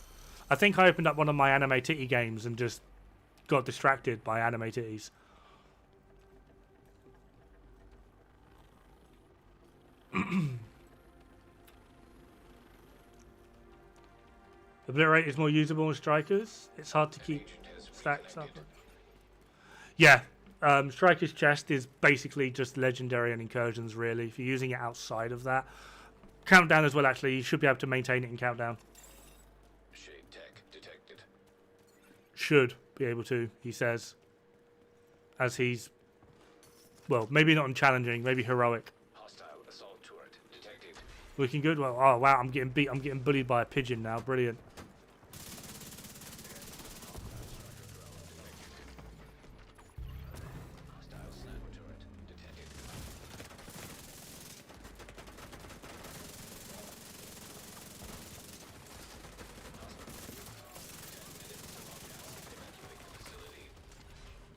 I think I opened up one of my anime titty games and just got distracted by anime titties. Obliterate is more usable on strikers. It's hard to keep stacks up. Yeah, Striker's Chest is basically just legendary and incursions, really. If you're using it outside of that. Countdown as well, actually. You should be able to maintain it in Countdown. Shade tech detected. Should be able to, he says. As he's... Well, maybe not on challenging, maybe heroic. Hostile assault turret detected. Looking good. Well, oh, wow, I'm getting beat. I'm getting bullied by a pigeon now. Brilliant. Hostile sniper turret detected.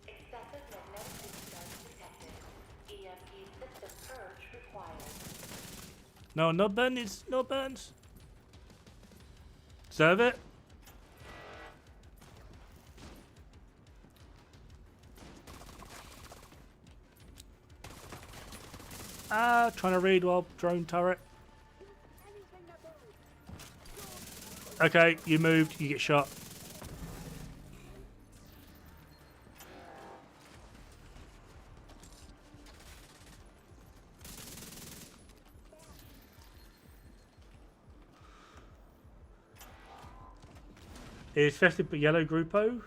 Excessive magnetic discharge detected. EMP system purge required. No, no burns. No burns. Serve it. Trying to read while drone turret. Okay, you moved, you get shot. Is festive but yellow Grupo.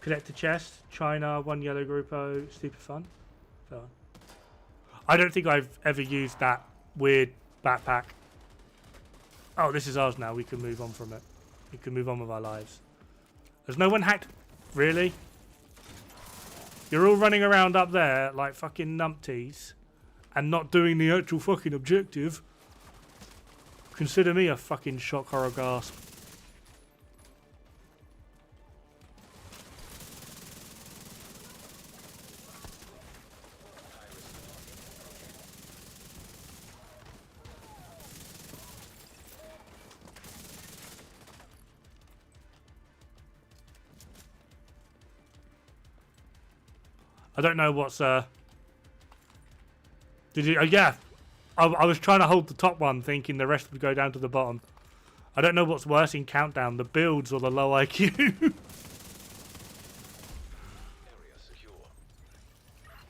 Connect to chest. China, one yellow Grupo. Stupid fun. So, I don't think I've ever used that weird backpack. Oh, this is ours now. We can move on from it. We can move on with our lives. There's no one hacked. Really? You're all running around up there like fucking numpties and not doing the actual fucking objective. Consider me a fucking shock horror gasp. I don't know what's Did you? Yeah, I was trying to hold the top one, thinking the rest would go down to the bottom. I don't know what's worse in Countdown, the builds or the low IQ. Area secure.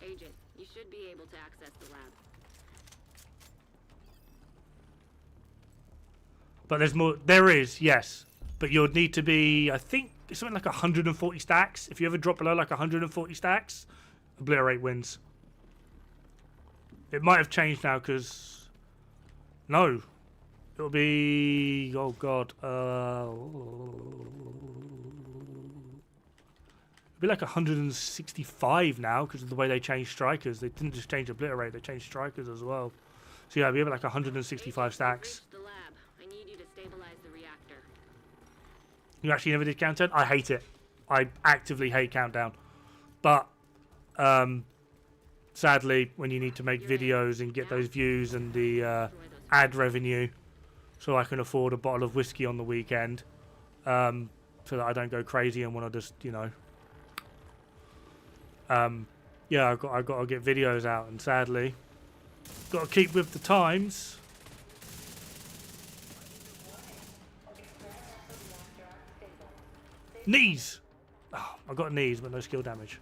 Agent, you should be able to access the lab. But there's more. There is, yes, but you'll need to be. I think it's something like 140 stacks. If you ever drop below like 140 stacks, Obliterate wins. It might have changed now because no, it'll be oh god, it'll be like 165 now because of the way they changed strikers. They didn't just change Obliterate; they changed strikers as well. So yeah, we have like 165 stacks. Reach the lab. I need you to stabilize the reactor. You actually never did Countdown? I hate it. I actively hate Countdown, but sadly, when you need to make videos and get those views and the ad revenue, so I can afford a bottle of whiskey on the weekend, so that I don't go crazy and want to just, you know, yeah, I got to get videos out, and sadly, got to keep with the times. Knees. Oh, I got knees, but no skill damage.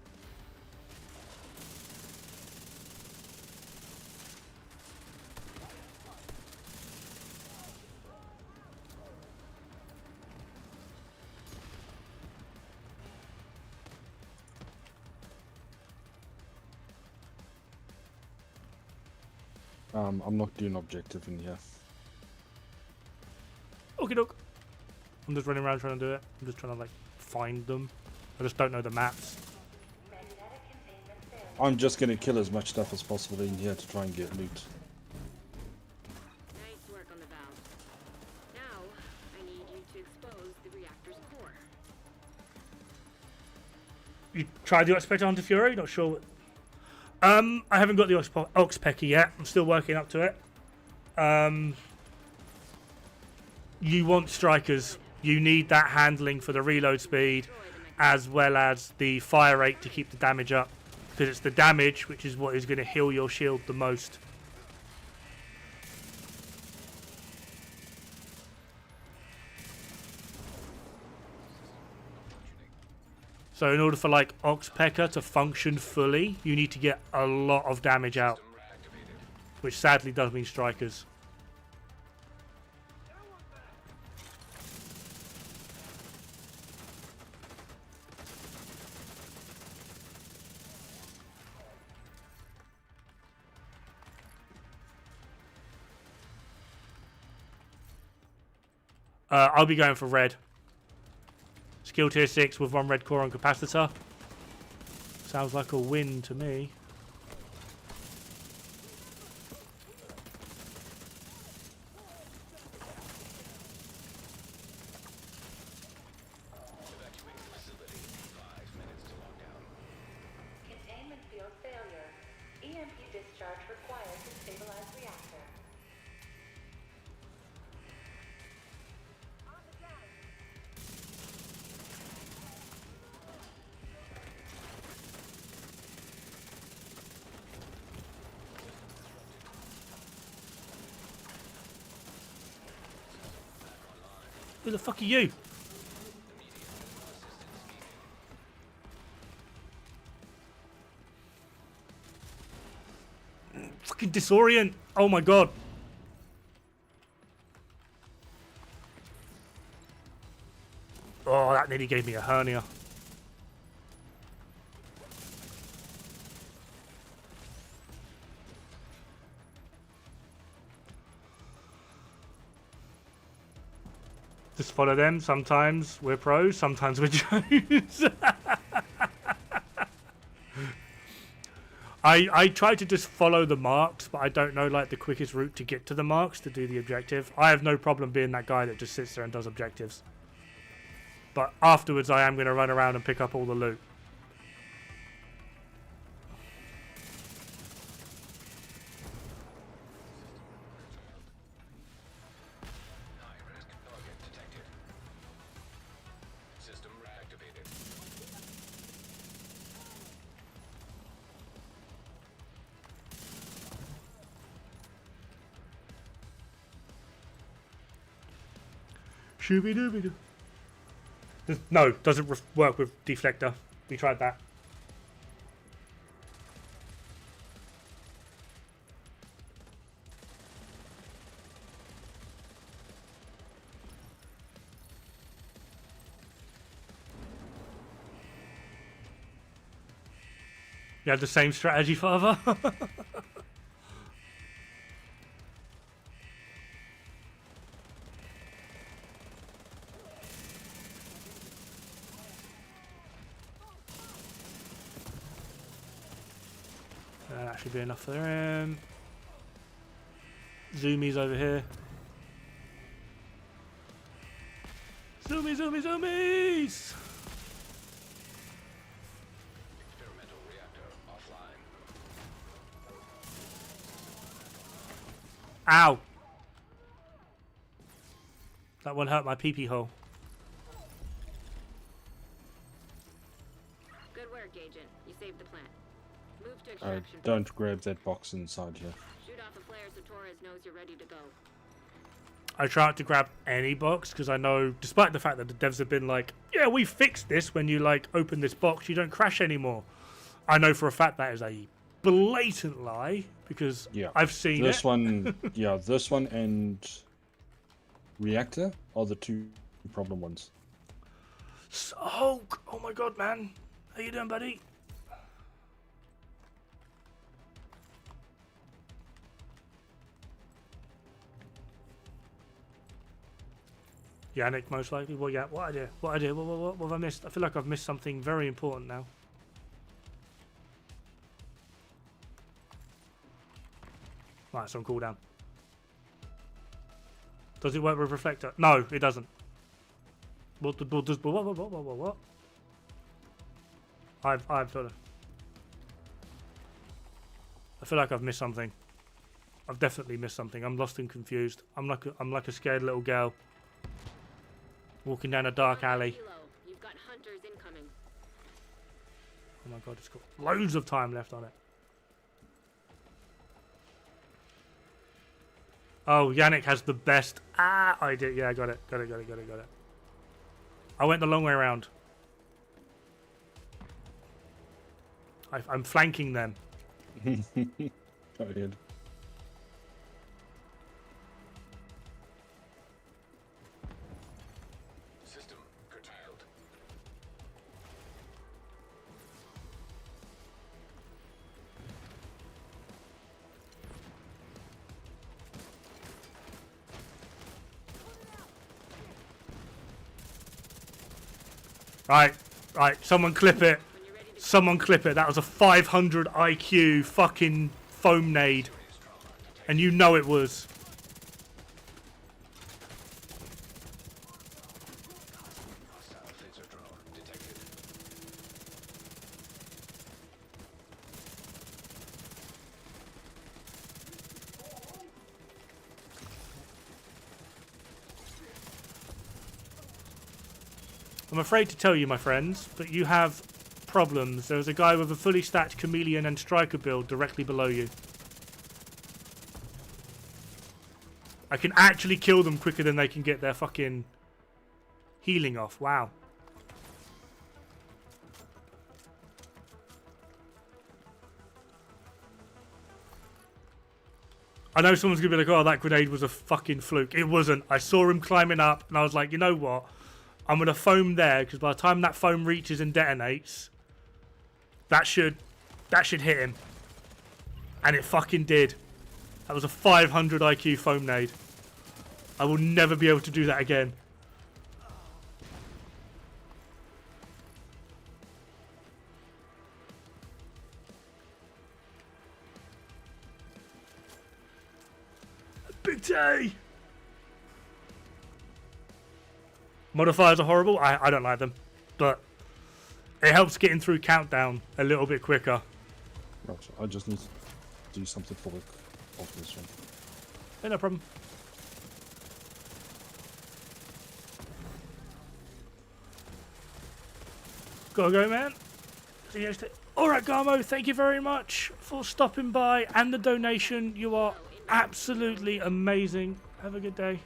I'm not doing objective in here. Okie doke. I'm just running around trying to do it. I'm just trying to like find them. I just don't know the maps. Magnetic containment failure. I'm just gonna kill as much stuff as possible in here to try and get loot. Nice work on the valve. Now, I need you to expose the reactor's core. You tried the Oxpecker Hunter Fury? Not sure. I haven't got the Oxpecker yet. I'm still working up to it. You want strikers. You need that handling for the reload speed, as well as the fire rate to keep the damage up. Because it's the damage which is what is going to heal your shield the most. So in order for like Oxpecker to function fully, you need to get a lot of damage out. Which sadly does mean strikers. I'll be going for red. Skill tier 6 with 1 red core on capacitor. Sounds like a win to me. Containment field failure. EMP discharge required to stabilize reactor. Who the fuck are you? Fucking disorient. Oh my god. Oh, that nearly gave me a hernia. Just follow them. Sometimes we're pros, sometimes we're Joes. I try to just follow the marks, but I don't know like the quickest route to get to the marks to do the objective. I have no problem being that guy that just sits there and does objectives. But afterwards I am going to run around and pick up all the loot. High-risk target detected. System reactivated. Shooby-dooby-doo. No, doesn't work with deflector. We tried that. You had the same strategy, Father? That should be enough for him. Zoomies over here. Zoomies! Experimental reactor offline. Ow! That one hurt my pee-pee hole. Good work, Agent. You saved the plant. Move to I extraction. don't grab that box inside here. Shoot off a flare so Torres knows you're ready to go. I try not to grab any box because I know, despite the fact that the devs have been like, yeah, we fixed this when you like open this box, you don't crash anymore. I know for a fact that is a blatant lie because Yeah, I've seen this it. one. Yeah, this one and reactor are the two problem ones. Hulk! Oh my god, man. How you doing, buddy? Yannick, most likely. Well, yeah, what I do? What have I missed? I feel like I've missed something very important now. Right, it's on cooldown. Does it work with Refractor? No, it doesn't. What? I've sort of. I feel like I've missed something. I've definitely missed something. I'm lost and confused. I'm like a scared little girl walking down a dark alley. Kilo, you've got hunters incoming. Oh my god, it's got loads of time left on it. Oh, Yannick has the best idea. Yeah, I got it. Got it. I went the long way around. I'm flanking them. I did. System curtailed. Right. Someone clip it. Someone clip it. That was a 500 IQ fucking foam nade. And you know it was. Hostile phaser drone detected. I'm afraid to tell you, my friends, but you have problems. There's a guy with a fully stacked Chameleon and Striker build directly below you. I can actually kill them quicker than they can get their fucking healing off. Wow. I know someone's going to be like, oh, that grenade was a fucking fluke. It wasn't. I saw him climbing up and I was like, you know what? I'm going to foam there because by the time that foam reaches and detonates, that should hit him. And it fucking did. That was a 500 IQ foam nade. I will never be able to do that again. Big T! Modifiers are horrible. I don't like them. But it helps getting through countdown a little bit quicker. Gotcha. I just need to do something for like off this one. Yeah, no problem. Gotta go, man. Alright, Garmo, thank you very much for stopping by and the donation. You are absolutely amazing. Have a good day.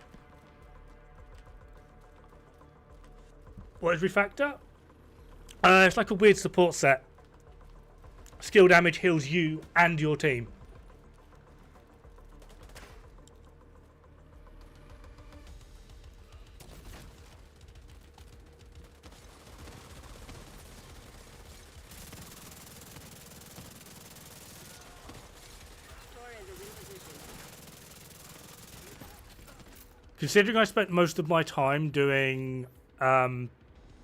What is Refactor? It's like a weird support set. Skill damage heals you and your team. Considering I spent most of my time doing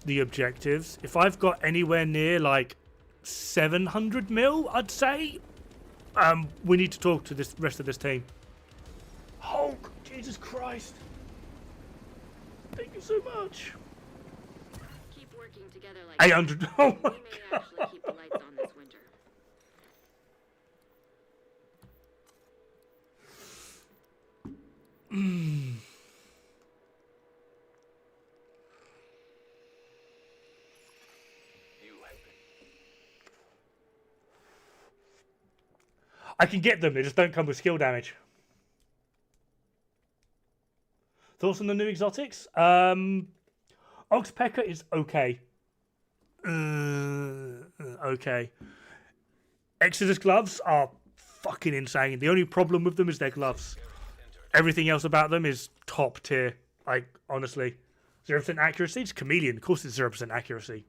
the objectives, if I've got anywhere near like 700 mil, I'd say we need to talk to this rest of this team. Hulk, Jesus Christ! Thank you so much. Keep working together like 800. Oh my we may actually keep the lights on this winter. I can get them, they just don't come with skill damage. Thoughts on the new exotics? Oxpecker is okay. Okay. Exodus gloves are fucking insane. The only problem with them is their gloves. Everything else about them is top tier. Like, honestly. 0% accuracy? It's Chameleon. Of course it's 0% accuracy.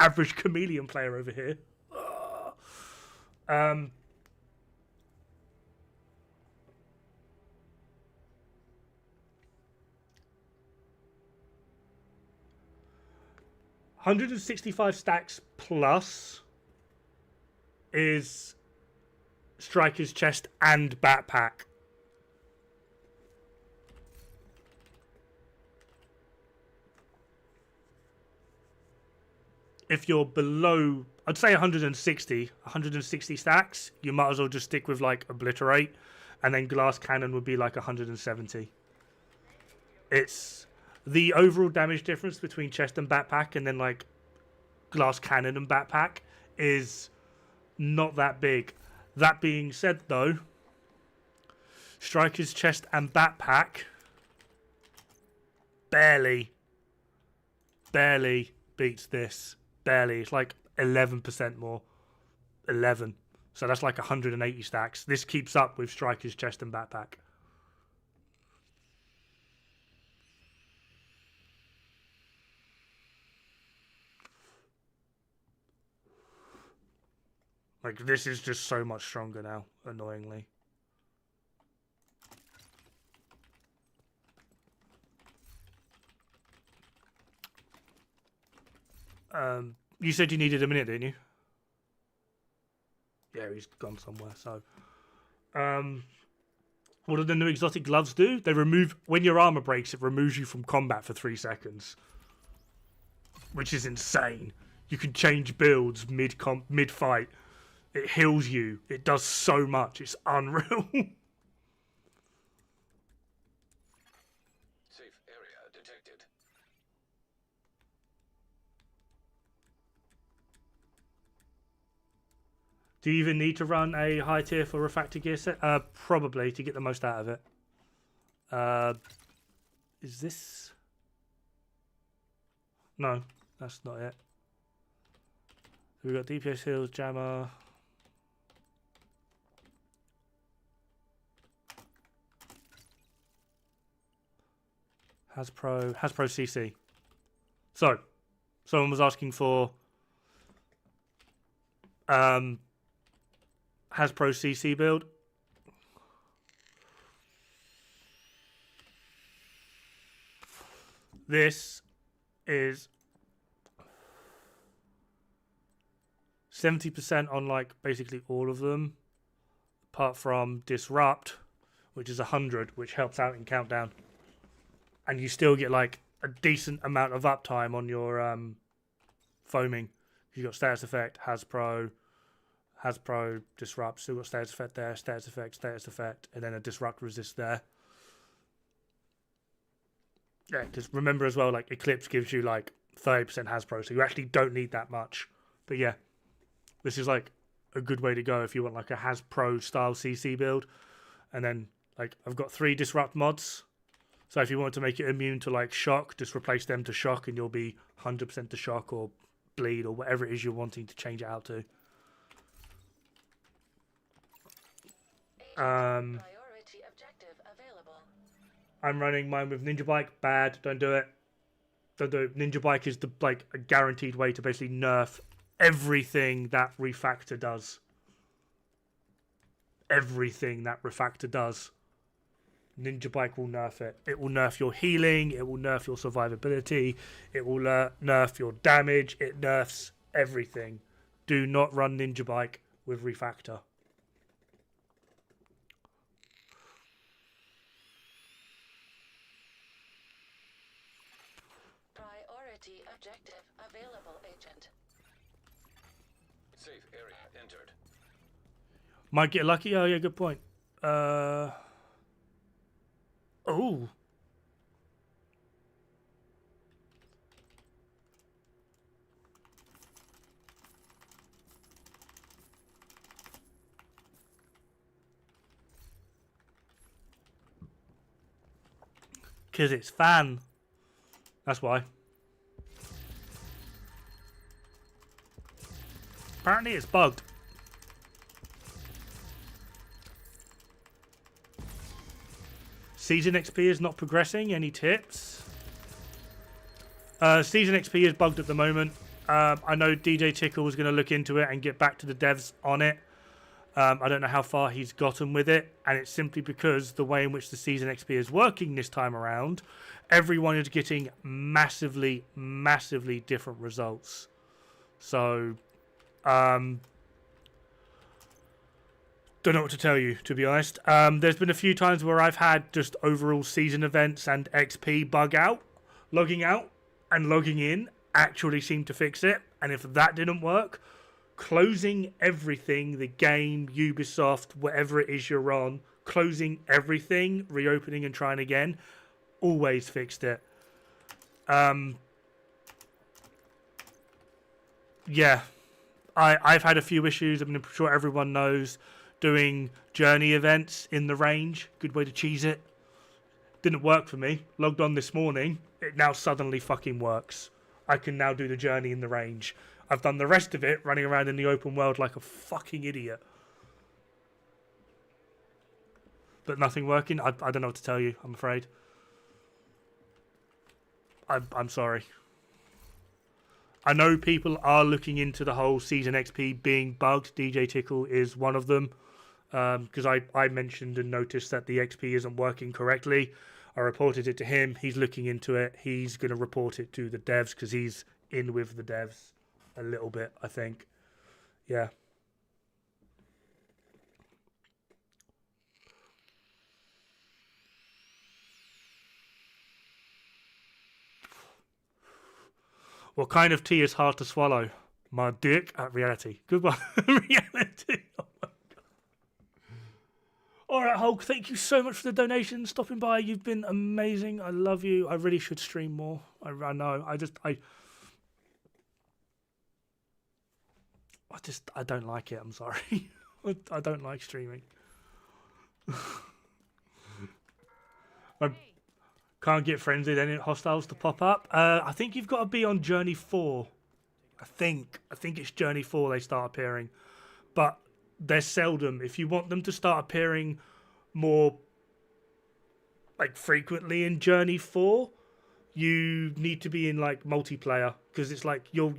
Average Chameleon player over here. 165 stacks plus is Striker's chest and backpack. if you're below, I'd say 160 stacks, you might as well just stick with like Obliterate, and then Glass Cannon would be like 170. It's the overall damage difference between chest and backpack, and then like Glass Cannon and backpack is not that big. That being said, though, Striker's chest and backpack barely beats this. Barely. It's like 11% more. 11. So that's like 180 stacks. This keeps up with Striker's chest and backpack. Like, this is just so much stronger now, annoyingly. You said you needed a minute, didn't you? Yeah, he's gone somewhere, so... what do the new exotic gloves do? They remove... When your armor breaks, it removes you from combat for 3 seconds. Which is insane. You can change builds mid-fight. It heals you. It does so much. It's unreal. Safe area detected. Do you even need to run a high tier for Refractor gear set? Probably, to get the most out of it. Is this... No, that's not it. We've got DPS heals, jammer... Hasbro CC. So, someone was asking for Hasbro CC build. This is 70% on like basically all of them, apart from Disrupt, which is 100, which helps out in Countdown. And you still get like a decent amount of uptime on your foaming. You've got status effect, Hasbro, disrupt. Still got status effect there, status effect, and then a disrupt resist there. Yeah, because remember as well, like Eclipse gives you like 30% Hasbro, so you actually don't need that much. But yeah, this is like a good way to go if you want like a Hasbro style CC build. And then like I've got 3 disrupt mods. So if you want to make it immune to like shock, just replace them to shock and you'll be 100% to shock or bleed or whatever it is you're wanting to change it out to. I'm running mine with Ninja Bike. Bad. Don't do it. Don't do it. Ninja Bike is the like a guaranteed way to basically nerf everything that Refactor does. Everything that Refactor does. Ninja Bike will nerf it. It will nerf your healing. It will nerf your survivability. It will nerf your damage. It nerfs everything. Do not run Ninja Bike with Refactor. Priority objective available, Agent. Safe area entered. Might get lucky. Oh yeah, good point. Oh. Because it's fan. That's why. Apparently it's bugged. Season XP is not progressing. Any tips? Season XP is bugged at the moment. I know DJ Tickle was going to look into it and get back to the devs on it. I don't know how far he's gotten with it. And it's simply because the way in which the Season XP is working this time around, everyone is getting massively, massively different results. So, don't know what to tell you, to be honest. There's been a few times where I've had just overall season events and XP bug out, logging out and logging in, actually seemed to fix it. And if that didn't work, closing everything, the game, Ubisoft, whatever it is you're on, closing everything, reopening and trying again, always fixed it. Yeah, I've had a few issues. I'm sure everyone knows. Doing journey events in the range, good way to cheese it. Didn't work for me. Logged on this morning, it now suddenly fucking works. I can now do the journey in the range. I've done the rest of it running around in the open world like a fucking idiot. But nothing working? I don't know what to tell you, I'm afraid. I'm sorry. I know people are looking into the whole Season XP being bugged. DJ Tickle is one of them. Because I mentioned and noticed that the XP isn't working correctly. I reported it to him. He's looking into it. He's going to report it to the devs because he's in with the devs a little bit, I think. Yeah. What kind of tea is hard to swallow? My dick at reality. Goodbye. Reality. Oh my God. All right, Hulk. Thank you so much for the donation. Stopping by. You've been amazing. I love you. I really should stream more. I know. I don't like it. I'm sorry. I don't like streaming. I can't get friends with any hostiles to pop up. I think you've got to be on Journey 4. I think it's Journey 4 they start appearing. But they're seldom. If you want them to start appearing more like frequently in Journey 4, you need to be in like multiplayer, because it's like you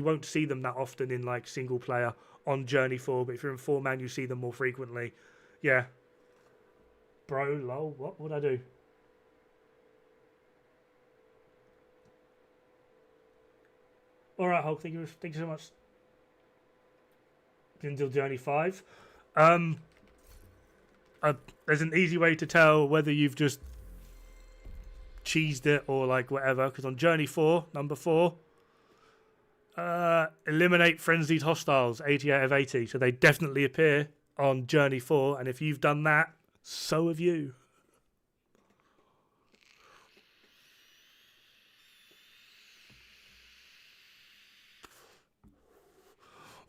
won't see them that often in like single player on Journey 4, but if you're in 4-man you see them more frequently. Yeah. Bro, lol, what would I do? Alright, Hulk, thank you so much. Until Journey 5. There's an easy way to tell whether you've just cheesed it or like whatever, because on Journey 4, number 4, eliminate frenzied hostiles, 80 out of 80. So they definitely appear on Journey 4, and if you've done that, so have you.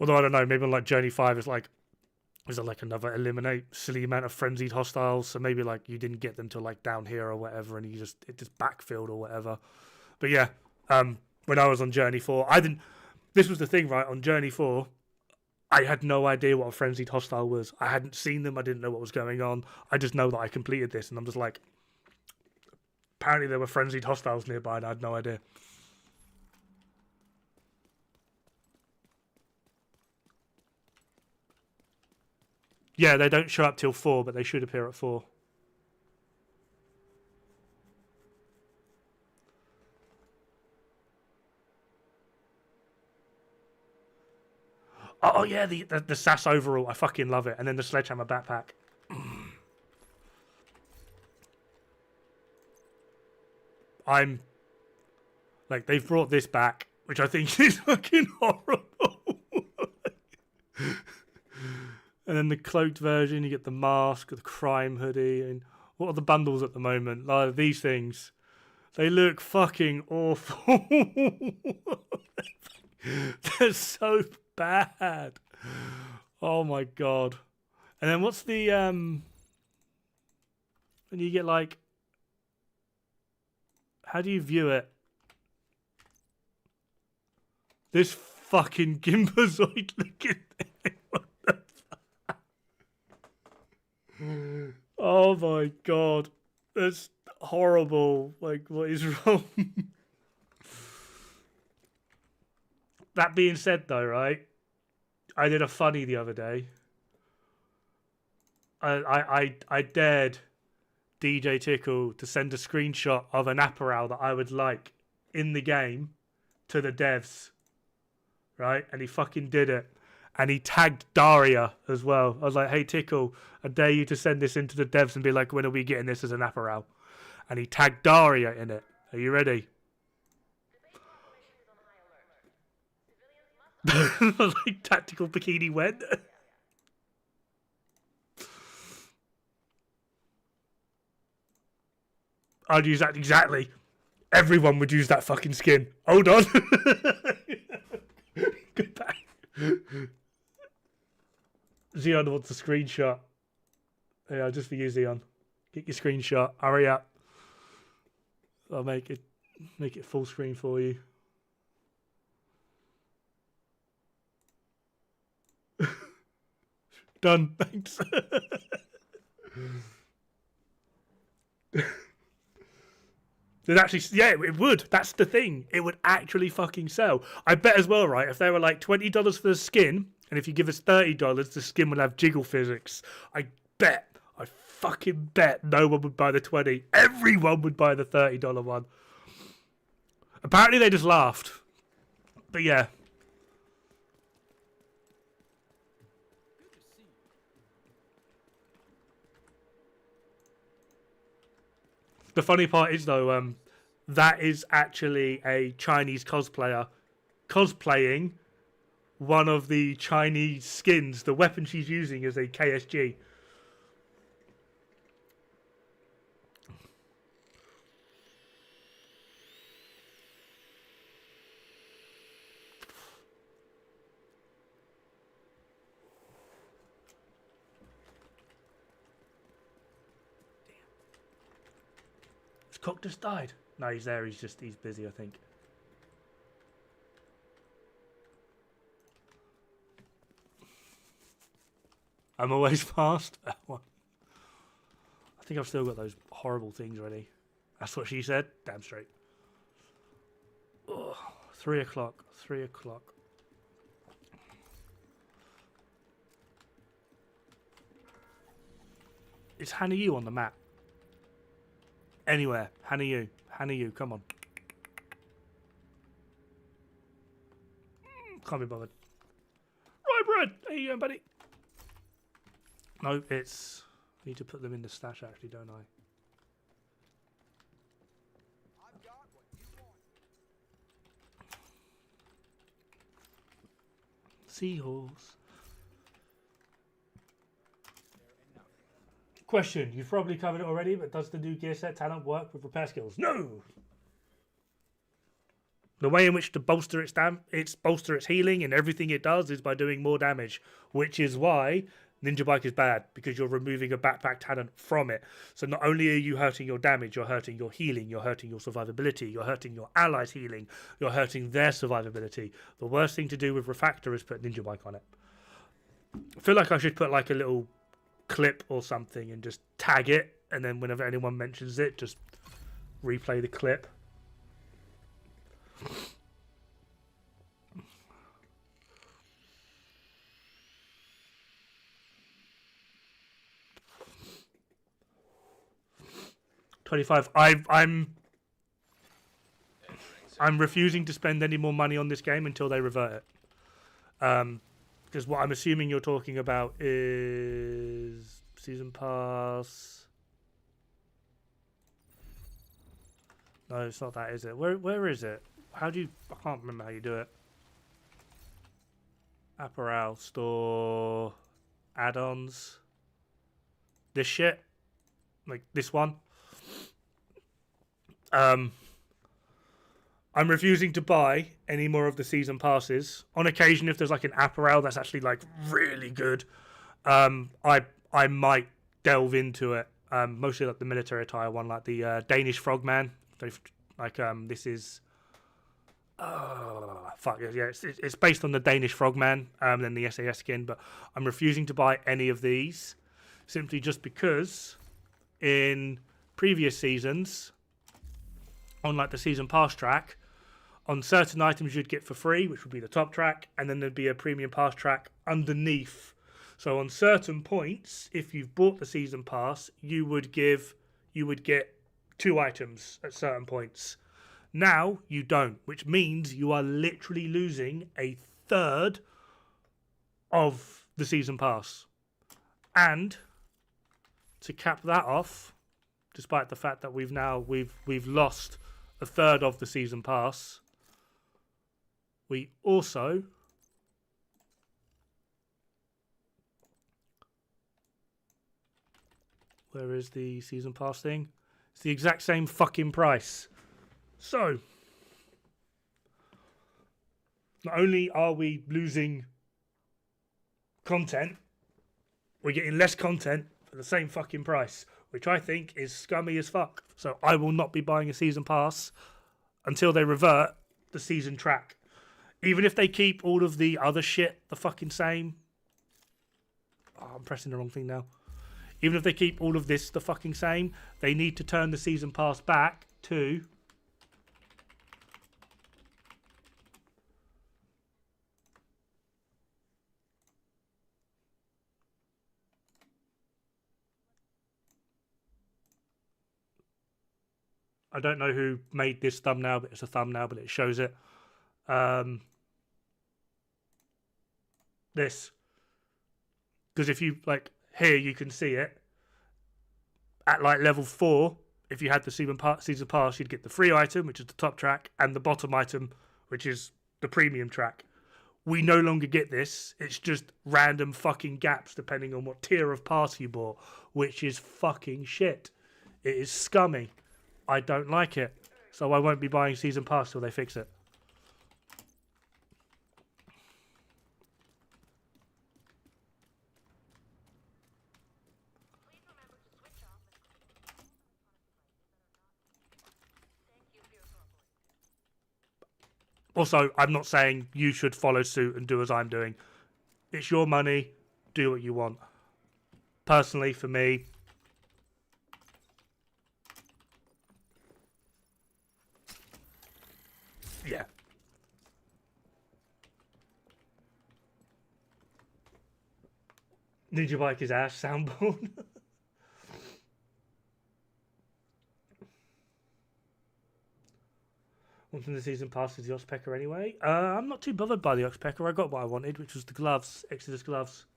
Although I don't know, maybe on like Journey 5 is like another eliminate silly amount of frenzied hostiles, so maybe like you didn't get them till like down here or whatever, and it just backfilled or whatever. But yeah, when I was on Journey 4, this was the thing, right? On Journey 4, I had no idea what a frenzied hostile was. I hadn't seen them, I didn't know what was going on. I just know that I completed this, and I'm just like, apparently there were frenzied hostiles nearby, and I had no idea. Yeah, they don't show up till 4, but they should appear at 4. Oh yeah, the SAS overall. I fucking love it. And then the sledgehammer backpack. I'm like, they've brought this back, which I think is fucking horrible. And then the cloaked version, you get the mask, the crime hoodie, and what are the bundles at the moment? Like these things, they look fucking awful. They're so bad. Oh my God. And then what's the when you get like, how do you view it? This fucking Gimbazoid looking thing. Oh my God, that's horrible. Like, what is wrong? That being said though, right, I did a funny the other day. I dared DJ Tickle to send a screenshot of an apparel that I would like in the game to the devs, right? And he fucking did it. And he tagged Daria as well. I was like, hey, Tickle, I dare you to send this into the devs and be like, when are we getting this as an apparel? And he tagged Daria in it. Are you ready? Like tactical bikini went. I'd use that exactly. Everyone would use that fucking skin. Hold on. Goodbye. Xeon wants a screenshot. Yeah, just for you, Xeon. Get your screenshot. Hurry up. I'll make it full screen for you. Done. Thanks. Actually, yeah, it would. That's the thing. It would actually fucking sell. I bet as well, right? If they were like $20 for the skin, and if you give us $30, the skin will have jiggle physics. I fucking bet no one would buy the 20. Everyone would buy the $30 one. Apparently they just laughed. But yeah. The funny part is, though, that is actually a Chinese cosplayer cosplaying one of the Chinese skins. The weapon she's using is a KSG. Cock just died. No, he's there. He's busy, I think. I'm always fast. I think I've still got those horrible things ready. That's what she said. Damn straight. Ugh. 3 o'clock. 3 o'clock. Is Hannah you on the map? Anywhere. Hannah you, come on. Can't be bothered. Right, Brad. How you going, buddy? No, it's... I need to put them in the stash, actually, don't I? Seahorse. Question, you've probably covered it already, but does the new gear set talent work with repair skills? No! The way in which to bolster its healing and everything it does is by doing more damage, which is why Ninja Bike is bad, because you're removing a backpack talent from it. So not only are you hurting your damage, you're hurting your healing, you're hurting your survivability, you're hurting your allies' healing, you're hurting their survivability. The worst thing to do with Refractor is put Ninja Bike on it. I feel like I should put like a little clip or something and just tag it, and then whenever anyone mentions it, just replay the clip. $25. I'm refusing to spend any more money on this game until they revert it. Because what I'm assuming you're talking about is Season Pass. No, it's not that, is it? Where is it? How do you... I can't remember how you do it. Apparel, store, add-ons. This shit. Like this one. I'm refusing to buy any more of the season passes. On occasion, if there's like an apparel that's actually like really good, I might delve into it. Mostly like the military attire one, like the Danish Frogman. This is it's based on the Danish Frogman, then the SAS skin. But I'm refusing to buy any of these simply just because in previous seasons, on like the season pass track, on certain items you'd get for free, which would be the top track, and then there'd be a premium pass track underneath. So on certain points, if you've bought the season pass, you would get 2 items at certain points. Now you don't, which means you are literally losing a third of the season pass. And to cap that off, despite the fact that we've lost a third of the season pass, we also Where is the season pass thing? It's the exact same fucking price. So, not only are we losing content, we're getting less content for the same fucking price, which I think is scummy as fuck. So I will not be buying a season pass until they revert the season track. Even if they keep all of the other shit the fucking same. Oh, I'm pressing the wrong thing now. Even if they keep all of this the fucking same, they need to turn the season pass back to... I don't know who made this thumbnail, but it's a thumbnail, but it shows it. This. Because if you, like, here you can see it. At, like, level 4, if you had the season pass, you'd get the free item, which is the top track, and the bottom item, which is the premium track. We no longer get this. It's just random fucking gaps depending on what tier of pass you bought, which is fucking shit. It is scummy. I don't like it. So I won't be buying season pass till they fix it. Also, I'm not saying you should follow suit and do as I'm doing. It's your money. Do what you want. Personally, for me, yeah. Ninja Bike is ass soundboard. One from the season pass is the Oxpecker anyway. I'm not too bothered by the Oxpecker. I got what I wanted, which was the gloves, Exodus gloves.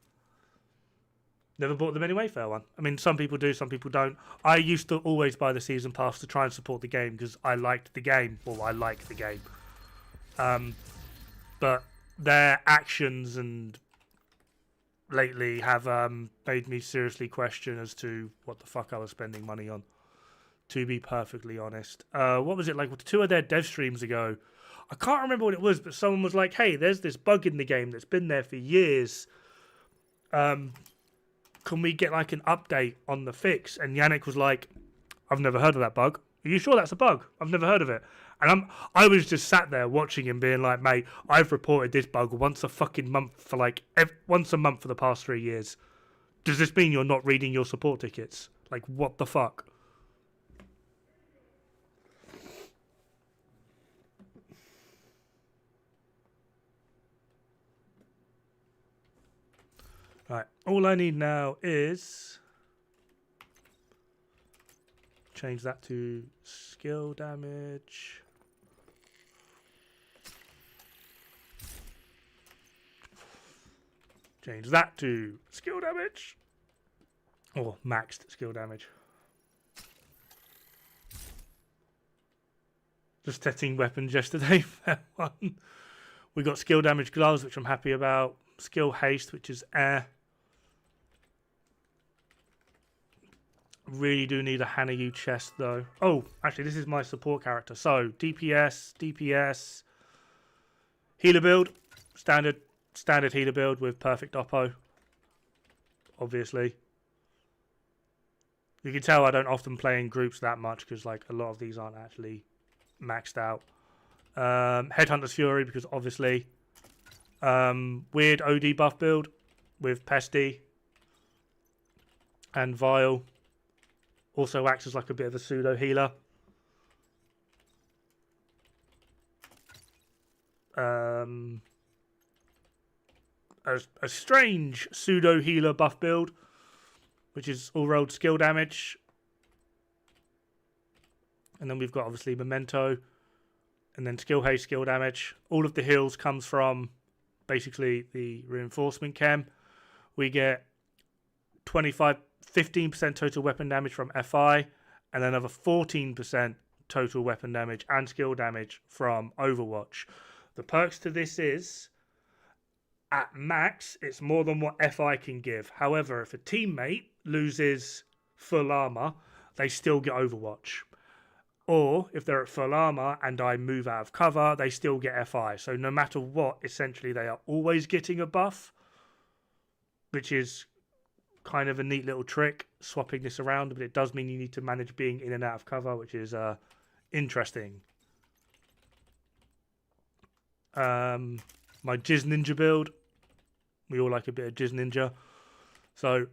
Never bought them anyway, fair one. I mean, some people do, some people don't. I used to always buy the season pass to try and support the game because I liked the game. Well, I like the game. But their actions and lately have made me seriously question as to what the fuck I was spending money on, to be perfectly honest. What was it like with 2 of their dev streams ago? I can't remember what it was, but someone was like, hey, there's this bug in the game that's been there for years. Can we get like an update on the fix? And Yannick was like, I've never heard of that bug. Are you sure that's a bug? I've never heard of it. And I was just sat there watching him being like, mate, I've reported this bug once a fucking month for like, once a month for the past 3 years. Does this mean you're not reading your support tickets? Like, what the fuck? Right, all I need now is change that to skill damage. Change that to skill damage. Or maxed skill damage. Just testing weapons yesterday. Fair one. We got skill damage gloves, which I'm happy about. Skill haste, which is air. Really do need a Hanayu chest though. Oh, actually this is my support character. So DPS, healer build, standard healer build with perfect oppo. Obviously. You can tell I don't often play in groups that much because like a lot of these aren't actually maxed out. Headhunter's Fury because obviously. Weird OD buff build with Pesty and Vile. Also acts as like a bit of a pseudo healer. A strange pseudo healer buff build, which is all rolled skill damage. And then we've got obviously Memento, and then skill haste, skill damage. All of the heals comes from basically the reinforcement chem. We get 15% total weapon damage from FI, and another 14% total weapon damage and skill damage from Overwatch. The perks to this is, at max, it's more than what FI can give. However, if a teammate loses full armor, they still get Overwatch. Or if they're at full armor and I move out of cover, they still get FI. So no matter what, essentially they are always getting a buff, which is kind of a neat little trick, swapping this around. But it does mean you need to manage being in and out of cover, which is interesting. My Jizz Ninja build. We all like a bit of Jizz Ninja. So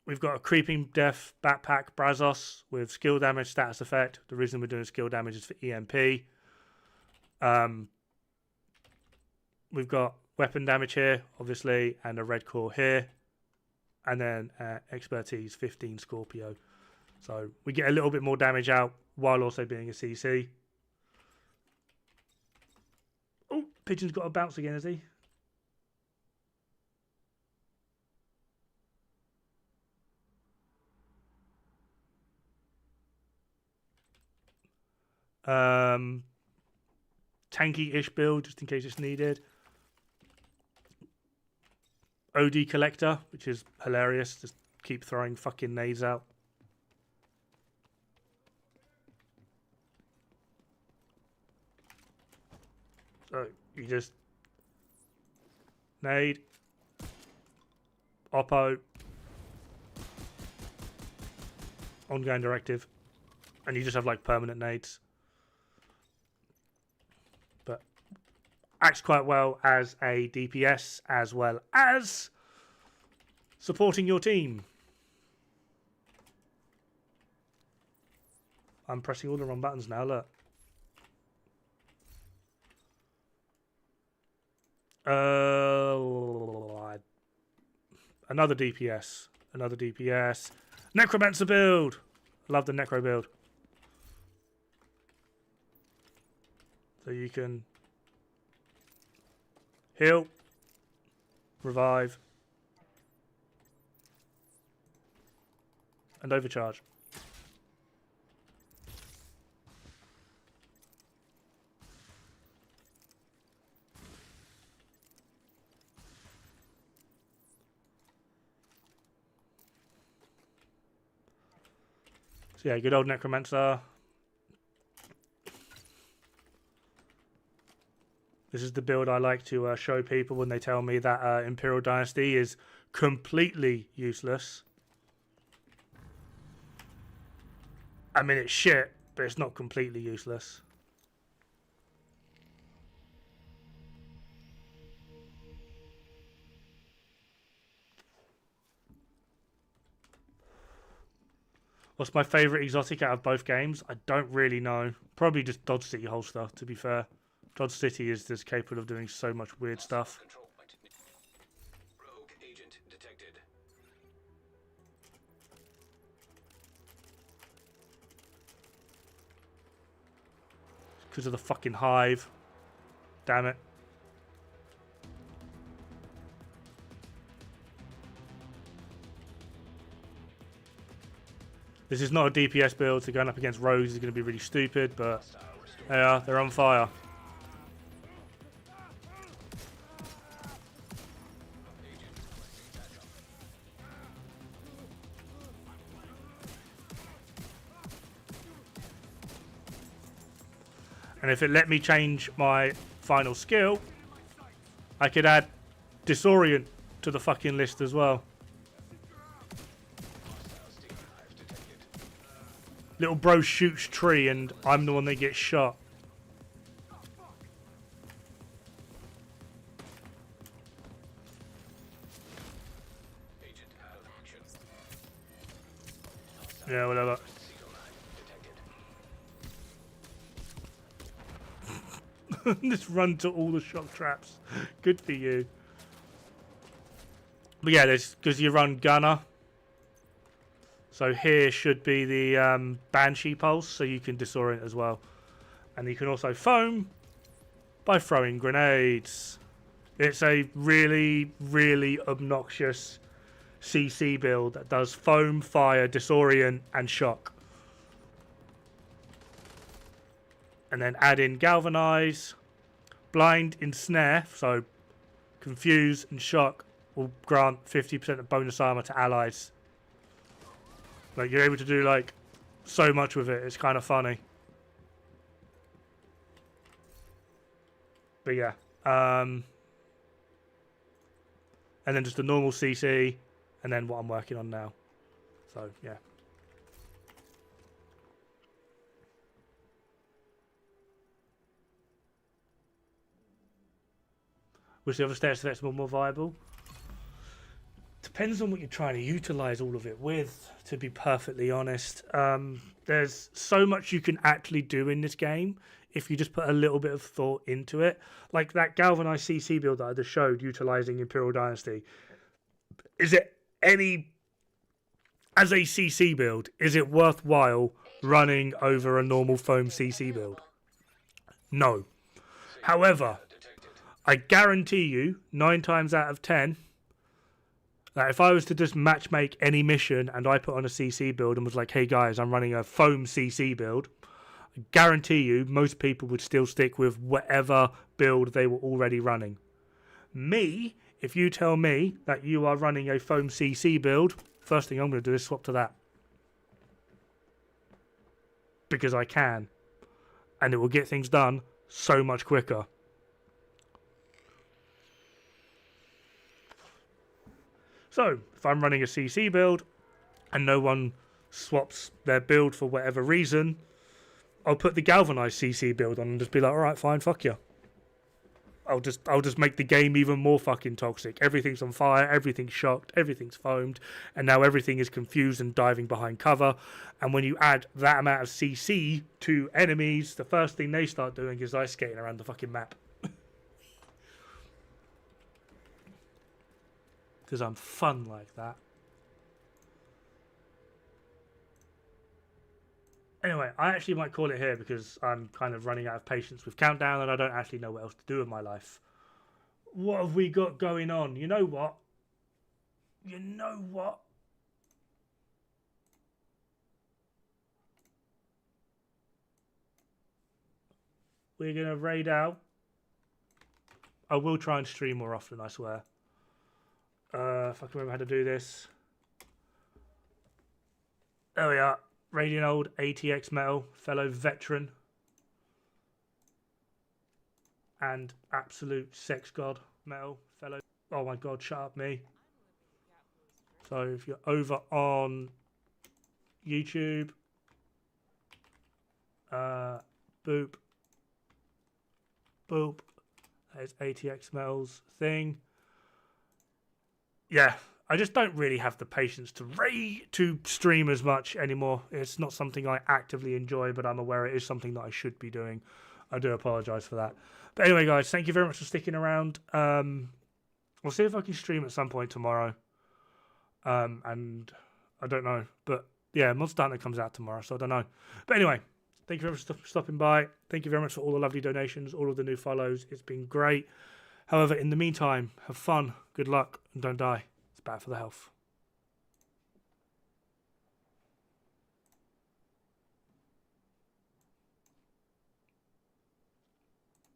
we've got a Creeping Death Backpack Brazos with skill damage status effect. The reason we're doing skill damage is for EMP. We've got weapon damage here, obviously, and a red core here. And then expertise 15 Scorpio. So we get a little bit more damage out while also being a CC. Oh, Pigeon's got a bounce again, has he? Tanky-ish build, just in case it's needed. OD Collector, which is hilarious. Just keep throwing fucking nades out. So you just nade, oppo, ongoing directive, and you just have like permanent nades. But acts quite well as a DPS as well as supporting your team. I'm pressing all the wrong buttons now, look. Another DPS. Another DPS. Necromancer build. Love the Necro build. So you can heal, revive, and overcharge. So yeah, good old Necromancer. This is the build I like to show people when they tell me that Imperial Dynasty is completely useless. I mean, it's shit, but it's not completely useless. What's my favourite exotic out of both games? I don't really know. Probably just Dodge City holster, to be fair. Dodge City is just capable of doing so much weird stuff. Control point. Rogue agent detected. Because of the fucking hive. Damn it. This is not a DPS build, so going up against rogues is going to be really stupid, but they are. They're on fire. And if it let me change my final skill, I could add Disorient to the fucking list as well. Little bro shoots tree and I'm the one that gets shot. Yeah, whatever. Just run to all the shock traps. Good for you. But yeah, there's because you run gunner. So here should be the Banshee pulse, so you can disorient as well. And you can also foam by throwing grenades. It's a really, really obnoxious CC build that does foam, fire, disorient, and shock. And then add in galvanize, blind, ensnare, so confuse and shock will grant 50% of bonus armor to allies. Like, you're able to do, like, so much with it. It's kind of funny. But yeah. And then just the normal CC, and then what I'm working on now. So, yeah. Which the other status effects more viable? Depends on what you're trying to utilize all of it with, to be perfectly honest. There's so much you can actually do in this game if you just put a little bit of thought into it. Like that galvanized CC build that I just showed utilizing Imperial Dynasty. Is it any... As a CC build, is it worthwhile running over a normal foam CC build? No. However, I guarantee you, 9 times out of 10, that if I was to just matchmake any mission and I put on a CC build and was like, hey guys, I'm running a foam CC build, I guarantee you most people would still stick with whatever build they were already running. Me, if you tell me that you are running a foam CC build, first thing I'm going to do is swap to that. Because I can. And it will get things done so much quicker. So, if I'm running a CC build and no one swaps their build for whatever reason, I'll put the galvanized CC build on and just be like, alright, fine, fuck you. I'll just make the game even more fucking toxic. Everything's on fire, everything's shocked, everything's foamed, and now everything is confused and diving behind cover. And when you add that amount of CC to enemies, the first thing they start doing is ice skating around the fucking map. Because I'm fun like that. Anyway, I actually might call it here because I'm kind of running out of patience with Countdown and I don't actually know what else to do with my life. What have we got going on? You know what? You know what? We're going to raid out. I will try and stream more often, I swear. If I can remember how to do this. There we are. Radiant Old ATX Metal, fellow veteran. And absolute sex god Metal, fellow. Oh my god, shut up me. So if you're over on YouTube, boop. Boop. That is ATX Metal's thing. Yeah, I just don't really have the patience to stream as much anymore. It's not something I actively enjoy, but I'm aware it is something that I should be doing. I do apologise for that. But anyway, guys, thank you very much for sticking around. We'll see if I can stream at some point tomorrow. And I don't know. But yeah, Monster Hunter comes out tomorrow, so I don't know. But anyway, thank you very much for stopping by. Thank you very much for all the lovely donations, all of the new follows. It's been great. However, in the meantime, have fun, good luck, and don't die. It's bad for the health.